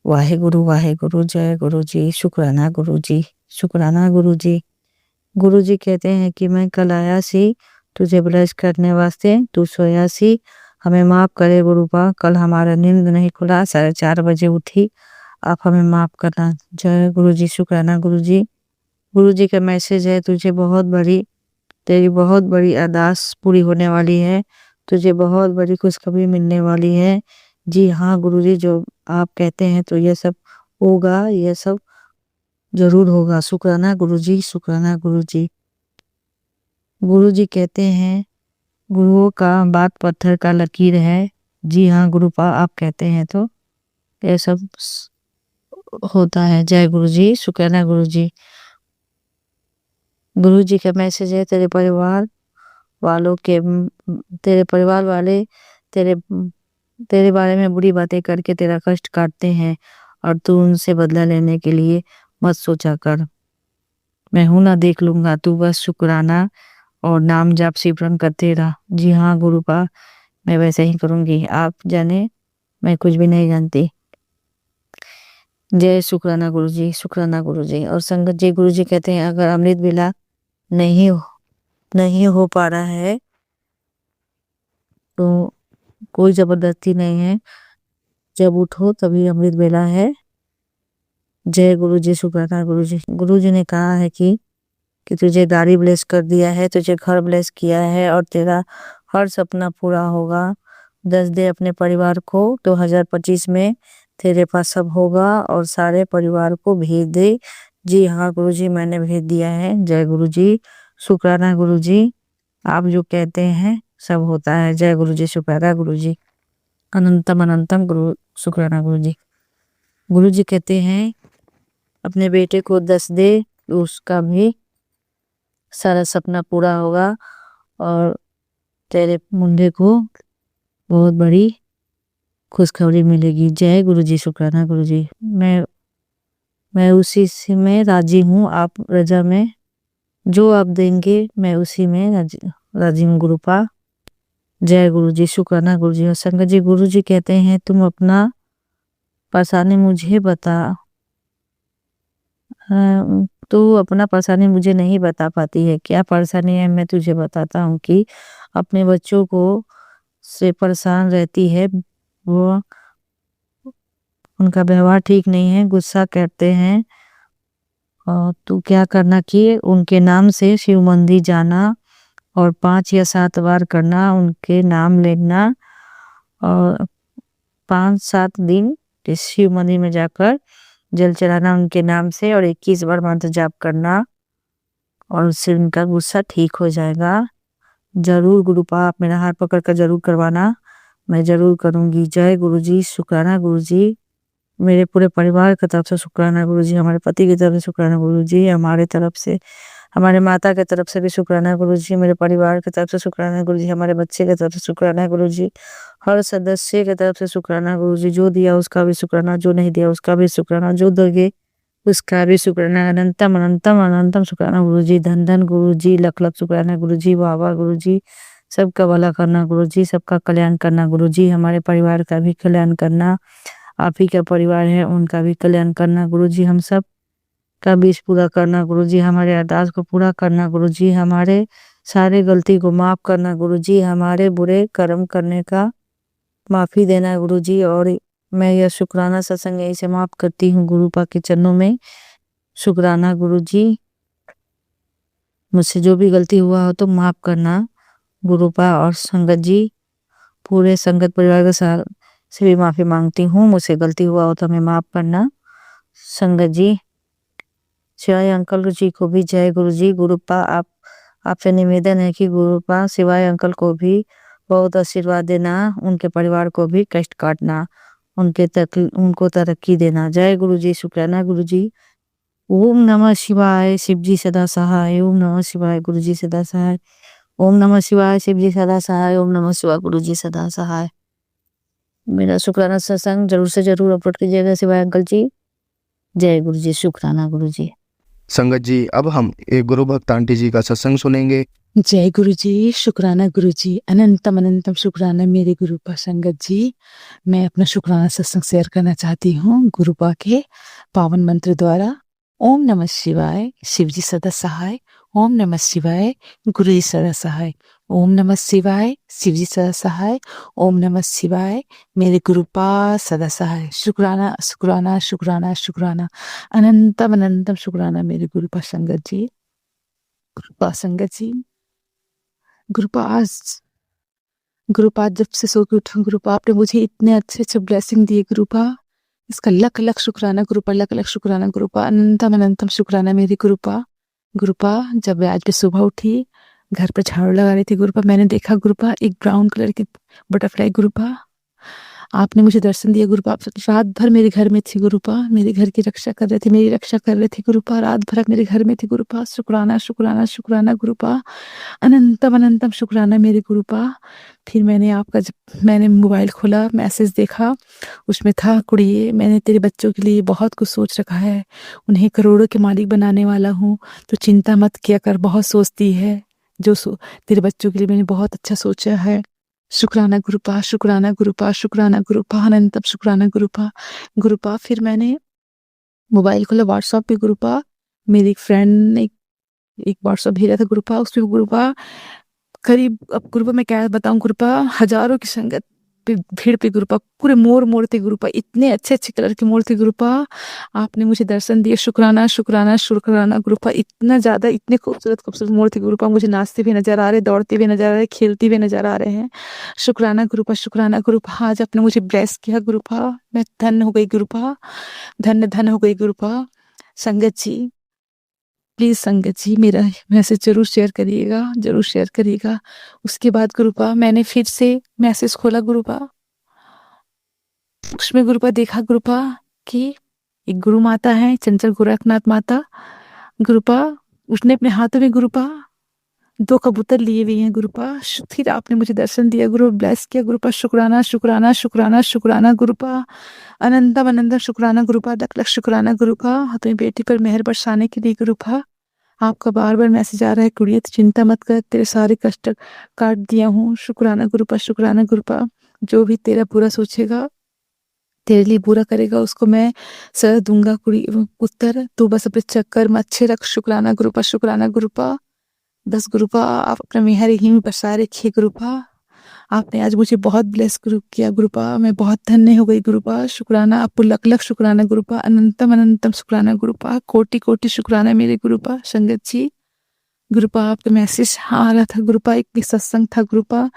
वाहे गुरु जय गुरु जी, शुक्राना गुरु जी, शुक्राना गुरु जी। गुरु जी कहते हैं कि मैं कल आया सी तुझे ब्लेस करने वास्ते, तू सोया सी, हमें माफ करे गुरु पा। कल हमारा नींद नहीं खुला, 4:30 बजे उठी, आप हमें माफ करना। जय गुरु जी, शुक्राना गुरु जी। गुरु जी का मैसेज है, तेरी बहुत बड़ी अरदास पूरी होने वाली है, तुझे बहुत बड़ी खुशखबरी मिलने वाली है। जी हाँ गुरु जी, जो आप कहते हैं तो ये सब होगा, ये सब जरूर होगा। शुक्राना गुरु जी, शुक्राना गुरु जी। गुरु जी कहते हैं गुरुओं का बात पत्थर का लकीर है। जी हाँ गुरु पा, आप कहते हैं तो ये सब होता है। जय गुरु जी, शुक्राना गुरु जी। गुरु जी का मैसेज है, तेरे परिवार वाले तेरे बारे में बुरी बातें करके तेरा कष्ट काटते हैं, और तू उनसे बदला लेने के लिए मत सोचा कर। मैं हूं ना, देख लूंगा, तू बस शुक्राना और नाम जाप सिमरन करते रहा। जी हाँ गुरु पा, मैं वैसे ही करूंगी। आप जाने मैं कुछ भी नहीं जानती। जय शुक्राना गुरु जी, शुक्राना गुरु जी। और संगत जी, गुरु जी कहते हैं अगर अमृत वेला नहीं हो पा रहा है तो कोई जबरदस्ती नहीं है, जब उठो तभी अमृत वेला है। जय गुरु जी, शुक्राना गुरु जी। गुरु जी ने कहा है कि तुझे गाड़ी ब्लेस कर दिया है, तुझे घर ब्लेस किया है, और तेरा हर सपना पूरा होगा। 10 दे अपने परिवार को, 2025 में तेरे पास सब होगा, और सारे परिवार को भेज दे। जी हाँ गुरु जी, मैंने भेज दिया है। जय गुरु जी, शुक्राना गुरु जी। आप जो कहते हैं सब होता है। जय गुरु जी, शुक्राना गुरु जी, अनंतम अनंतम गुरु, शुक्राना गुरु जी। गुरु जी कहते हैं अपने बेटे को 10 दे, उसका भी सारा सपना पूरा होगा, और तेरे मुंडे को बहुत बड़ी खुशखबरी मिलेगी। जय गुरु जी, शुक्राना गुरु जी। मैं उसी से में राजी हूँ, आप रजा में जो आप देंगे मैं उसी में राजी हूँ गुरु पा। जय गुरु जी, शुक्राना गुरु जी। और संगत जी, गुरु जी कहते हैं तुम अपना परेशानी मुझे बता, तो अपना परेशानी मुझे नहीं बता पाती है, क्या परेशानी है मैं तुझे बताता हूँ। कि अपने बच्चों को से परेशान रहती है, वो उनका व्यवहार ठीक नहीं है, गुस्सा करते हैं। और तू क्या करना कि उनके नाम से शिव मंदिर जाना, और 5 या 7 बार करना, उनके नाम लेना, और 5-7 दिन शिव मंदिर में जाकर जल चढ़ाना उनके नाम से, और 21 बार मंत्र जाप करना, और उससे उनका गुस्सा ठीक हो जाएगा। जरूर गुरु पा, आप मेरा हाथ पकड़ कर जरूर करवाना, मैं जरूर करूंगी। जय गुरु जी, शुक्राना गुरु जी। मेरे पूरे परिवार की तरफ से शुक्राना गुरु जी, हमारे पति की तरफ से शुक्राना गुरु जी, हमारे तरफ से, हमारे माता की तरफ से भी शुक्राना गुरु जी, मेरे परिवार की तरफ से शुक्राना गुरु जी, हमारे बच्चे की तरफ से शुक्राना गुरु जी, हर सदस्य की तरफ से शुक्राना गुरु जी। जो दिया उसका भी शुक्राना, जो नहीं दिया उसका भी शुक्राना, जो दोगे उसका भी शुक्राना। अनंतम अनंतम अनंतम शुक्राना गुरु जी। धन धन गुरु जी, लख लख शुक्राना गुरु जी। वाह वाह गुरु जी, सबका भला करना गुरु जी, सबका कल्याण करना गुरु जी, हमारे परिवार का भी कल्याण करना। आप ही का परिवार है, उनका भी कल्याण करना गुरु जी, हम सब का विश पूरा करना गुरु जी, हमारे अरदास को पूरा करना गुरु जी, हमारे सारे गलती को माफ करना गुरु जी, हमारे बुरे कर्म करने का माफी देना गुरु जी, और मैं यह शुक्राना सत्संग यही समाप्त करती हूँ गुरुपा के चरणों में। शुक्राना गुरु जी, मुझसे जो भी गलती हुआ हो तो माफ करना गुरुपा। और संगत जी, पूरे संगत परिवार के साथ से भी माफी मांगती हूँ, मुझसे गलती हुआ हो तो हमें माफ करना। संगत जी, शिवाय अंकल जी को भी जय गुरु जी। गुरुपा आपसे निवेदन है कि गुरुपा शिवाय अंकल को भी बहुत आशीर्वाद देना, उनके परिवार को भी कष्ट काटना, उनको तरक्की देना। जय गुरु जी। शुक्राना गुरु जी। ओम नमः शिवाय, शिव जी सदा सहाय। ओम नमः शिवाय, गुरु जी सदा सहाय। ओम नमः शिवाय, शिव जी सदा सहाय। ओम नमः शिवाय, गुरु जी सदा सहाय। मेरा शुक्राना सत्संग जरूर से जरूर अपलोड कीजिएगा शिवाय अंकल जी। जय गुरु जी। शुक्राना गुरु जी। संगत जी, अब हम एक गुरु भक्त आंटी जी का सत्संग सुनेंगे। जय गुरु जी, शुक्राना गुरु जी, अनंतम अनंतम शुक्राना मेरे गुरुपा संगत जी। मैं अपना शुक्राना सत्संग शेयर करना चाहती हूँ गुरुपा के पावन मंत्र द्वारा। ओम नमः शिवाय, शिव जी सदा सहाय। ओम नमः शिवाय, गुरु जी सदा सहाय। ओम नमः शिवाय, शिव जी सदा सहाय। ओम नमः शिवाय, मेरे गुरुपा सदा सहाय। शुक्राना शुक्राना शुक्राना शुक्राना, अनंतम अनंतम शुक्राना मेरे गुरुपा संगत जी। गुरुपा संगत जी, गुरुपा जब से सो के उठा गुरुपा, आपने मुझे इतने अच्छे अच्छे ब्लेसिंग दिए गुरुपा, इसका लख लख शुक्राना गुरुपा, लख लख शुक्राना गुरुपा, अनंतम अनंतम शुक्राना मेरी गुरुपा। गुरुपा, जब मैं आज भी सुबह उठी, घर पर झाड़ू लगा रही थी गुरुपा, मैंने देखा गुरुपा एक ब्राउन कलर की बटरफ्लाई गुरुपा, आपने मुझे दर्शन दिया गुरुपा। आप रात भर मेरे घर में थी गुरुपा, मेरे घर की रक्षा कर रहे थे, मेरी रक्षा कर रहे थे गुरुपा, रात भर आप मेरे घर में थी गुरुपा। शुक्राना शुक्राना शुक्राना गुरुपा, अनंतम अनंतम शुक्राना मेरे गुरुपा। फिर जब मैंने मोबाइल खोला, मैसेज देखा, उसमें था, कुड़िए मैंने तेरे बच्चों के लिए बहुत कुछ सोच रखा है, उन्हें करोड़ों के मालिक बनाने वाला हूँ, तो चिंता मत किया कर, बहुत सोचती है, तेरे बच्चों के लिए मैंने बहुत अच्छा सोचा है। शुक्राना गुरुपा, शुक्राना गुरुपा, शुक्राना गुरुपा, अनंतम शुक्राना गुरुपा। गुरुपा, फिर मैंने मोबाइल खोला, व्हाट्सएप पे गुरुपा, मेरी एक फ्रेंड ने एक व्हाट्सएप भेजा था गुरुपा, उस पे गुरुपा करीब, अब गुरुपा मैं क्या बताऊं गुरुपा, हजारों की संगत पे, भीड़ पे गुरुपा, पूरे मोर थे गुरुपा, इतने अच्छे अच्छे कलर के मोर थे गुरुपा, आपने मुझे दर्शन दिए। शुक्राना शुक्राना शुक्राना गुरुपा, इतना ज्यादा, इतने खूबसूरत खूबसूरत मोर थे गुरुपा, मुझे नाचते हुए नजर आ रहे, दौड़ते हुए नजर आ रहे, खेलते हुए नजर आ रहे हैं। शुक्राना गुरुपा, शुक्राना गुरुपा, आज आपने मुझे ब्लेस किया गुरुपा, मैं धन्य हो गई गुरुपा, धन्य धन्य हो गई गुरुपा। संगत जी, प्लीज संगत जी मेरा मैसेज जरूर शेयर करिएगा, जरूर शेयर करिएगा। उसके बाद गुरुपा मैंने फिर से मैसेज खोला गुरुपा, उसमें गुरुपा देखा गुरुपा कि एक गुरु माता है, चंचल गोरखनाथ माता गुरुपा, उसने अपने हाथों में गुरुपा 2 कबूतर लिए हुए हैं गुरुपा। फिर आपने मुझे दर्शन दिया गुरु, ब्लेस किया गुरुपा। शुक्राना शुक्राना शुक्राना शुक्राना गुरुपा, अनंतम अनंतम शुक्राना गुरुपा, लख लख शुक्राना गुरुपा, अपनी बेटी पर मेहर बरसाने के लिए गुरुपा। आपका बार बार मैसेज आ रहा है, कुड़िए तो चिंता मत कर, तेरे सारे कष्ट काट दिया हूँ। शुक्राना गुरुपा, शुक्राना गुरुपा, जो भी तेरा बुरा सोचेगा, तेरे लिए बुरा करेगा, उसको मैं सह दूंगा कुड़ी उत्तर, तू बस अपने चक्कर में अच्छे रख। शुक्राना गुरुपा, शुक्राना गुरुपा, बस गुरुपा आप अपना मेहर ही बरसाए रखिए गुरुपा। आपने आज मुझे बहुत ब्लेस किया गुरुपा, मैं बहुत धन्य हो गई गुरुपा। शुक्राना, आपको लख लख शुक्राना गुरुपा, अनंतम अनंतम शुक्राना गुरुपा, कोटि कोटि शुक्राना मेरे गुरुपा। संगत जी, गुरुपा आपका मैसेज आ रहा था गुरुपा, एक भी सत्संग था गुरुपा,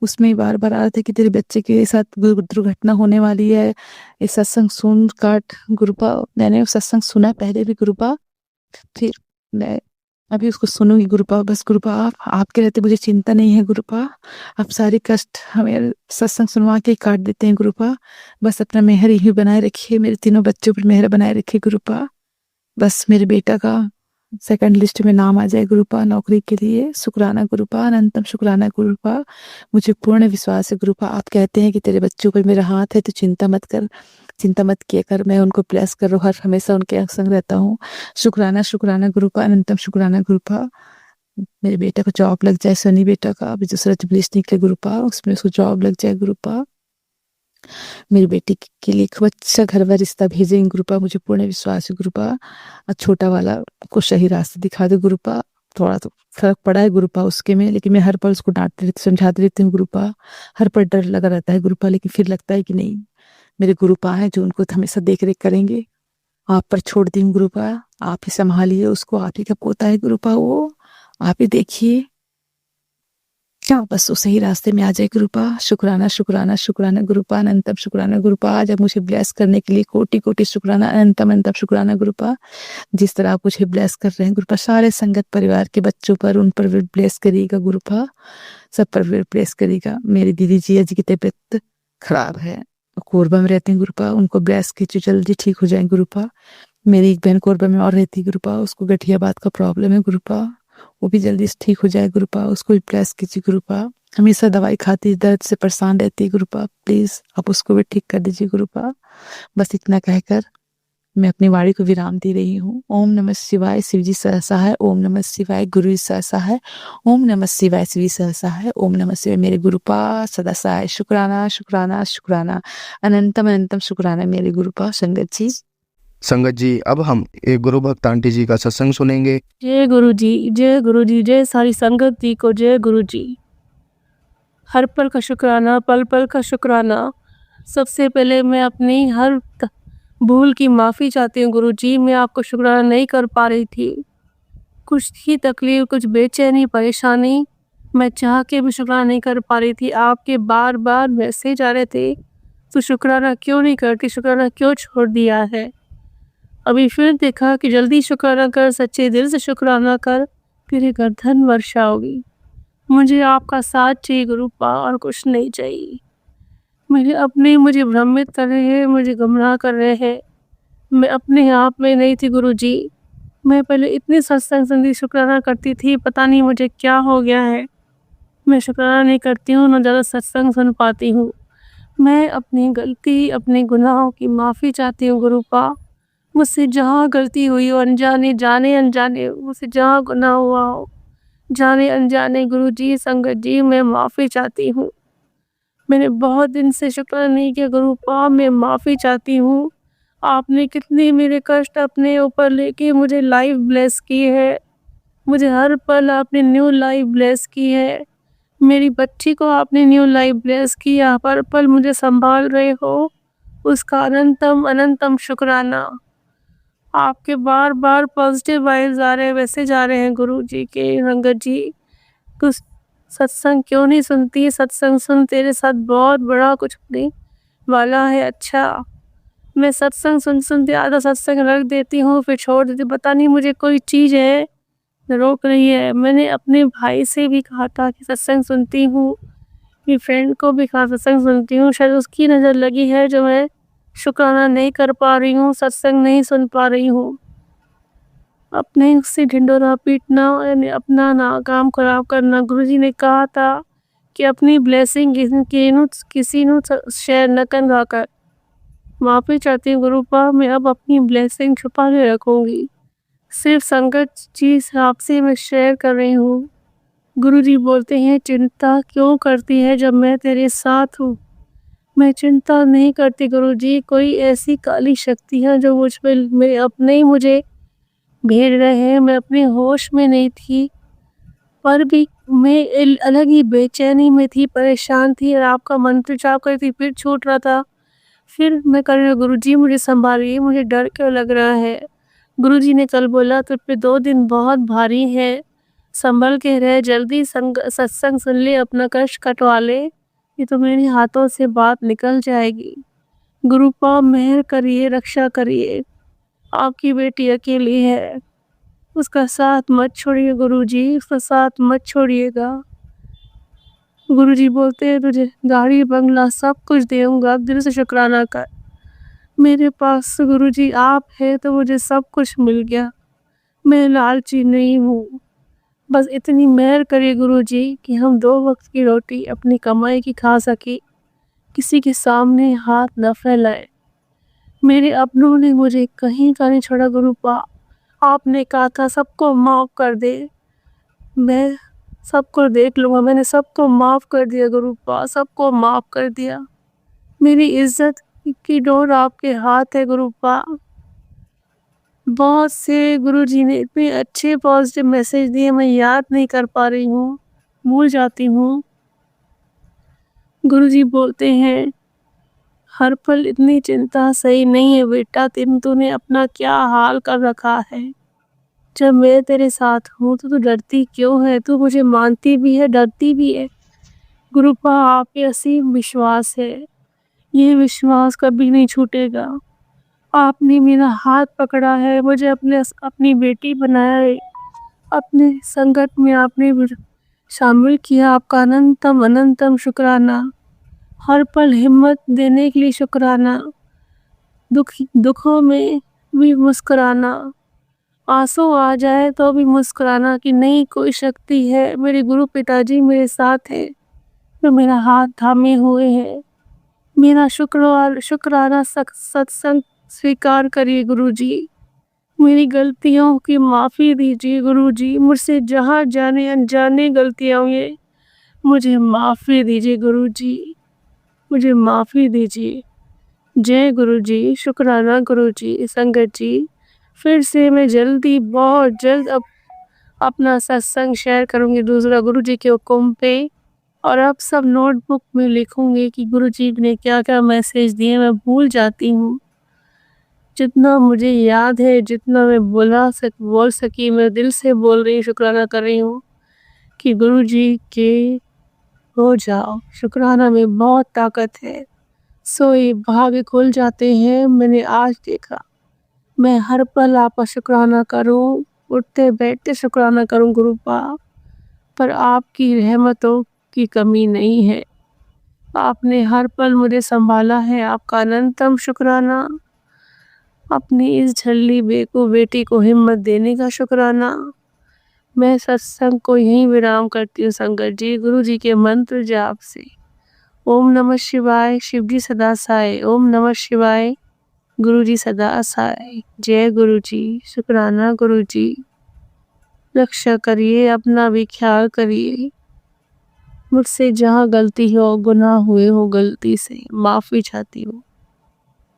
उसमें बार बार आ रहा था कि तेरे बच्चे के साथ दुर्घटना होने वाली है, ये सत्संग सुन काट गुरुपा। मैंने सत्संग सुना पहले भी गुरुपा, फिर मैं अभी उसको सुनूंगी गुरुपा। बस गुरुपा आपके रहते मुझे चिंता नहीं है गुरुपा, आप सारे कष्ट हमें सत्संग सुनवा के काट देते हैं गुरुपा। बस अपना मेहर ही बनाए रखिए, मेरे तीनों बच्चों पर मेहर बनाए रखिए गुरुपा। बस मेरे बेटा का सेकंड लिस्ट में नाम आ जाए गुरुपा नौकरी के लिए। शुक्राना गुरुपा, अनंतम शुक्राना गुरुपा, मुझे पूर्ण विश्वास है गुरुपा। आप कहते हैं कि तेरे बच्चों पर मेरा हाथ है, तो चिंता मत कर, चिंता मत किया कर, मैं उनको ब्लेस कर रहा हूँ, हर हमेशा उनके संग रहता हूँ। शुक्राना शुक्राना गुरुपा, अनंतम शुक्राना गुरुपा। मेरे बेटा को जॉब लग जाए, सनी बेटा का अभी दूसरा जब लिस्ट निकले गुरुपा, उसमें उसको जॉब लग जाए गुरुपा। मेरी बेटी के लिए खूब अच्छा घर व रिश्ता भेजेंगे गुरुपा, मुझे पूर्ण विश्वास है गुरुपा। और छोटा वाला को सही रास्ते दिखा दो गुरुपा, थोड़ा तो फर्क पड़ा है गुरुपा उसके में, लेकिन मैं हर पल उसको डांटती रहती, समझाती रहती हूँ गुरुपा। हर पल डर लगा रहता है गुरुपा, लेकिन फिर लगता है कि नहीं, मेरे गुरुपा हैं जो उनको हमेशा देख रेख करेंगे। आप पर छोड़ दी हूँ गुरुपा, आप ही संभालिए उसको, आप ही का पोता है गुरुपा वो, आप ही देखिए क्या बस वो सही रास्ते में आ जाए गुरुपा। शुक्राना शुक्राना शुक्राना गुरुपा, अनंतम शुक्राना गुरुपा। आज आप मुझे ब्लेस करने के लिए कोटि कोटि शुक्राना, अनंतम अनंतम शुक्राना गुरुपा। जिस तरह आप मुझे ब्लेस कर रहे हैं गुरुपा, सारे संगत परिवार के बच्चों पर, उन पर भी ब्लेस करिएगा गुरुपा, सब पर भी ब्लेस करिएगा। मेरी दीदी जिया जी की तबीयत खराब है, कोरबा में रहती हैं गुरुपा, उनको ब्लेस कीजिए, जल्दी ठीक हो जाए गुरुपा। मेरी एक बहन कोरबा में और रहती है गुरुपा, उसको गठियाबाद का प्रॉब्लम है गुरुपा, वो भी जल्दी से ठीक हो जाए गुरुपा, उसको भी ब्लेस कीजिए गुरुपा। हमेशा दवाई खाती, दर्द से परेशान रहती है गुरुपा, प्लीज आप उसको भी ठीक कर दीजिए गुरुपा। बस इतना कहकर मैं अपनी वाणी को विराम दे रही हूँ। ओम नमः शिवाय, शिवजी सहसा है। ओम नमः शिवाय, गुरु सहसा है। ओम नमः शिवाय, शिवी सहसा है। ओम नमः शिवाय, मेरे गुरुपा सदा सहाय। शुक्राना शुक्राना शुक्राना, अनंतम अनंतम शुक्राना मेरे गुरुपा। संगत जी, संगत जी, अब हम एक गुरु भक्त आंटी जी का सत्संग सुनेंगे। जय गुरु जी, जय गुरु जी, जय सारी संगत जी को जय गुरु जी। हर पल का शुक्राना, पल पल का शुक्राना। सबसे पहले मैं अपनी हर भूल की माफ़ी चाहती हूँ गुरु जी। मैं आपको शुक्राना नहीं कर पा रही थी, कुछ ही तकलीफ, कुछ बेचैनी, परेशानी, मैं चाह के भी शुक्राना नहीं कर पा रही थी। आपके बार बार मैसेज आ रहे थे तो शुक्राना क्यों नहीं करती, शुक्राना क्यों छोड़ दिया है। अभी फिर देखा कि जल्दी शुक्राना कर, सच्चे दिल से शुक्राना कर, तेरे घर धन वर्षा होगी। मुझे आपका साथ चाहिए गुरुपा, और कुछ नहीं चाहिए। मेरे अपने मुझे भ्रमित कर रहे हैं, मुझे गुमराह कर रहे हैं। मैं अपने आप में नहीं थी गुरु जी। मैं पहले इतनी सत्संग सुनती, शुक्राना करती थी, पता नहीं मुझे क्या हो गया है। मैं शुक्राना नहीं करती हूँ, ना ज़्यादा सत्संग सुन पाती हूँ। मैं अपनी गलती, अपने गुनाहों की माफ़ी चाहती हूँ गुरुपा। मुझसे जहाँ गलती हुई हो, अनजाने, जाने अनजाने, मुझसे जहाँ गुनाह हुआ हो, जाने अनजाने, गुरु जी, संगत जी, मैं माफ़ी चाहती हूँ। मैंने बहुत दिन से शुक्राना नहीं किया गुरुपा, मैं माफ़ी चाहती हूँ। आपने कितने मेरे कष्ट अपने ऊपर लेके मुझे लाइफ ब्लेस की है। मुझे हर पल आपने न्यू लाइफ ब्लेस की है। मेरी बच्ची को आपने न्यू लाइफ ब्लेस किया, हर पल मुझे संभाल रहे हो, उसका अनंतम अनंतम शुक्राना। आपके बार बार पॉजिटिव वाइब्स आ रहे हैं, मैसेज आ रहे हैं गुरु जी के, संगत जी कुछ सत्संग क्यों नहीं सुनती, सत्संग सुन, तेरे साथ बहुत बड़ा कुछ होने वाला है। अच्छा, मैं सत्संग सुन सुनते आधा सत्संग रख देती हूँ, फिर छोड़ देती, पता नहीं मुझे कोई चीज़ है रोक रही है। मैंने अपने भाई से भी कहा था कि सत्संग सुनती हूँ, मेरी फ्रेंड को भी कहा सत्संग सुनती हूँ, शायद उसकी नज़र लगी है जो मैं शुक्राना नहीं कर पा रही हूँ, सत्संग नहीं सुन पा रही हूँ। अपने उससे ढिंढोरा पीटना, यानी अपना ना काम खराब करना। गुरुजी ने कहा था कि अपनी ब्लेसिंग किसी नू शेयर न करना कर। माफ़ी चाहती हूँ गुरुपा, मैं अब अपनी ब्लेसिंग छुपा के रखूँगी, सिर्फ संगत जी आपसे मैं शेयर कर रही हूँ। गुरुजी बोलते हैं, चिंता क्यों करती है जब मैं तेरे साथ हूँ। मैं चिंता नहीं करती गुरुजी, कोई ऐसी काली शक्ति है जो मुझ पे, मेरे अपने ही मुझे भेज रहे हैं। मैं अपने होश में नहीं थी, पर भी मैं अलग ही बेचैनी में थी, परेशान थी, और आपका मंत्र जाप कर थी, फिर छूट रहा था, फिर मैं कर रही हूँ। गुरुजी मुझे संभालिए, मुझे डर क्यों लग रहा है। गुरुजी ने कल बोला तुझ पे 2 दिन बहुत भारी है, संभल के रह, जल्दी सत्संग सुन ले, अपना कष्ट कटवा ले, ये तो मेरे हाथों से बात निकल जाएगी। गुरुपा मेहर करिए, रक्षा करिए, आपकी बेटी अकेली है, उसका साथ मत छोड़िए गुरुजी, उसका साथ मत छोड़िएगा। गुरुजी बोलते हैं तुझे गाड़ी बंगला सब कुछ दूंगा, दिल से शुक्राना कर। मेरे पास गुरुजी आप है तो मुझे सब कुछ मिल गया, मैं लालची नहीं हूँ। बस इतनी मेहर करिए गुरुजी कि हम 2 वक्त की रोटी अपनी कमाई की खा सके, किसी के सामने हाथ न फैलाए। मेरे अपनों ने मुझे कहीं का नहीं छोड़ा गुरुपा, आपने कहा था सबको माफ़ कर दे, मैं सबको देख लूँगा, मैंने सबको माफ़ कर दिया गुरुपा, सबको माफ़ कर दिया। मेरी इज्जत की डोर आपके हाथ है गुरुपा। बहुत से गुरुजी ने इतने अच्छे पॉजिटिव मैसेज दिए, मैं याद नहीं कर पा रही हूँ, भूल जाती हूँ। गुरुजी बोलते हैं हर पल इतनी चिंता सही नहीं है बेटा, तूने अपना क्या हाल कर रखा है। जब मैं तेरे साथ हूँ तो तू डरती क्यों है? तू मुझे मानती भी है, डरती भी है। गुरुपा आप पे असीम विश्वास है, ये विश्वास कभी नहीं छूटेगा। आपने मेरा हाथ पकड़ा है, मुझे अपनी बेटी बनाया है, अपने संकट में आपने शामिल किया। आपका अनंतम अनंतम शुक्राना। हर पल हिम्मत देने के लिए शुक्राना। दुखों में भी मुस्कुराना, आंसू आ जाए तो भी मुस्कुराना कि नहीं, कोई शक्ति है, मेरे गुरु पिताजी मेरे साथ है, जो मेरा हाथ थामे हुए हैं। मेरा शुक्राना सत्संग स्वीकार करिए गुरुजी। मेरी गलतियों की माफ़ी दीजिए गुरुजी। मुझसे जहाँ जाने अनजाने गलतियाँ हुई, मुझे माफ़ी दीजिए गुरुजी, मुझे माफ़ी दीजिए। जय गुरुजी, शुक्राना गुरुजी। संगत जी, फिर से मैं जल्दी, बहुत जल्द अपना सत्संग शेयर करूँगी दूसरा गुरुजी के हुक्म पे। और अब सब नोटबुक में लिखूँगी कि गुरुजी ने क्या क्या मैसेज दिए। मैं भूल जाती हूँ। जितना मुझे याद है, जितना मैं बोल सकी, मैं दिल से बोल रही हूँ, शुक्राना कर रही हूँ कि गुरुजी के हो जाओ। शुक्राना में बहुत ताकत है। सोए भाग्य खुल जाते हैं, मैंने आज देखा। मैं हर पल आपका शुक्राना करूं, उठते बैठते शुक्राना करूं गुरुपा, पर आपकी रहमतों की कमी नहीं है। आपने हर पल मुझे संभाला है, आपका अनंतम शुक्राना। अपनी इस झल्ली बेकूफ बेटी को हिम्मत देने का शुक्राना। मैं सत्संग को यहीं विराम करती हूँ संगत जी, गुरु जी के मंत्र जाप से। ओम नमः शिवाय, शिव जी सदा साए। ओम नमः शिवाय, गुरु जी सदा साए। जय गुरु जी, शुक्राना गुरु जी। रक्षा करिए, अपना भी ख्याल करिए। मुझसे जहाँ गलती हो, गुनाह हुए हो, गलती से माफ़ी चाहती हूँ।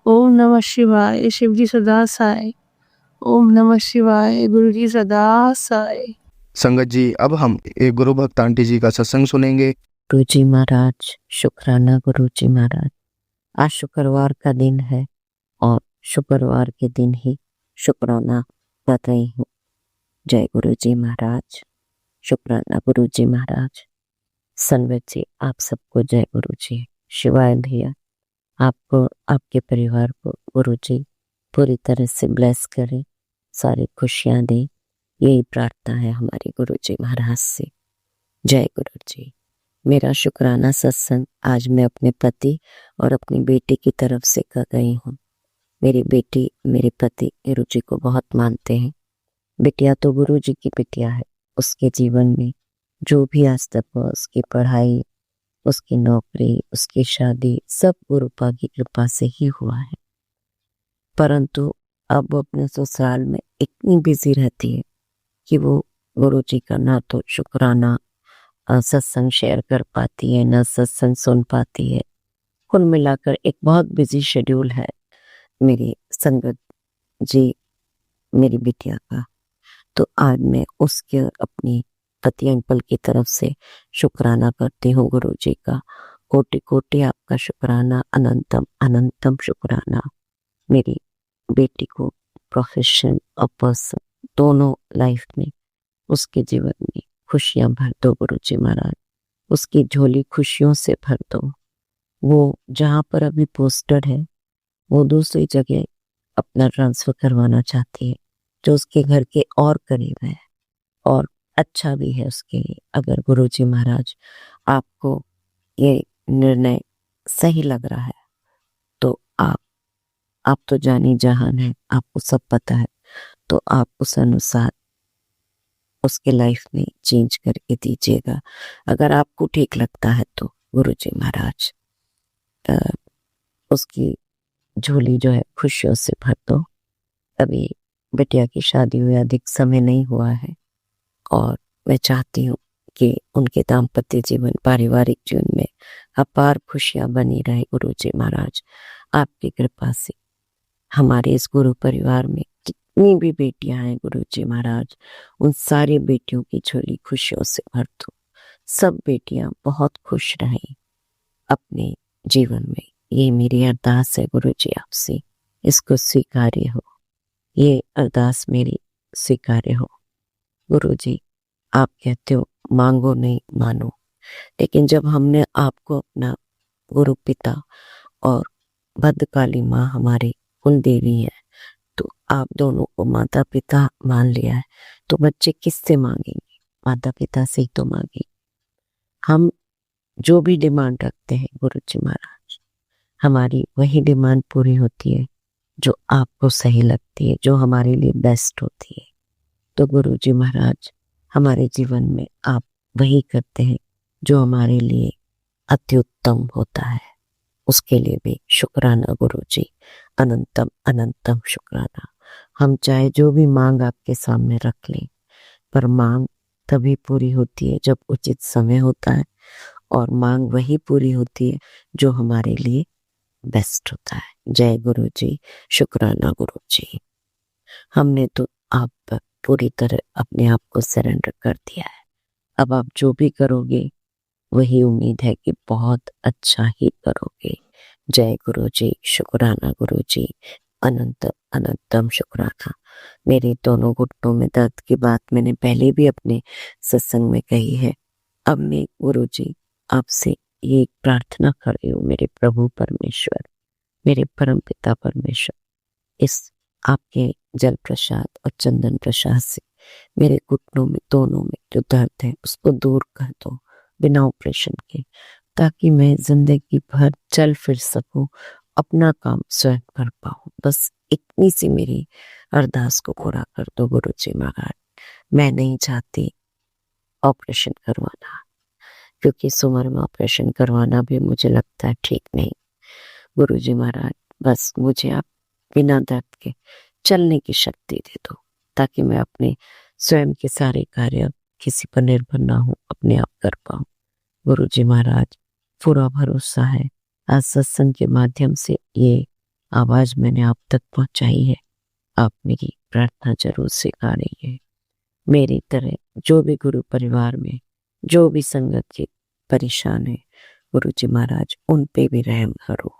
ओम नमः शिवाय, शिव जी सदा साए। ओम नमः शिवाय, गुरु जी सदा साए। संगत जी, अब हम एक गुरु भक्त आंटी जी का सत्संग सुनेंगे। गुरु जी महाराज, शुक्राना गुरु जी महाराज। आज शुक्रवार का दिन है और शुक्रवार के दिन ही शुक्राना कर रही हूँ। जय गुरु जी महाराज, शुक्राना गुरु जी महाराज। संगत जी, आप सबको जय गुरु जी। शिवाय भैया, आपको, आपके परिवार को गुरु जी पूरी तरह से ब्लेस करें, सारी खुशियां दें, यही प्रार्थना है हमारी गुरु जी महाराज से। जय गुरु जी। मेरा शुक्राना सत्संग आज मैं अपने पति और अपनी बेटी की तरफ से कर रही हूँ। मेरी बेटी मेरे पति गुरु जी को बहुत मानते हैं। बिटिया तो गुरु जी की बिटिया है। उसके जीवन में जो भी आज तक हुआ, उसकी पढ़ाई, उसकी नौकरी, उसकी शादी, सब गुरुपा की कृपा से ही हुआ है। परंतु अब वो अपने ससुराल में इतनी बिजी रहती है कि वो गुरु जी का ना तो शुक्राना सत्संग शेयर कर पाती है, ना सत्संग सुन पाती है। कुल मिलाकर एक बहुत बिजी शेड्यूल है मेरी संगत जी, मेरी बिटिया का। तो आज मैं उसके अपनी पति अंकल की तरफ से शुक्राना करती हूँ गुरु जी का। कोटि कोटि आपका शुक्राना, अनंतम अनंतम शुक्राना। मेरी बेटी को प्रोफेशन और पर्सन दोनों लाइफ में, उसके जीवन में खुशियां भर दो गुरु जी महाराज। उसकी झोली खुशियों से भर दो। वो जहाँ पर अभी पोस्टेड है, वो दूसरी जगह अपना ट्रांसफर करवाना चाहती है, जो उसके घर के और करीब है और अच्छा भी है उसके लिए। अगर गुरु जी महाराज आपको ये निर्णय सही लग रहा है तो आप तो जानी जहान है, आपको सब पता है, तो आप उस अनुसार उसके लाइफ में चेंज करके दीजिएगा। अगर आपको ठीक लगता है तो गुरु जी महाराज उसकी झोली जो है खुशियों से भर दो। अभी बिटिया की शादी हुए अधिक समय नहीं हुआ है और मैं चाहती हूँ कि उनके दाम्पत्य जीवन, पारिवारिक जीवन में अपार खुशियां बनी रहे गुरु जी महाराज। आपकी कृपा से हमारे इस गुरु परिवार में जितनी भी बेटियां हैं गुरु जी महाराज, उन सारी बेटियों की झोली खुशियों से भर दो। सब बेटियां बहुत खुश रहें अपने जीवन में, ये मेरी अरदास है गुरु जी आपसे, इसको स्वीकार्य हो, ये अरदास मेरी स्वीकार्य हो। गुरु जी आप कहते हो मांगो नहीं मानो, लेकिन जब हमने आपको अपना गुरु पिता और भद्रकाली माँ हमारी कुल देवी है, तो आप दोनों को माता पिता मान लिया है, तो बच्चे किससे मांगेंगे? माता पिता से ही तो मांगेंगे। हम जो भी डिमांड रखते हैं गुरु जी महाराज, हमारी वही डिमांड पूरी होती है जो आपको सही लगती है, जो हमारे लिए बेस्ट होती है। तो गुरु जी महाराज हमारे जीवन में आप वही करते हैं जो हमारे लिए अति उत्तम होता है, उसके लिए भी शुक्राना गुरु जी, अनंतम अनंतम शुक्राना। हम चाहे जो भी मांग आपके सामने रख लें, पर मांग तभी पूरी होती है जब उचित समय होता है, और मांग वही पूरी होती है जो हमारे लिए बेस्ट होता है। जय गुरु जी, शुक्राना गुरु जी। हमने तो आप पर पूरी तरह अपने आप को सरेंडर कर दिया है। अब आप जो भी करोगे वही उम्मीद है कि बहुत अच्छा ही करोगे। जय गुरु जी, शुक्राना गुरु जी, अनंत अनंतम शुक्राना। मेरे दोनों घुटनों में दर्द की बात मैंने पहले भी अपने सत्संग में कही है। अब मैं गुरु जी आपसे ये प्रार्थना कर रही हूँ, मेरे प्रभु परमेश्वर, मेरे परम पिता परमेश्वर, इस आपके जल प्रसाद और चंदन प्रसाद से मेरे घुटनों में दोनों में जो दर्द है उसको दूर कर दो बिना ऑपरेशन के, ताकि मैं जिंदगी भर चल फिर सकूं, अपना काम स्वयं कर पाऊं। बस इतनी सी मेरी अरदास को पूरा कर दो गुरु जी महाराज। मैं नहीं चाहती ऑपरेशन करवाना, क्योंकि इस उम्र में ऑपरेशन करवाना भी मुझे लगता है ठीक नहीं। गुरु जी महाराज बस मुझे आप बिना दर्द के चलने की शक्ति दे दो, ताकि मैं अपने स्वयं के सारे कार्य किसी पर निर्भर ना हो, अपने आप कर पाऊं। गुरु जी महाराज पूरा भरोसा है, आज सत्संग के माध्यम से ये आवाज मैंने आप तक पहुंचाई है, आप मेरी प्रार्थना जरूर स्वीकारेंगे। मेरी तरह जो भी गुरु परिवार में जो भी संगत के परेशान है, गुरु जी महाराज उन पे भी रहम करो,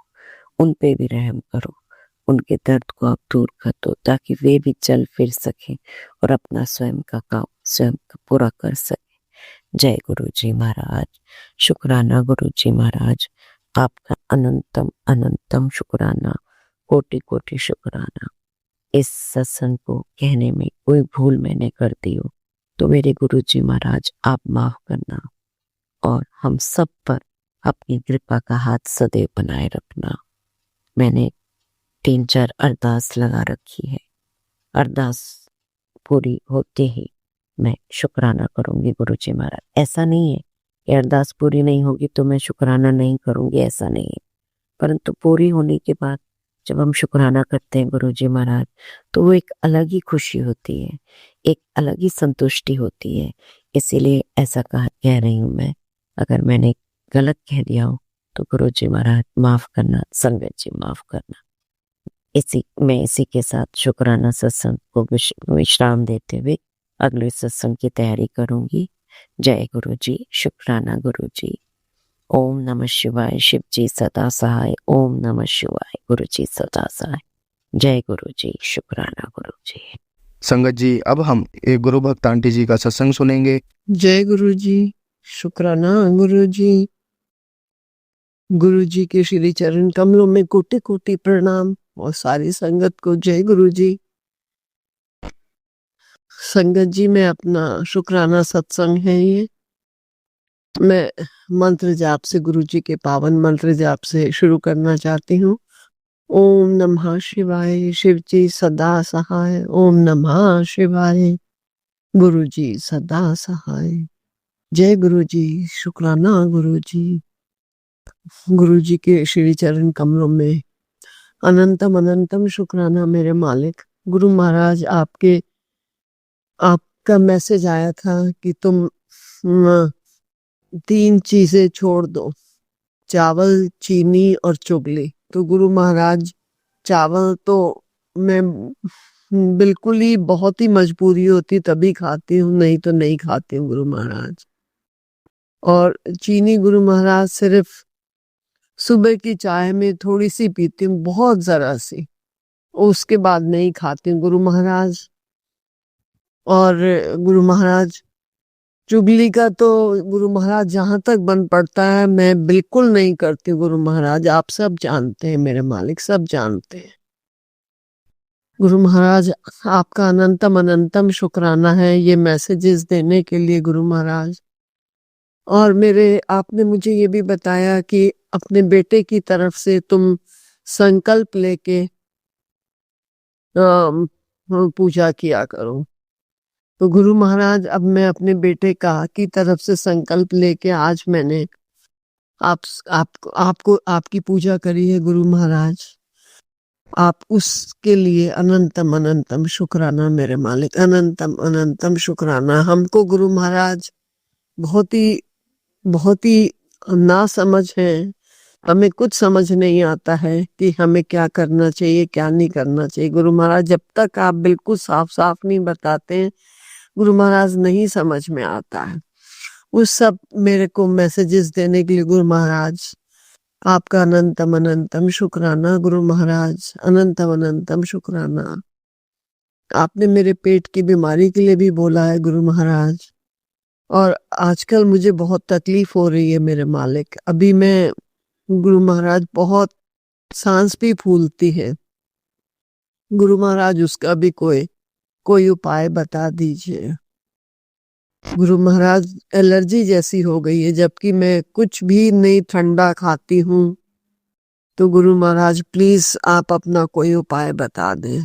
उन पे भी रहम करो, उनके दर्द को आप दूर कर दो, ताकि वे भी चल फिर सकें और अपना स्वयं का काम स्वयं पूरा कर सकें। जय गुरु जी महाराज, शुक्राना गुरु जी महाराज, आपका अनंतम अनंतम शुक्राना, कोटि कोटि शुक्राना। इस सत्संग को कहने में कोई भूल मैंने कर दी हो तो मेरे गुरु जी महाराज आप माफ करना, और हम सब पर अपनी कृपा का हाथ सदैव बनाए रखना। मैंने 3-4 अरदास लगा रखी है, अरदास पूरी होते ही मैं शुक्राना करूंगी गुरु जी महाराज। ऐसा नहीं है कि अरदास पूरी नहीं होगी तो मैं शुक्राना नहीं करूंगी, ऐसा नहीं है, परंतु पूरी होने के बाद जब हम शुक्राना करते हैं गुरु जी महाराज, तो वो एक अलग ही खुशी होती है, एक अलग ही संतुष्टि होती है। इसीलिए ऐसा कह रही हूँ मैं। अगर मैंने गलत कह दिया हो तो गुरु जी महाराज माफ करना, संगत जी माफ करना। इसी के साथ शुक्राना सत्संग को विश्राम देते हुए अगले सत्संग की तैयारी करूंगी। जय गुरु जी, शुक्राना गुरु जी। ओम नमः शिवाय, शिव जी सदा सहाय। ओम नमः शिवाय, गुरु जी सदा सहाय। जय गुरु जी, शुक्राना गुरु जी। संगत जी अब हम एक गुरु भक्त आंटी जी का सत्संग सुनेंगे। जय गुरु जी, शुक्राना गुरु जी। गुरु जी के श्री चरण कमलों में कोटि कोटि प्रणाम, और सारी संगत को जय गुरु जी। संगत जी मैं अपना शुक्राना सत्संग है ये, मैं मंत्र जाप से, गुरु जी के पावन मंत्र जाप से शुरू करना चाहती हूँ। ओम नमः शिवाय, शिव जी सदा सहाय। ओम नमः शिवाय, गुरु जी सदा सहाय। जय गुरु जी, शुक्राना गुरु जी। गुरु जी के श्री चरण कमलों में अनंतम अनंतम शुक्राना मेरे मालिक। गुरु महाराज आपका मैसेज आया था कि तुम 3 चीजें छोड़ दो, चावल, चीनी और चुगली। तो गुरु महाराज चावल तो मैं बिल्कुल ही बहुत ही मजबूरी होती तभी खाती हूँ, नहीं तो नहीं खाती हूँ गुरु महाराज। और चीनी गुरु महाराज सिर्फ सुबह की चाय में थोड़ी सी पीती हूँ, बहुत जरा सी, उसके बाद नहीं खाती हूँ गुरु महाराज। और गुरु महाराज चुगली का तो गुरु महाराज जहां तक बन पड़ता है मैं बिल्कुल नहीं करती गुरु महाराज, आप सब जानते हैं, मेरे मालिक सब जानते हैं। गुरु महाराज आपका अनंतम अनंतम शुक्राना है ये मैसेजेस देने के लिए गुरु महाराज। और मेरे आपने मुझे ये भी बताया कि अपने बेटे की तरफ से तुम संकल्प लेके पूजा किया करो। तो गुरु महाराज अब मैं अपने बेटे की तरफ से संकल्प लेके आज मैंने आपको आपकी पूजा करी है गुरु महाराज। आप उसके लिए अनंतम अनंतम शुक्राना मेरे मालिक, अनंतम अनंतम शुक्राना। हमको गुरु महाराज बहुत ही ना समझ है, हमें कुछ समझ नहीं आता है कि हमें क्या करना चाहिए क्या नहीं करना चाहिए। गुरु महाराज जब तक आप बिल्कुल साफ साफ नहीं बताते हैं गुरु महाराज नहीं समझ में आता है। उस सब मेरे को मैसेजेस देने के लिए गुरु महाराज आपका अनंतम अनंतम शुक्राना गुरु महाराज, अनंतम अनंतम शुक्राना। आपने मेरे पेट की बीमारी के लिए भी बोला है गुरु महाराज। और आजकल मुझे बहुत तकलीफ हो रही है मेरे मालिक, अभी मैं गुरु महाराज बहुत सांस भी फूलती है गुरु महाराज, उसका भी कोई उपाय बता दीजिए गुरु महाराज। एलर्जी जैसी हो गई है, जबकि मैं कुछ भी नहीं ठंडा खाती हूँ। तो गुरु महाराज प्लीज आप अपना कोई उपाय बता दें।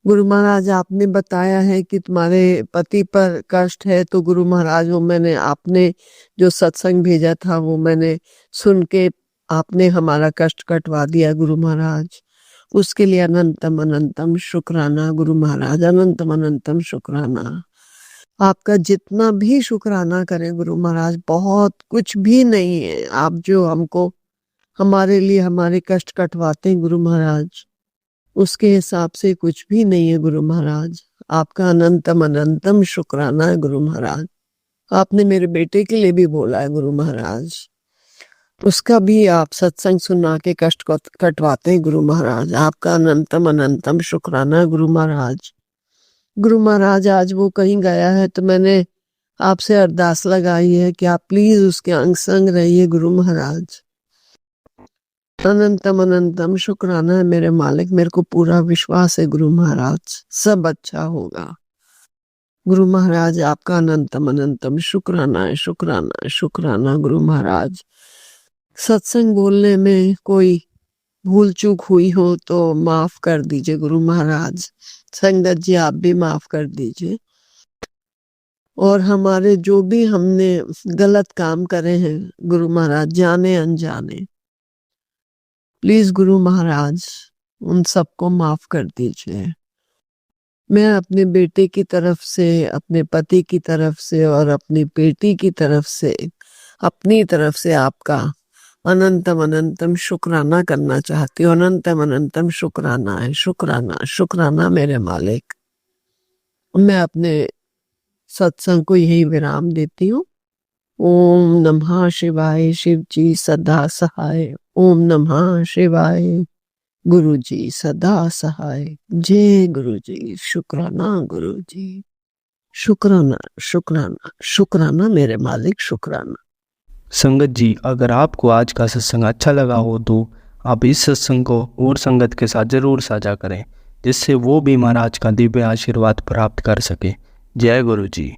गुरु महाराज आपने बताया है कि तुम्हारे पति पर कष्ट है, तो गुरु महाराज वो मैंने आपने जो सत्संग भेजा था वो मैंने सुन के आपने हमारा कष्ट कटवा दिया गुरु महाराज। उसके लिए अनंतम अनंतम शुक्राना गुरु महाराज, अनंतम अनंतम शुक्राना। आपका जितना भी शुक्राना करें गुरु महाराज बहुत कुछ भी नहीं है। आप जो हमको हमारे लिए हमारे कष्ट कटवाते हैं गुरु महाराज उसके हिसाब से कुछ भी नहीं है गुरु महाराज। आपका अनंतम अनंतम शुक्राना है गुरु महाराज। आपने मेरे बेटे के लिए भी बोला है गुरु महाराज, उसका भी आप सत्संग सुना के कष्ट कटवाते हैं गुरु महाराज। आपका अनंतम अनंतम शुक्राना है गुरु महाराज। गुरु महाराज आज वो कहीं गया है तो मैंने आपसे अरदास लगाई है कि आप प्लीज उसके अंग संग रहिए गुरु महाराज। अनंतम अनंतम शुक्राना है मेरे मालिक, मेरे को पूरा विश्वास है गुरु महाराज सब अच्छा होगा गुरु महाराज। आपका अनंतम अनंतम शुक्राना है, शुक्राना है, शुक्राना गुरु महाराज। सत्संग बोलने में कोई भूल चूक हुई हो तो माफ कर दीजिए गुरु महाराज। संगत जी आप भी माफ कर दीजिए। और हमारे जो भी हमने गलत काम करे हैं गुरु महाराज जाने अनजाने, प्लीज गुरु महाराज उन सबको माफ कर दीजिए। मैं अपने बेटे की तरफ से, अपने पति की तरफ से और अपनी बेटी की तरफ से, अपनी तरफ से आपका अनंतम अनंतम शुक्राना करना चाहती हूँ। अनंतम अनंतम शुक्राना है, शुक्राना शुक्राना मेरे मालिक। मैं अपने सत्संग को यही विराम देती हूँ। ओम नमः शिवाय, शिव जी सदा सहाय। ओम नमः शिवाय, गुरु जी सदा सहाय। जय गुरु जी, शुक्राना गुरु जी, शुक्राना शुक्राना शुक्राना मेरे मालिक, शुक्राना। संगत जी अगर आपको आज का सत्संग अच्छा लगा हो तो आप इस सत्संग को और संगत के साथ ज़रूर साझा करें, जिससे वो भी महाराज का दिव्य आशीर्वाद प्राप्त कर सके। जय गुरु जी।